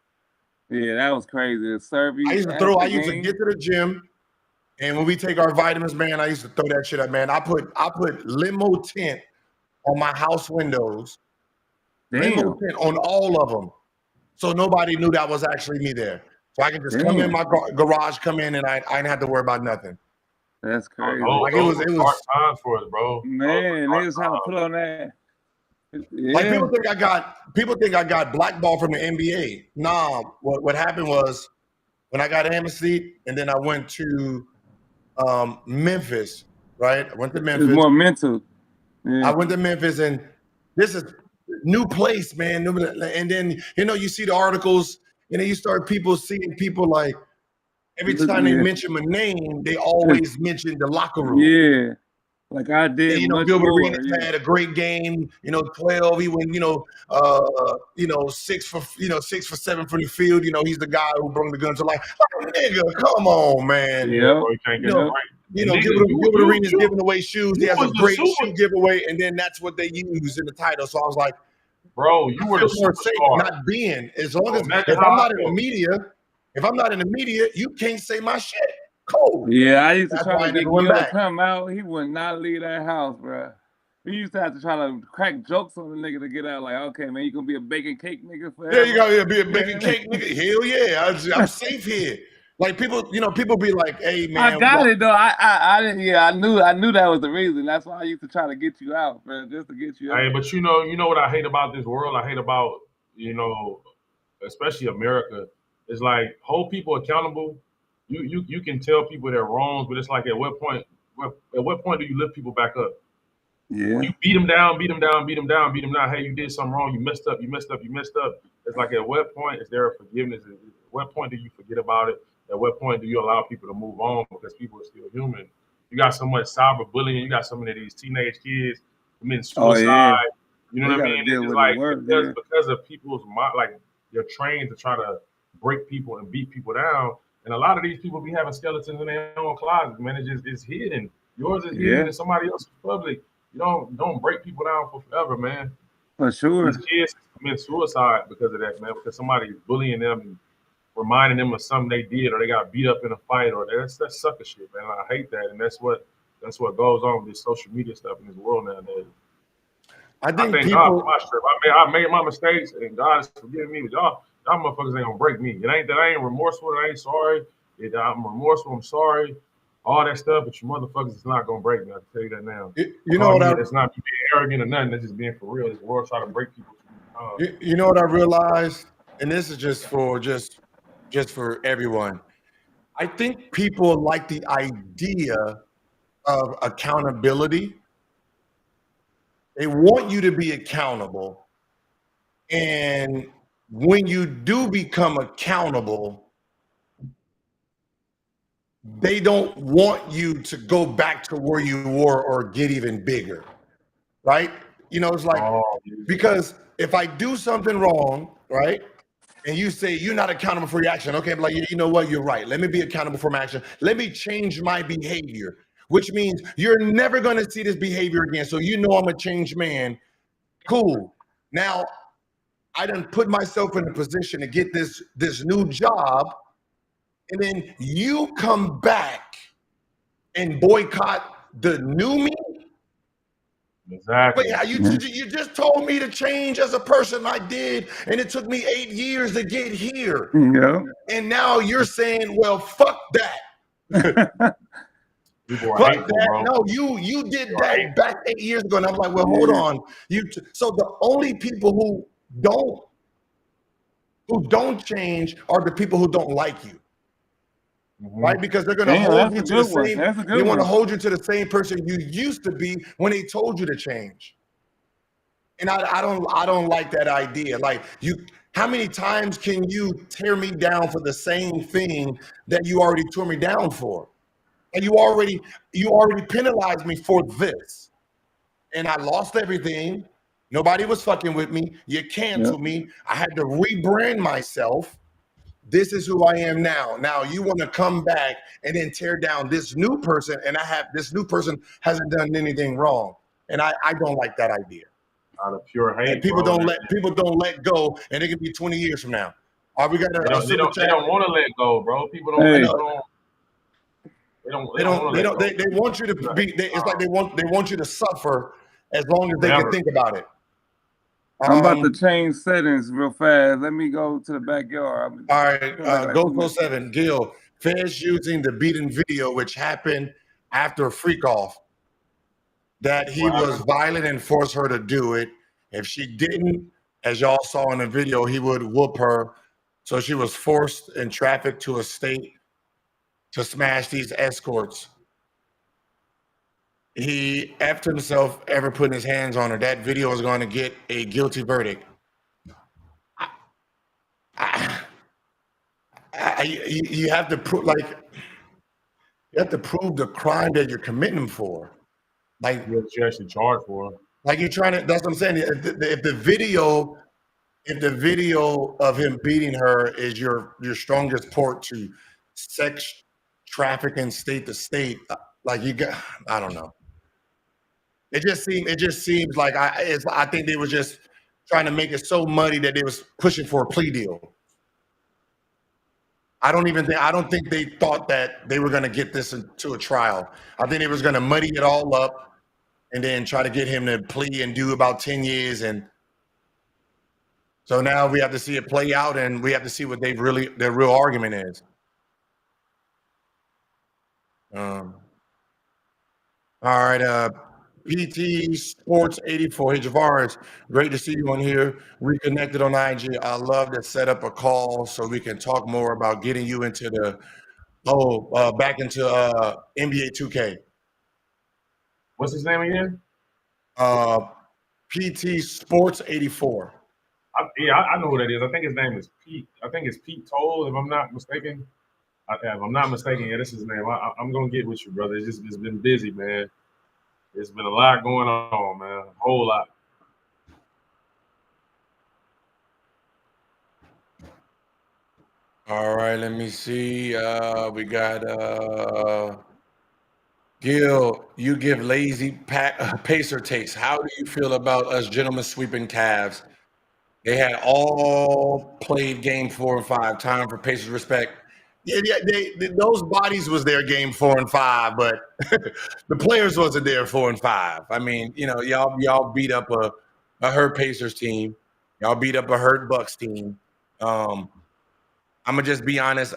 Yeah, that was crazy. I used to get to the gym, and when we take our vitamins, man, I used to throw that shit up, man. I put limo tint on my house windows. Limo tint on all of them. So nobody knew that was actually me there. So I can just come in my garage, and I didn't have to worry about nothing. That's crazy. Like it was hard times for us, bro. Man, niggas have to put on that. Yeah. Like people think I got blackballed from the NBA. Nah, what happened was when I got amnesty, and then I went to Memphis. Right, I went to Memphis. It's more mental. Yeah. I went to Memphis, and this is new place, man. And then you see the articles. And then you start seeing people like every time they mention my name, they always mention the locker room. Yeah. Like I did, you know, much Gilbert more. Arenas had a great game. 12. He went, 6 for 7 from the field. He's the guy who brought the gun to life. Like, nigga, come on, man. Yeah, bro, you can't get it right. Gilbert Arenas giving away shoes. He has a great shoe giveaway, and then that's what they use in the title. So I was like, bro, you were the superstar. Not being as long as if I'm not in the media, you can't say my shit. Cool. Yeah, I used to try to get Gil to come out. He would not leave that house, bro. We used to have to try to crack jokes on the nigga to get out. Like, okay, man, you gonna be a bacon cake nigga forever? Yeah, you gotta be a bacon cake nigga. Hell yeah, I'm safe here. Like people be like, "Hey man, I got it though. I didn't. Yeah, I knew that was the reason. That's why I used to try to get you out, bro, just to get you out. Hey, but you know what I hate about this world? I hate about especially America. It's like hold people accountable. You can tell people they're wrong, but it's like at what point do you lift people back up? Yeah. You beat them down. Hey, you did something wrong. You messed up. It's like at what point is there a forgiveness? At what point do you forget about it? At what point do you allow people to move on because people are still human? You got so much cyberbullying. You got so many of these teenage kids committing suicide. Yeah. You know what I mean? It's like because of people's mind, like they're trained to try to break people and beat people down. And a lot of these people be having skeletons in their own closets, man. It's hidden. Yours is hidden and somebody else's public. You don't break people down for forever, man. For sure. These kids commit suicide because of that, man, because somebody's bullying them and reminding them of something they did or they got beat up in a fight or that's sucker shit, man. I hate that. And that's what goes on with this social media stuff in this world nowadays. I thank God for my trip. I made my mistakes and God is forgiving me, but y'all motherfuckers ain't gonna break me. It ain't that I ain't remorseful, I ain't sorry. I'm remorseful, I'm sorry. All that stuff, but you motherfuckers is not gonna break me. I can tell you that now. It's not being arrogant or nothing. It's just being for real. This world trying to break people. You know what I realized, and this is just for everyone. I think people like the idea of accountability. They want you to be accountable, and when you do become accountable, they don't want you to go back to where you were or get even bigger, right? It's like, because if I do something wrong, right, and you say you're not accountable for your action, okay, I'm like, you know what, you're right. Let me be accountable for my action. Let me change my behavior, which means you're never going to see this behavior again. So I'm a changed man. Cool. Now, I done put myself in a position to get this new job, and then you come back and boycott the new me? Exactly. But you just told me to change as a person. I did, and it took me 8 years to get here. Yeah. And now you're saying, well, fuck that. People are fuck hateful, that. bro. No, you did that back 8 years ago. And I'm like, well, hold on. So the only people who don't change are the people who don't like you. Right? Because they're going to hold you to the same. They want to hold you to the same person you used to be when they told you to change. And I don't like that idea. Like how many times can you tear me down for the same thing that you already tore me down for? And you already penalized me for this. And I lost everything. Nobody was fucking with me. You canceled me. I had to rebrand myself. This is who I am now. Now you want to come back and then tear down this new person, and this new person hasn't done anything wrong. And I don't like that idea. Out of pure hate. And people don't let go, and it can be 20 years from now. We got they don't want to let go, bro. People don't. They want you to be. It's like they want you to suffer as long as they can think about it. I'm about to change settings real fast. Let me go to the backyard. All right, go 7. Gil, feds using the beaten video, which happened after a freak off, that he was violent and forced her to do it. If she didn't, as y'all saw in the video, he would whoop her. So she was forced and trafficked to a state to smash these escorts. He effed himself ever putting his hands on her. That video is going to get a guilty verdict. You have to prove the crime that you're committing for. Like you actually charge for. Like you're trying to. That's what I'm saying. If the video of him beating her is your strongest port to sex trafficking state to state, like you got, I don't know. It just seems like I think they were just trying to make it so muddy that they was pushing for a plea deal. I don't think they thought that they were going to get this into a trial. I think they was going to muddy it all up and then try to get him to plea and do about 10 years. And so now we have to see it play out, and we have to see what their real argument is. All right, PT Sports 84. Hey, Javaris, great to see you on here. Reconnected on IG. I love to set up a call so we can talk more about getting you into the back into NBA 2K. What's his name again? PT Sports 84. I know who that is. I think his name is Pete. I think it's Pete Toll, if I'm not mistaken. If I'm not mistaken, yeah, this is his name. I'm gonna get with you, brother. It's been busy, man. It's been a lot going on, man. A whole lot. All right, let me see. We got Gil. You give lazy Pacer takes. How do you feel about us gentlemen sweeping Cavs? They had all played game 4 and 5. Time for Pacers respect. Yeah, those bodies was there game 4 and 5, but the players wasn't there 4 and 5. I mean, you know, y'all beat up a hurt Pacers team. Y'all beat up a hurt Bucks team. I'm gonna just be honest.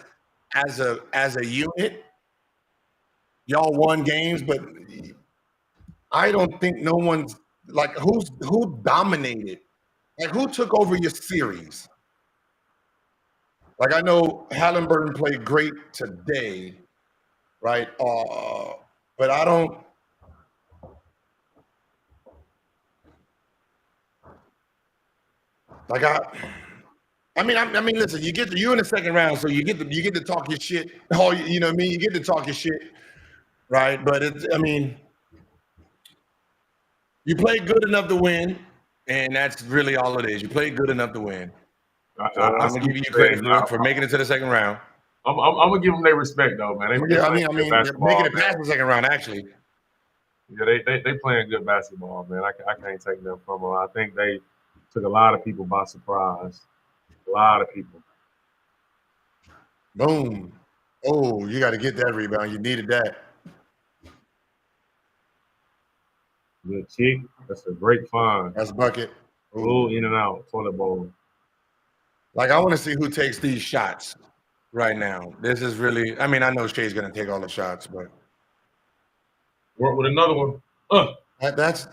As a unit, y'all won games, but I don't think no one's like who dominated. Like who took over your series? Like I know Halliburton played great today, right? But I don't. Like I mean, listen. You're in the second round, so you get to talk your shit. Oh, you know what I mean? You get to talk your shit, right? But you played good enough to win, and that's really all it is. You played good enough to win. I'm gonna give you credit for making it to the second round. I'm gonna give them their respect though, man. I mean, making it past the second round actually. Yeah, they playing good basketball, man. I can't take them from them. I think they took a lot of people by surprise. A lot of people. Boom. Oh, you got to get that rebound. You needed that. Good kick. That's a great find. That's bucket. Ooh, in and out. Toilet bowl. Like, I want to see who takes these shots right now. This is really, I mean, I know Shai's going to take all the shots, but. Work with another one. That's,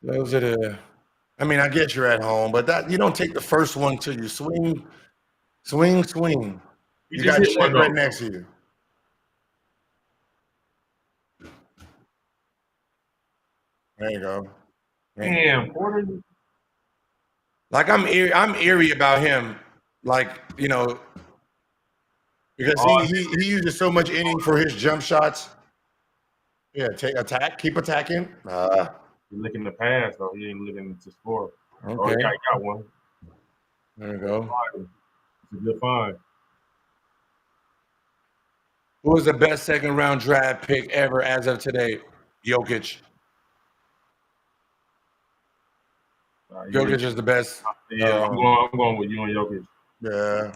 those are the, I mean, I guess you're at home, but that you don't take the first one till you swing. You got Shai right next to you. There you go. Damn, Porter. Like I'm eerie about him, like, you know, because he uses so much inning for his jump shots. Yeah, keep attacking. He's looking to pass though. He ain't looking to score. Okay, oh, he got one. There you go. It's a good find. Who was the best second round draft pick ever as of today? Jokic. Jokic is the best. Yeah, I'm going with you and Jokic. Yeah.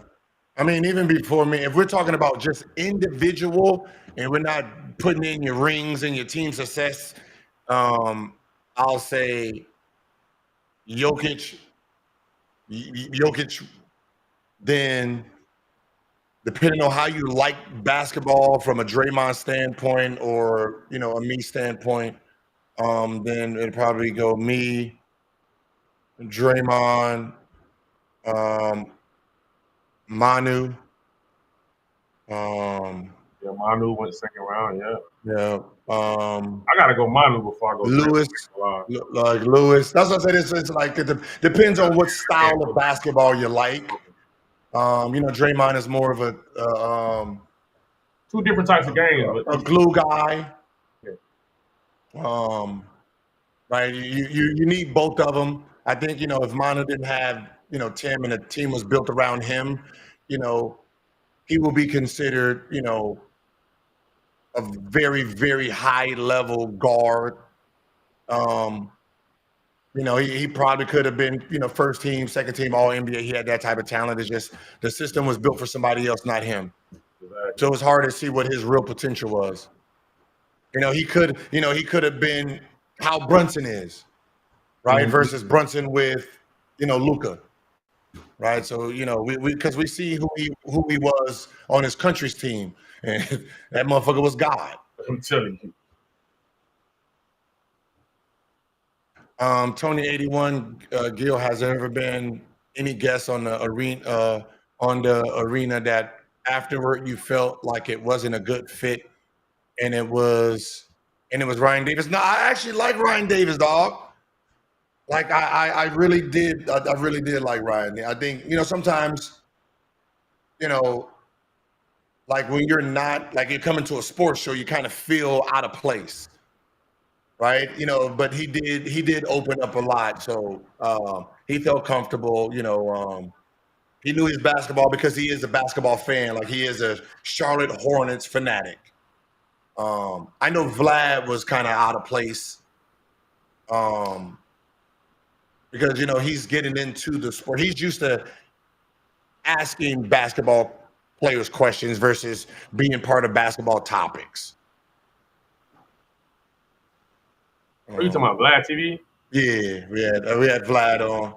I mean, even before me, if we're talking about just individual and we're not putting in your rings and your team success, I'll say Jokic, then depending on how you like basketball from a Draymond standpoint or, you know, a me standpoint, then it'd probably go me, Draymond, Manu. Yeah, Manu went second round. Yeah. I gotta go Manu before I go Lewis. Like Lewis. That's what I said. It's like it depends on what style of basketball you like. You know, Draymond is more of a two different types of games. A glue guy. Yeah. Right. You need both of them. I think, if Manu didn't have, Tim and the team was built around him, he will be considered, a very, very high level guard. He probably could have been, first team, second team, all NBA. He had that type of talent. It's just the system was built for somebody else, not him. Exactly. So it's hard to see what his real potential was. He could have been how Brunson is, right? Mm-hmm. Versus Brunson with, Luka, right? So, because we see who he was on his country's team, and that motherfucker was God. I'm telling you. Tony 81, Gil, has there ever been any guess on the arena that afterward you felt like it wasn't a good fit, and it was Ryan Davis? No, I actually like Ryan Davis, dog. Like I really did. I really did like Ryan. I think sometimes, like when you're not like you're coming to a sports show, you kind of feel out of place. Right, but he did open up a lot, so he felt comfortable. He knew his basketball because he is a basketball fan. Like he is a Charlotte Hornets fanatic. I know Vlad was kind of out of place, because he's getting into the sport. He's used to asking basketball players questions versus being part of basketball topics. Are you talking about Vlad TV? Yeah, we had Vlad on.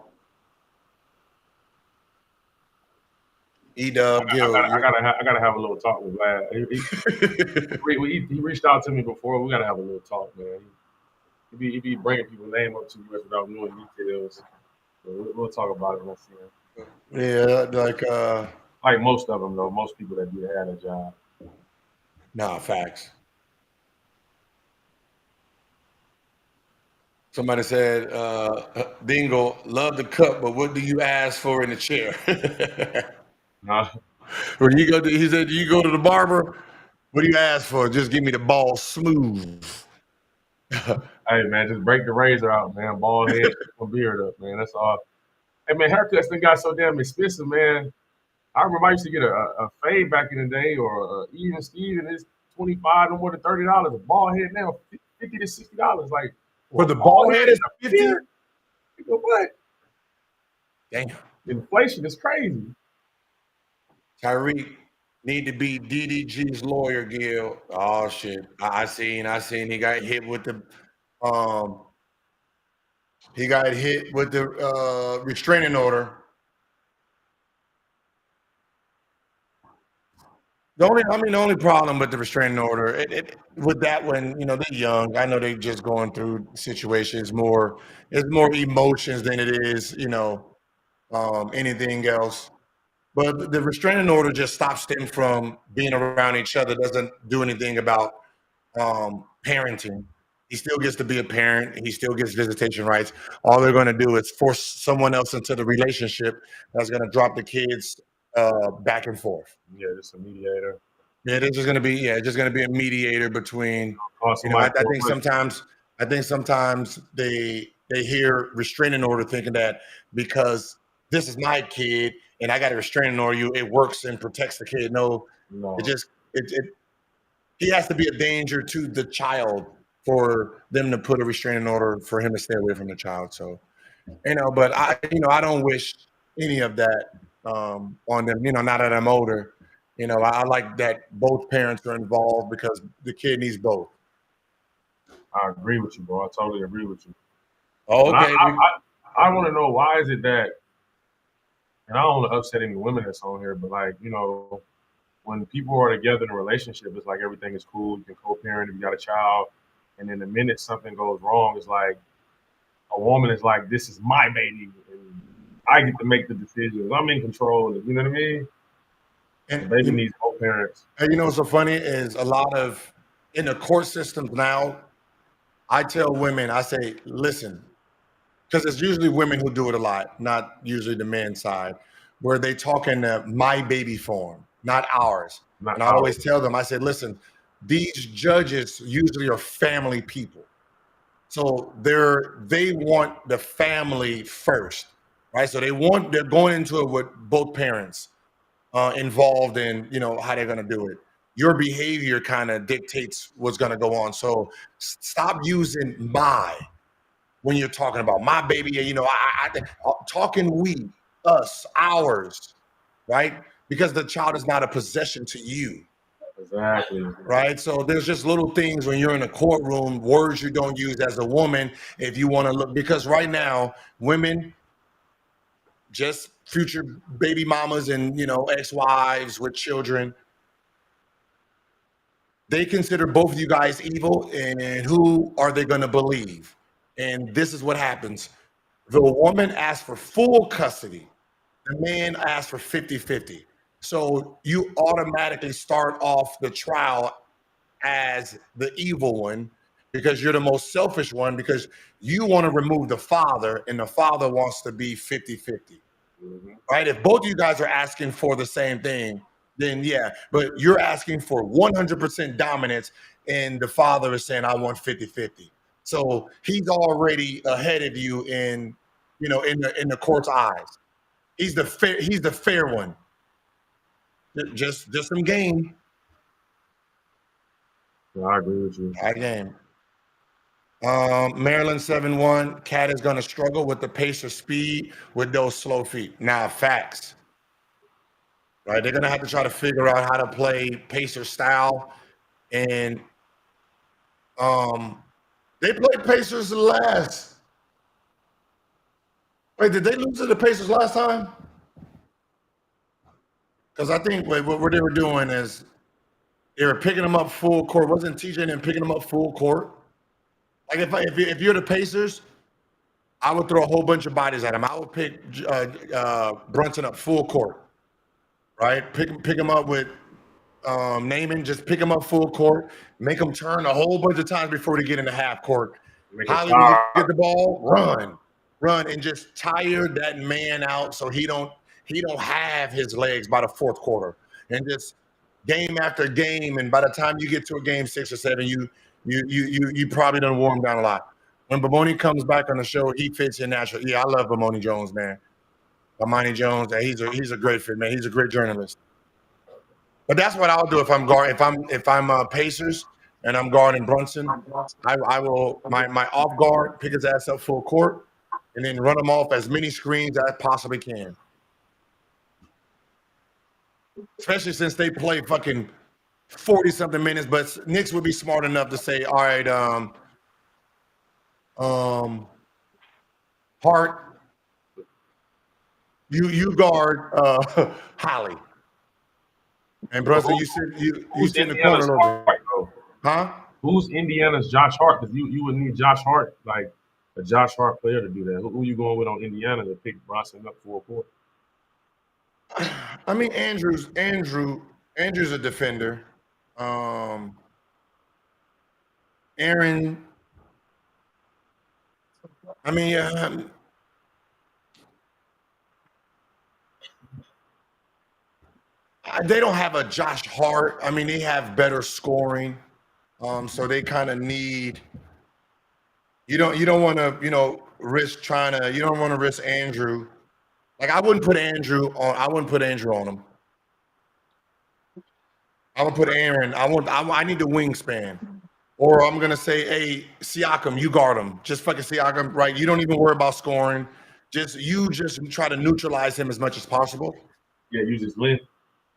E-Dub, Gil. I gotta have a little talk with Vlad. He reached out to me before. We gotta have a little talk, man. He be bringing people's name up to us without knowing details. So we'll talk about it once again. Yeah, like most of them though. Most people that do had a job. Nah, facts. Somebody said, Dingle, love the cup, but what do you ask for in the chair? When he said, you go to the barber, what do you ask for? Just give me the ball smooth. Hey, man, just break the razor out, man. Bald head, beard up, man. That's all. Hey, man, haircuts they got so damn expensive, man. I remember I used to get a fade back in the day, or even Steve, and it's $25, no more than $30. A bald head now, $50 to $60. Like, for the bald head is $50? You know what? Damn. Inflation is crazy. Tyreek need to be DDG's lawyer, Gil. Oh shit. I seen he got hit with the restraining order. The only problem with the restraining order, with that when they're young, I know they're just going through situations more. It's more emotions than it is, anything else. But the restraining order just stops them from being around each other. Doesn't do anything about parenting. He still gets to be a parent. He still gets visitation rights. All they're going to do is force someone else into the relationship that's going to drop the kids back and forth. Yeah, just a mediator. Yeah, it's just going to be a mediator between. I think sometimes they hear restraining order thinking that because this is my kid and I got a restraining order, it works and protects the kid. No. He has to be a danger to the child for them to put a restraining order for him to stay away from the child. So, but I don't wish any of that on them. Now that I'm older, I like that both parents are involved because the kid needs both. I agree with you, bro. I totally agree with you. Oh, okay. I want to know why is it that, and I don't want to upset any women that's on here, but when people are together in a relationship, it's like everything is cool. You can co-parent if you got a child. And then the minute something goes wrong, it's like a woman is like, this is my baby. And I get to make the decisions. I'm in control. You know what I mean? And the baby needs both parents. And what's so funny is a lot of, in the court systems now, I tell women, I say, listen, because it's usually women who do it a lot, not usually the men's side, where they talk in the my baby form, not ours. And I always tell them, I said, listen, these judges usually are family people. So they want the family first, right? So they're going into it with both parents involved in, how they're going to do it. Your behavior kind of dictates what's going to go on. So stop using my when you're talking about my baby. Talking we, us, ours, right? Because the child is not a possession to you. Exactly. Right. So there's just little things when you're in a courtroom, words you don't use as a woman if you want to look, because right now, women, just future baby mamas and, ex-wives with children, they consider both of you guys evil, and who are they going to believe? And this is what happens. The woman asks for full custody. The man asks for 50-50. So you automatically start off the trial as the evil one because you're the most selfish one, because you want to remove the father and the father wants to be 50-50. Right? If both of you guys are asking for the same thing, then yeah, but you're asking for 100% dominance and the father is saying, I want 50-50. So he's already ahead of you in the court's eyes. He's the fair one. Just some game. Yeah, I agree with you. High game. Maryland 7-1. Cat is going to struggle with the pace of speed with those slow feet. Now, facts. Right? They're going to have to try to figure out how to play Pacer style. And they played Pacers last. Wait, did they lose to the Pacers last time? Because I think what they were doing is they were picking them up full court. Wasn't TJ and picking them up full court? Like if you're the Pacers, I would throw a whole bunch of bodies at him. I would pick Brunson up full court, right? Pick him up with Naaman. Just pick him up full court. Make him turn a whole bunch of times before they get into half court. Holly, when you get the ball, run, and just tire that man out so he don't have his legs by the fourth quarter. And just game after game, and by the time you get to a game 6 or 7, you probably done warm down a lot. When Bomoni comes back on the show, he fits in naturally. Yeah, I love Bomoni Jones, man. Bomani Jones, he's a great fit, man. He's a great journalist. But that's what I'll do if I'm guard. If I'm Pacers and I'm guarding Brunson, I will my off guard, pick his ass up full court, and then run him off as many screens as I possibly can. Especially since they play fucking 40-something minutes, but Knicks would be smart enough to say, all right, Hart, you guard Holly. And Brunson, you sit in the corner a little bit. Huh? Who's Indiana's Josh Hart? Because you would need Josh Hart, like a Josh Hart player to do that. Who you going with on Indiana to pick Brunson up full court? I mean, Andrew's a defender. Aaron. I mean, they don't have a Josh Hart. I mean, they have better scoring, so they kind of need. You don't want to risk trying to. You don't want to risk Andrew. Like I wouldn't put Andrew on. I wouldn't put Andrew on him. I would put Aaron. I need the wingspan. Or I'm gonna say, hey, Siakam, you guard him. Just fucking Siakam, right? You don't even worry about scoring. Just try to neutralize him as much as possible. Yeah, you just live.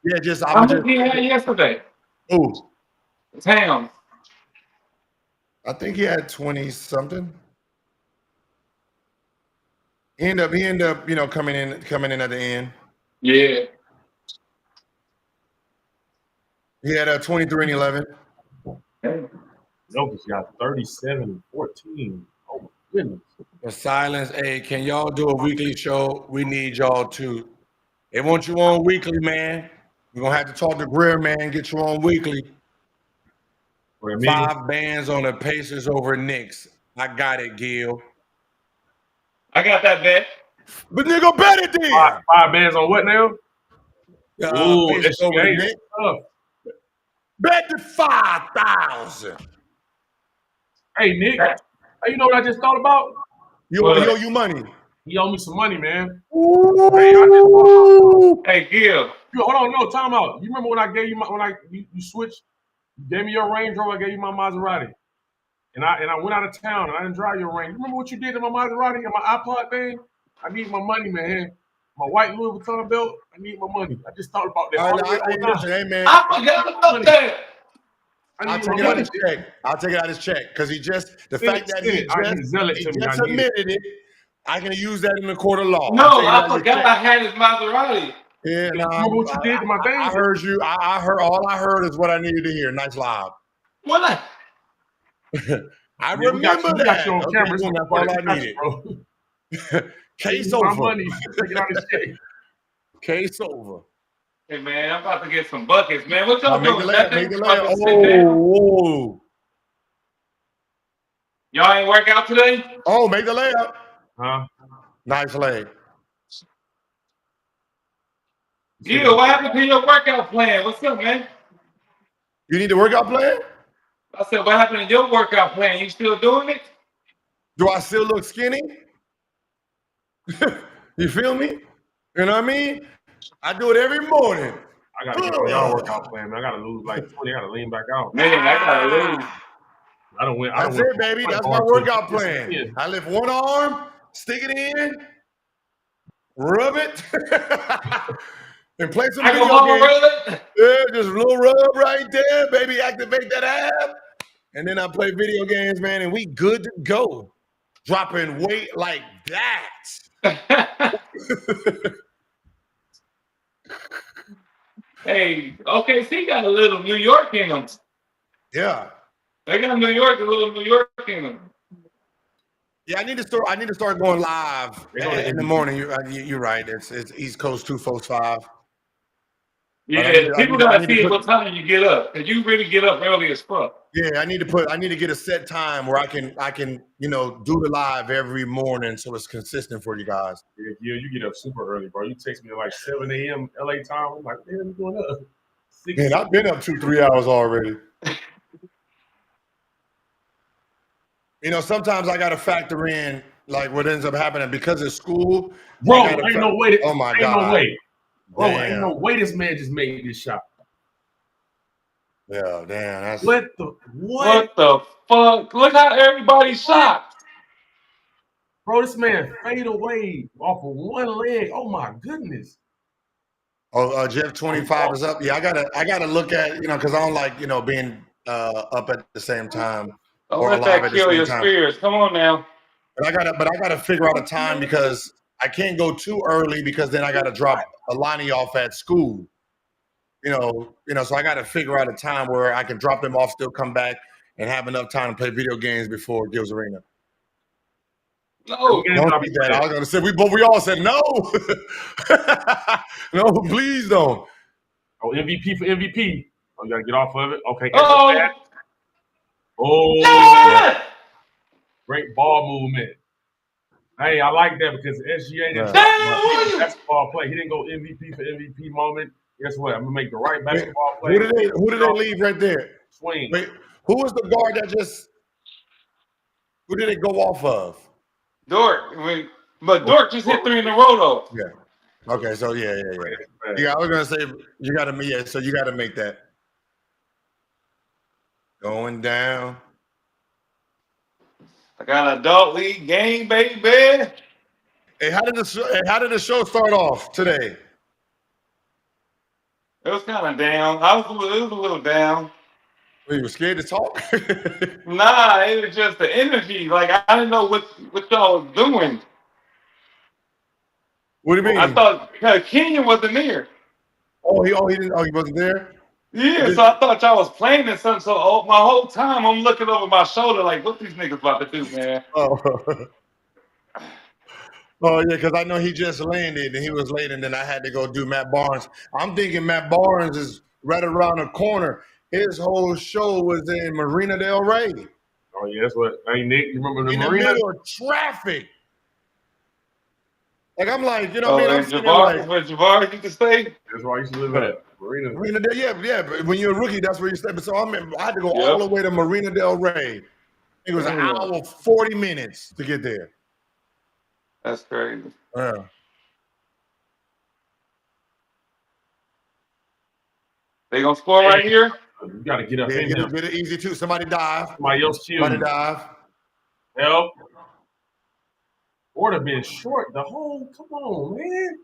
Yeah, How much he had yesterday? Who? Tam. I think he had 20-something. He ended up, coming in at the end. Yeah. He had 23 and 11. Jokic got 37 and 14. Oh my goodness. The silence. Hey, can y'all do a weekly show? We need y'all to. They want you on weekly, man. We're gonna have to talk to Greer, man. Get you on weekly. 5 bands on the Pacers over Knicks. I got it, Gil. I got that bet. But nigga, bet it then. 5 bands on what now? Pacers over the Knicks. Bet the 5,000. Hey, Nick. Hey, you know what I just thought about? He owe you money. He owe me some money, man. Hey, Gil. Hold on, no, time out. You remember when I gave you you switched? You gave me your Range Rover, I gave you my Maserati. And I went out of town and I didn't drive your Range. You remember what you did to my Maserati and my iPod thing? I need my money, man. My white Louis Vuitton belt, I need my money. I just thought about that. Hey, man. I forgot about that. I'll take it out his check. I'll take it out his check because the fact that he just admitted it, I can use that in the court of law. No, I forgot I had his Maserati. Yeah, remember what you did to my thing? I heard you. I heard all I heard is what I needed to hear. Nice live. What? I remember that. Got you on camera. That's all I needed. Case over. Money. Take it out his check. Case over. Hey man, I'm about to get some buckets, man. What y'all doing? Make the layup. Oh. Y'all ain't work out today? Oh, make the layup. Huh? Nice leg. Gil, what happened to your workout plan? What's up, man? You need a workout plan? I said, what happened to your workout plan? You still doing it? Do I still look skinny? You feel me? You know what I mean? I do it every morning. I gotta get on y'all workout plan, man. I gotta lose like 20. I gotta lean back out. Man, I gotta lose. That's it, baby. That's my workout plan. I lift one arm, stick it in, rub it, and play some video games. Yeah, just a little rub right there, baby. Activate that ab. And then I play video games, man, and we good to go. Dropping weight like that. Hey, OKC got a little New York in them. Yeah. They got a little New York in them. Yeah, I need to start going live in the morning. You're right. It's East Coast 245. Yeah, people gotta see what time you get up. Cause you really get up early as fuck. Yeah, I need to get a set time where I can do the live every morning so it's consistent for you guys. Yeah, you get up super early, bro. You text me at like 7 a.m. LA time. I'm like, man, you going up? Man, I've been up 2-3 hours already. Sometimes I gotta factor in like what ends up happening because of school. Bro, ain't no way. Oh my God. No way. Bro, ain't no way this man just made this shot. Yeah, damn. That's what the fuck? Look how everybody shot. Bro, this man fade away off of one leg. Oh my goodness. Oh, Jeff 25 is up. Yeah, I gotta look at because I don't like being up at the same time. Don't let that kill your spirits. Come on now. But I gotta figure out a time because I can't go too early because then I gotta drop Alani off at school. So I gotta figure out a time where I can drop them off, still come back, and have enough time to play video games before Gil's Arena. No, don't be that. I was gonna say we all said no. No, please don't. Oh, MVP for MVP. Oh, you gotta get off of it. Okay. Oh, yeah. Great ball movement. Hey, I like that because SGA and basketball play. He didn't go MVP for MVP moment. Guess what? I'm gonna make the right basketball play. Who did they leave right there? Swing. Wait, who was the guard that just? Who did it go off of? Dort. But Dort just hit 3 in a row though. Yeah. Okay, so yeah. Yeah, I was gonna say you gotta so you gotta make that. Going down. I got an adult league game, baby. Hey, how did the show start off today? It was kind of down. It was a little down. Well, you were scared to talk? Nah, it was just the energy. Like I didn't know what y'all was doing. What do you mean? I thought Kenyon wasn't there. Oh, he wasn't there? Yeah, so I thought y'all was playing in something. So my whole time I'm looking over my shoulder like, what these niggas about to do, man? Oh yeah, because I know he just landed and he was late, and then I had to go do Matt Barnes. I'm thinking Matt Barnes is right around the corner. His whole show was in Marina Del Rey. Oh yeah, that's what. Hey Nick, you remember the in Marina? The middle of traffic. Like I'm like, you know Oh, what I mean? I'm and sitting there like, where Javaris used to stay? That's why I used to live at Marina. Marina Del, yeah. But when you're a rookie, that's where you stay. But so I had to go Yep. all the way to Marina Del Rey. It was an hour 40 minutes to get there. That's crazy. Yeah. They gonna score right here? You got to get up Yeah, in there. get it easy too. Somebody dive. Somebody else kill Somebody you. dive. Help. Would have been short the whole. Come on, man.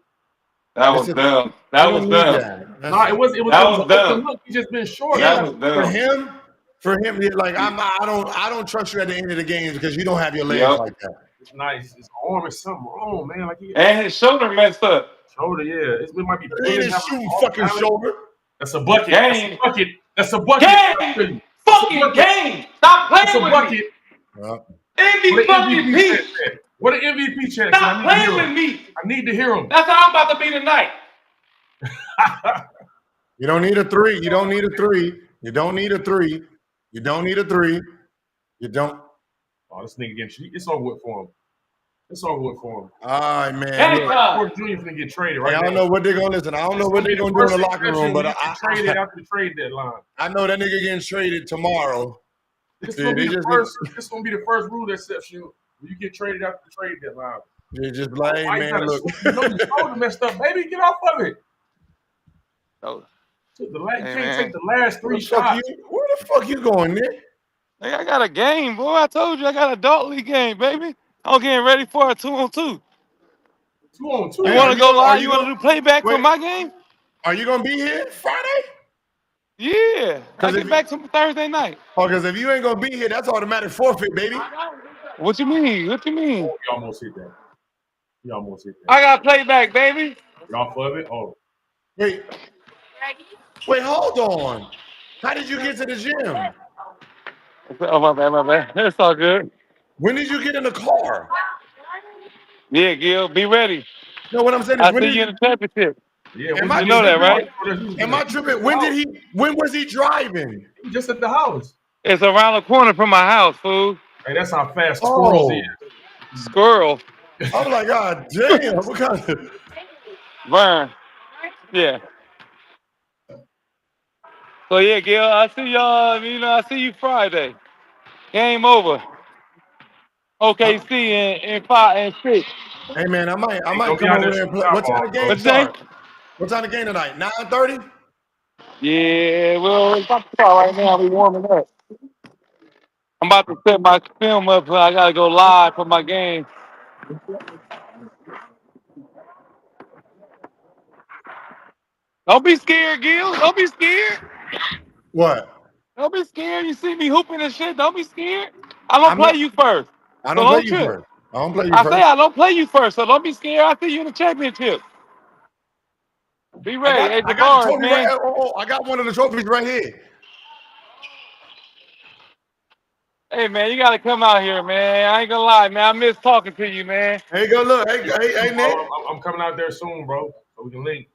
That was dumb. That was dumb. No, it was dumb. Look, he just been short. That was dumb. For him, like I don't trust you at the end of the games because you don't have your legs like that. It's nice. His arm is something wrong, man. Like and his shoulder messed up. Shoulder, yeah. It might be. It ain't his shooting fucking shoulder. That's a bucket. Game. That's a bucket. Game. Fucking game. Stop playing with bucket. MVP. What an MVP check. Stop playing with me. I need to hear him. That's how I'm about to be tonight. You don't need a three. You don't need a three. You don't need a three. You don't need a three. You don't. Oh, this nigga getting it's over with for him. It's over with for him. All right, man. Poor Junior's gonna get traded right I don't know what they're gonna listen. I don't know what they're gonna do in the locker room, but I traded after the trade deadline. I know that nigga getting traded tomorrow. This is gonna be the first rule exception when you get traded after the trade deadline. You're just like, hey, man, look. You know your shoulder messed up, baby. Get off of it. Oh. You can't take the last 3 shots. Where the fuck you going, Nick? Hey, I got a game, boy. I told you I got a adult league game, baby. I'm getting ready for a 2-on-2. 2-on-2. You want to go live? You want to do playback for my game? Are you gonna be here Friday? Yeah. I get back to Thursday night. Oh, because if you ain't gonna be here, that's automatic forfeit, baby. What you mean? What you mean? Oh, you almost hit that. You almost hit that. I got playback, baby. You off of it? Oh. Wait, hold on. How did you get to the gym? Oh, my bad. It's all good. When did you get in the car? Yeah, Gil, be ready. No, what I'm saying is, I see you in the championship. Yeah, you know that, right? Am I tripping? When was he driving? Just at the house. It's around the corner from my house, fool. Hey, that's how fast squirrels is. Squirrel. I'm like, God damn, what kind of Burn. Yeah. So yeah, Gil, I see y'all. I see you Friday. Game over. OKC in 5 and 6. Hey man, I might come over there and play. What time the game start? What time the game tonight? 9:30? Yeah, well, it's about to start right now. We warming up. I'm about to set my film up, but I gotta go live for my game. Don't be scared, Gil. Don't be scared. What? Don't be scared. You see me hooping and shit. Don't be scared. I don't play you first. I don't play you first. I don't play you first. I say I don't play you first, so don't be scared. I see you in the championship. Be ready. I got the trophy man. I got one of the trophies right here. Hey man, you gotta come out here, man. I ain't gonna lie, man. I miss talking to you, man. Hey, go look. Hey, Nick. I'm coming out there soon, bro. So we can link.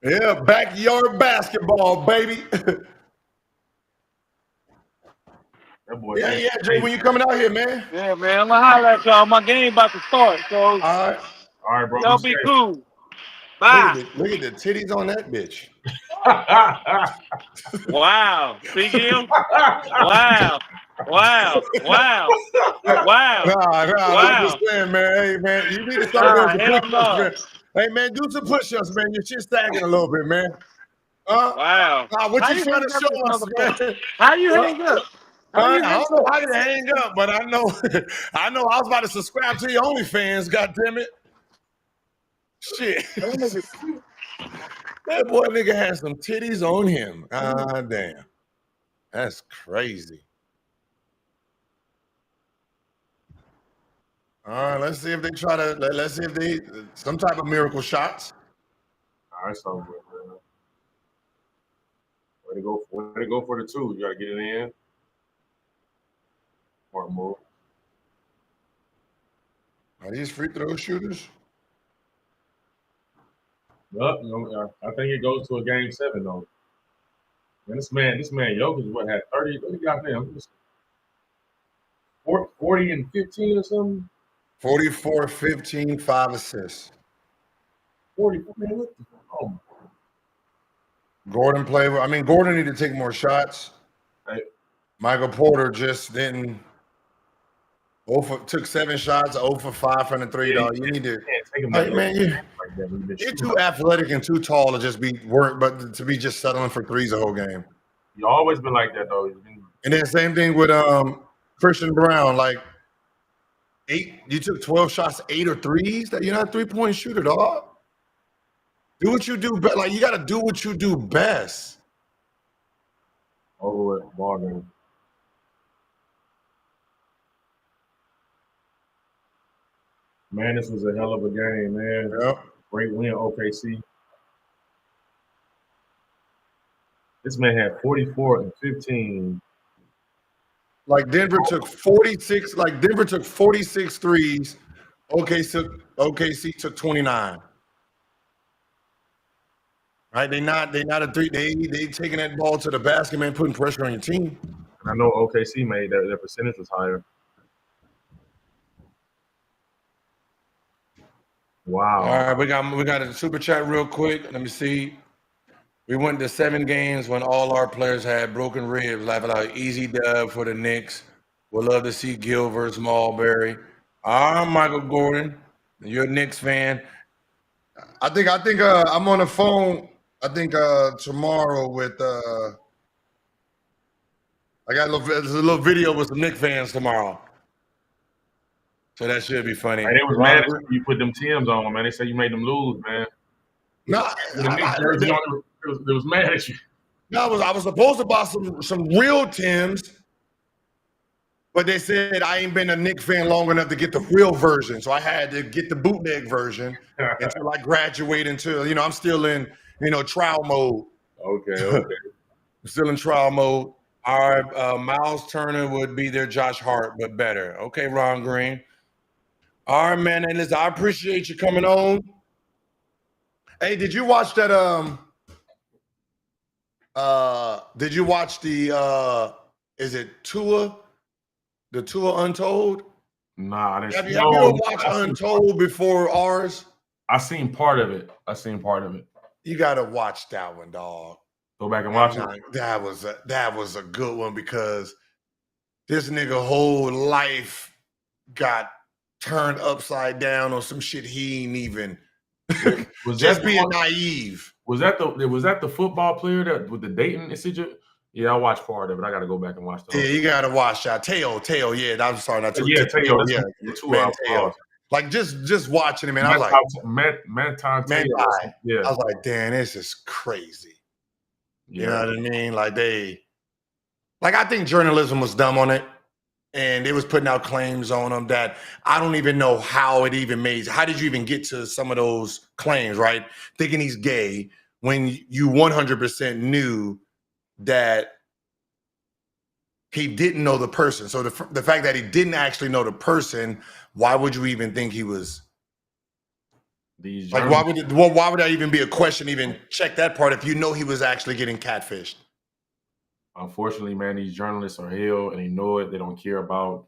Yeah, backyard basketball, baby. That boy. Yeah, Jay, when you coming out here, man? Yeah, man. I'm gonna holler at y'all. My game about to start, so all right, bro. Y'all be cool. Bye. Look at the titties on that bitch. Wow. See him? Wow. Wow. I'm just saying, man. Hey, man, you need to start doing some push-ups, man. Hey, man, do some push-ups, man. Your shit's sagging a little bit, man. Wow. What you trying to show us, man? How you hang up? I don't know how to hang up, but I know I was about to subscribe to your OnlyFans, goddammit. Shit. That boy nigga has some titties on him. God damn. That's crazy. All right, let's see if they some type of miracle shots. All right, so good, man. Way to go for the 2. You gotta get it in. Smart move. Are these free throw shooters? Yep, I think it goes to a game 7 though. And this man Jokic had 30. What he got there? 40 and 15 or something. 44, 15, 5 assists. 40. Man, what the, oh, Gordon played. I mean, Gordon needed to take more shots. Right. Michael Porter just didn't. Took 7 shots, 0 for 5 from the 3, dog. You need to. Hey, man, you're too athletic and too tall to just be but to be just settling for threes the whole game. You always been like that, though. And then same thing with Christian Brown. Like 8, you took 12 shots, 8 or 3s. That you're not a 3-point shooter, dog. Do what you do. Like you got to do what you do best. Over with ball game. Man, this was a hell of a game, man. Yep. Great win, OKC. This man had 44 and 15. Like Denver took 46. Like Denver took 46 threes. OKC took 29. Right? They not a three. They taking that ball to the basket, man, putting pressure on your team. And I know OKC made their percentage was higher. Wow. All right, we got a super chat real quick. Let me see. We went to 7 games when all our players had broken ribs. Laughing out, easy dub for the Knicks. We'll love to see Gilbert, Smallberry. I'm Michael Gordon. You're a Knicks fan. I think I'm on the phone. I think tomorrow with I got there's a little video with some Knicks fans tomorrow. So that should be funny. Hey, they was mad at you put them Timbs on, man. They said you made them lose, man. No, they was mad at you. No, I was supposed to buy some real Timbs, but they said I ain't been a Knicks fan long enough to get the real version, so I had to get the bootleg version until I graduate. Until I'm still in trial mode. Okay. Still in trial mode. All right, Miles Turner would be their Josh Hart, but better. Okay, Ron Green. All right, man. And listen, I appreciate you coming on. Hey, did you watch that? Did you watch the? Is it Tua? The Tua Untold? Nah, I didn't. Have you ever watched Untold before ours? I seen part of it. You gotta watch that one, dog. Go back and watch it. That was a good one because this nigga whole life got turned upside down on some shit he ain't even was just being naive. Was that the football player that with the Dayton incident? Yeah, I watched part of it. I got to go back and watch that. Yeah, you got to watch that. Tail. Yeah, I'm sorry, not Tail. Yeah, Tail. Yeah, man, Tail. Like just watching it, man. I was like, yeah. I was like, damn, this is crazy. You know what I mean? Like I think journalism was dumb on it. And they was putting out claims on him that I don't even know how it even made. How did you even get to some of those claims, right? Thinking he's gay when you 100% knew that he didn't know the person. So the fact that he didn't actually know the person, why would you even think he was? Like, why would that even be a question? Even check that part if you know he was actually getting catfished. Unfortunately, man, these journalists are hell and they know it. They don't care about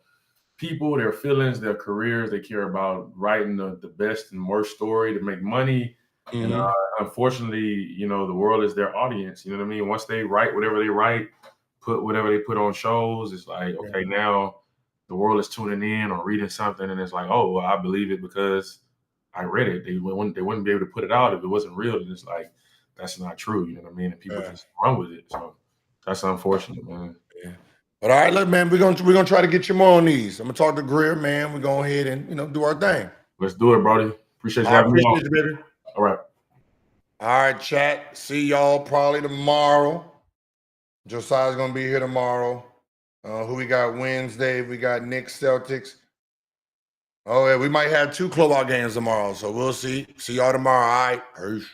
people, their feelings, their careers. They care about writing the best and worst story to make money. Mm-hmm. And unfortunately, the world is their audience. You know what I mean? Once they write whatever they write, put whatever they put on shows, it's like, okay, now the world is tuning in or reading something. And it's like, oh, well, I believe it because I read it. They wouldn't be able to put it out if it wasn't real. And it's like, that's not true. You know what I mean? And people just run with it. So that's unfortunate, man. Yeah. But all right, look, man, we're gonna try to get you more on these. I'm gonna talk to Greer, man. We're going ahead and do our thing. Let's do it, Brody. Appreciate you having me on. Appreciate you, baby. All right. All right, chat. See y'all probably tomorrow. Josiah's gonna be here tomorrow. Who we got Wednesday? We got Knicks, Celtics. Oh yeah, we might have 2 closeout games tomorrow, so we'll see. See y'all tomorrow. All right. Peace.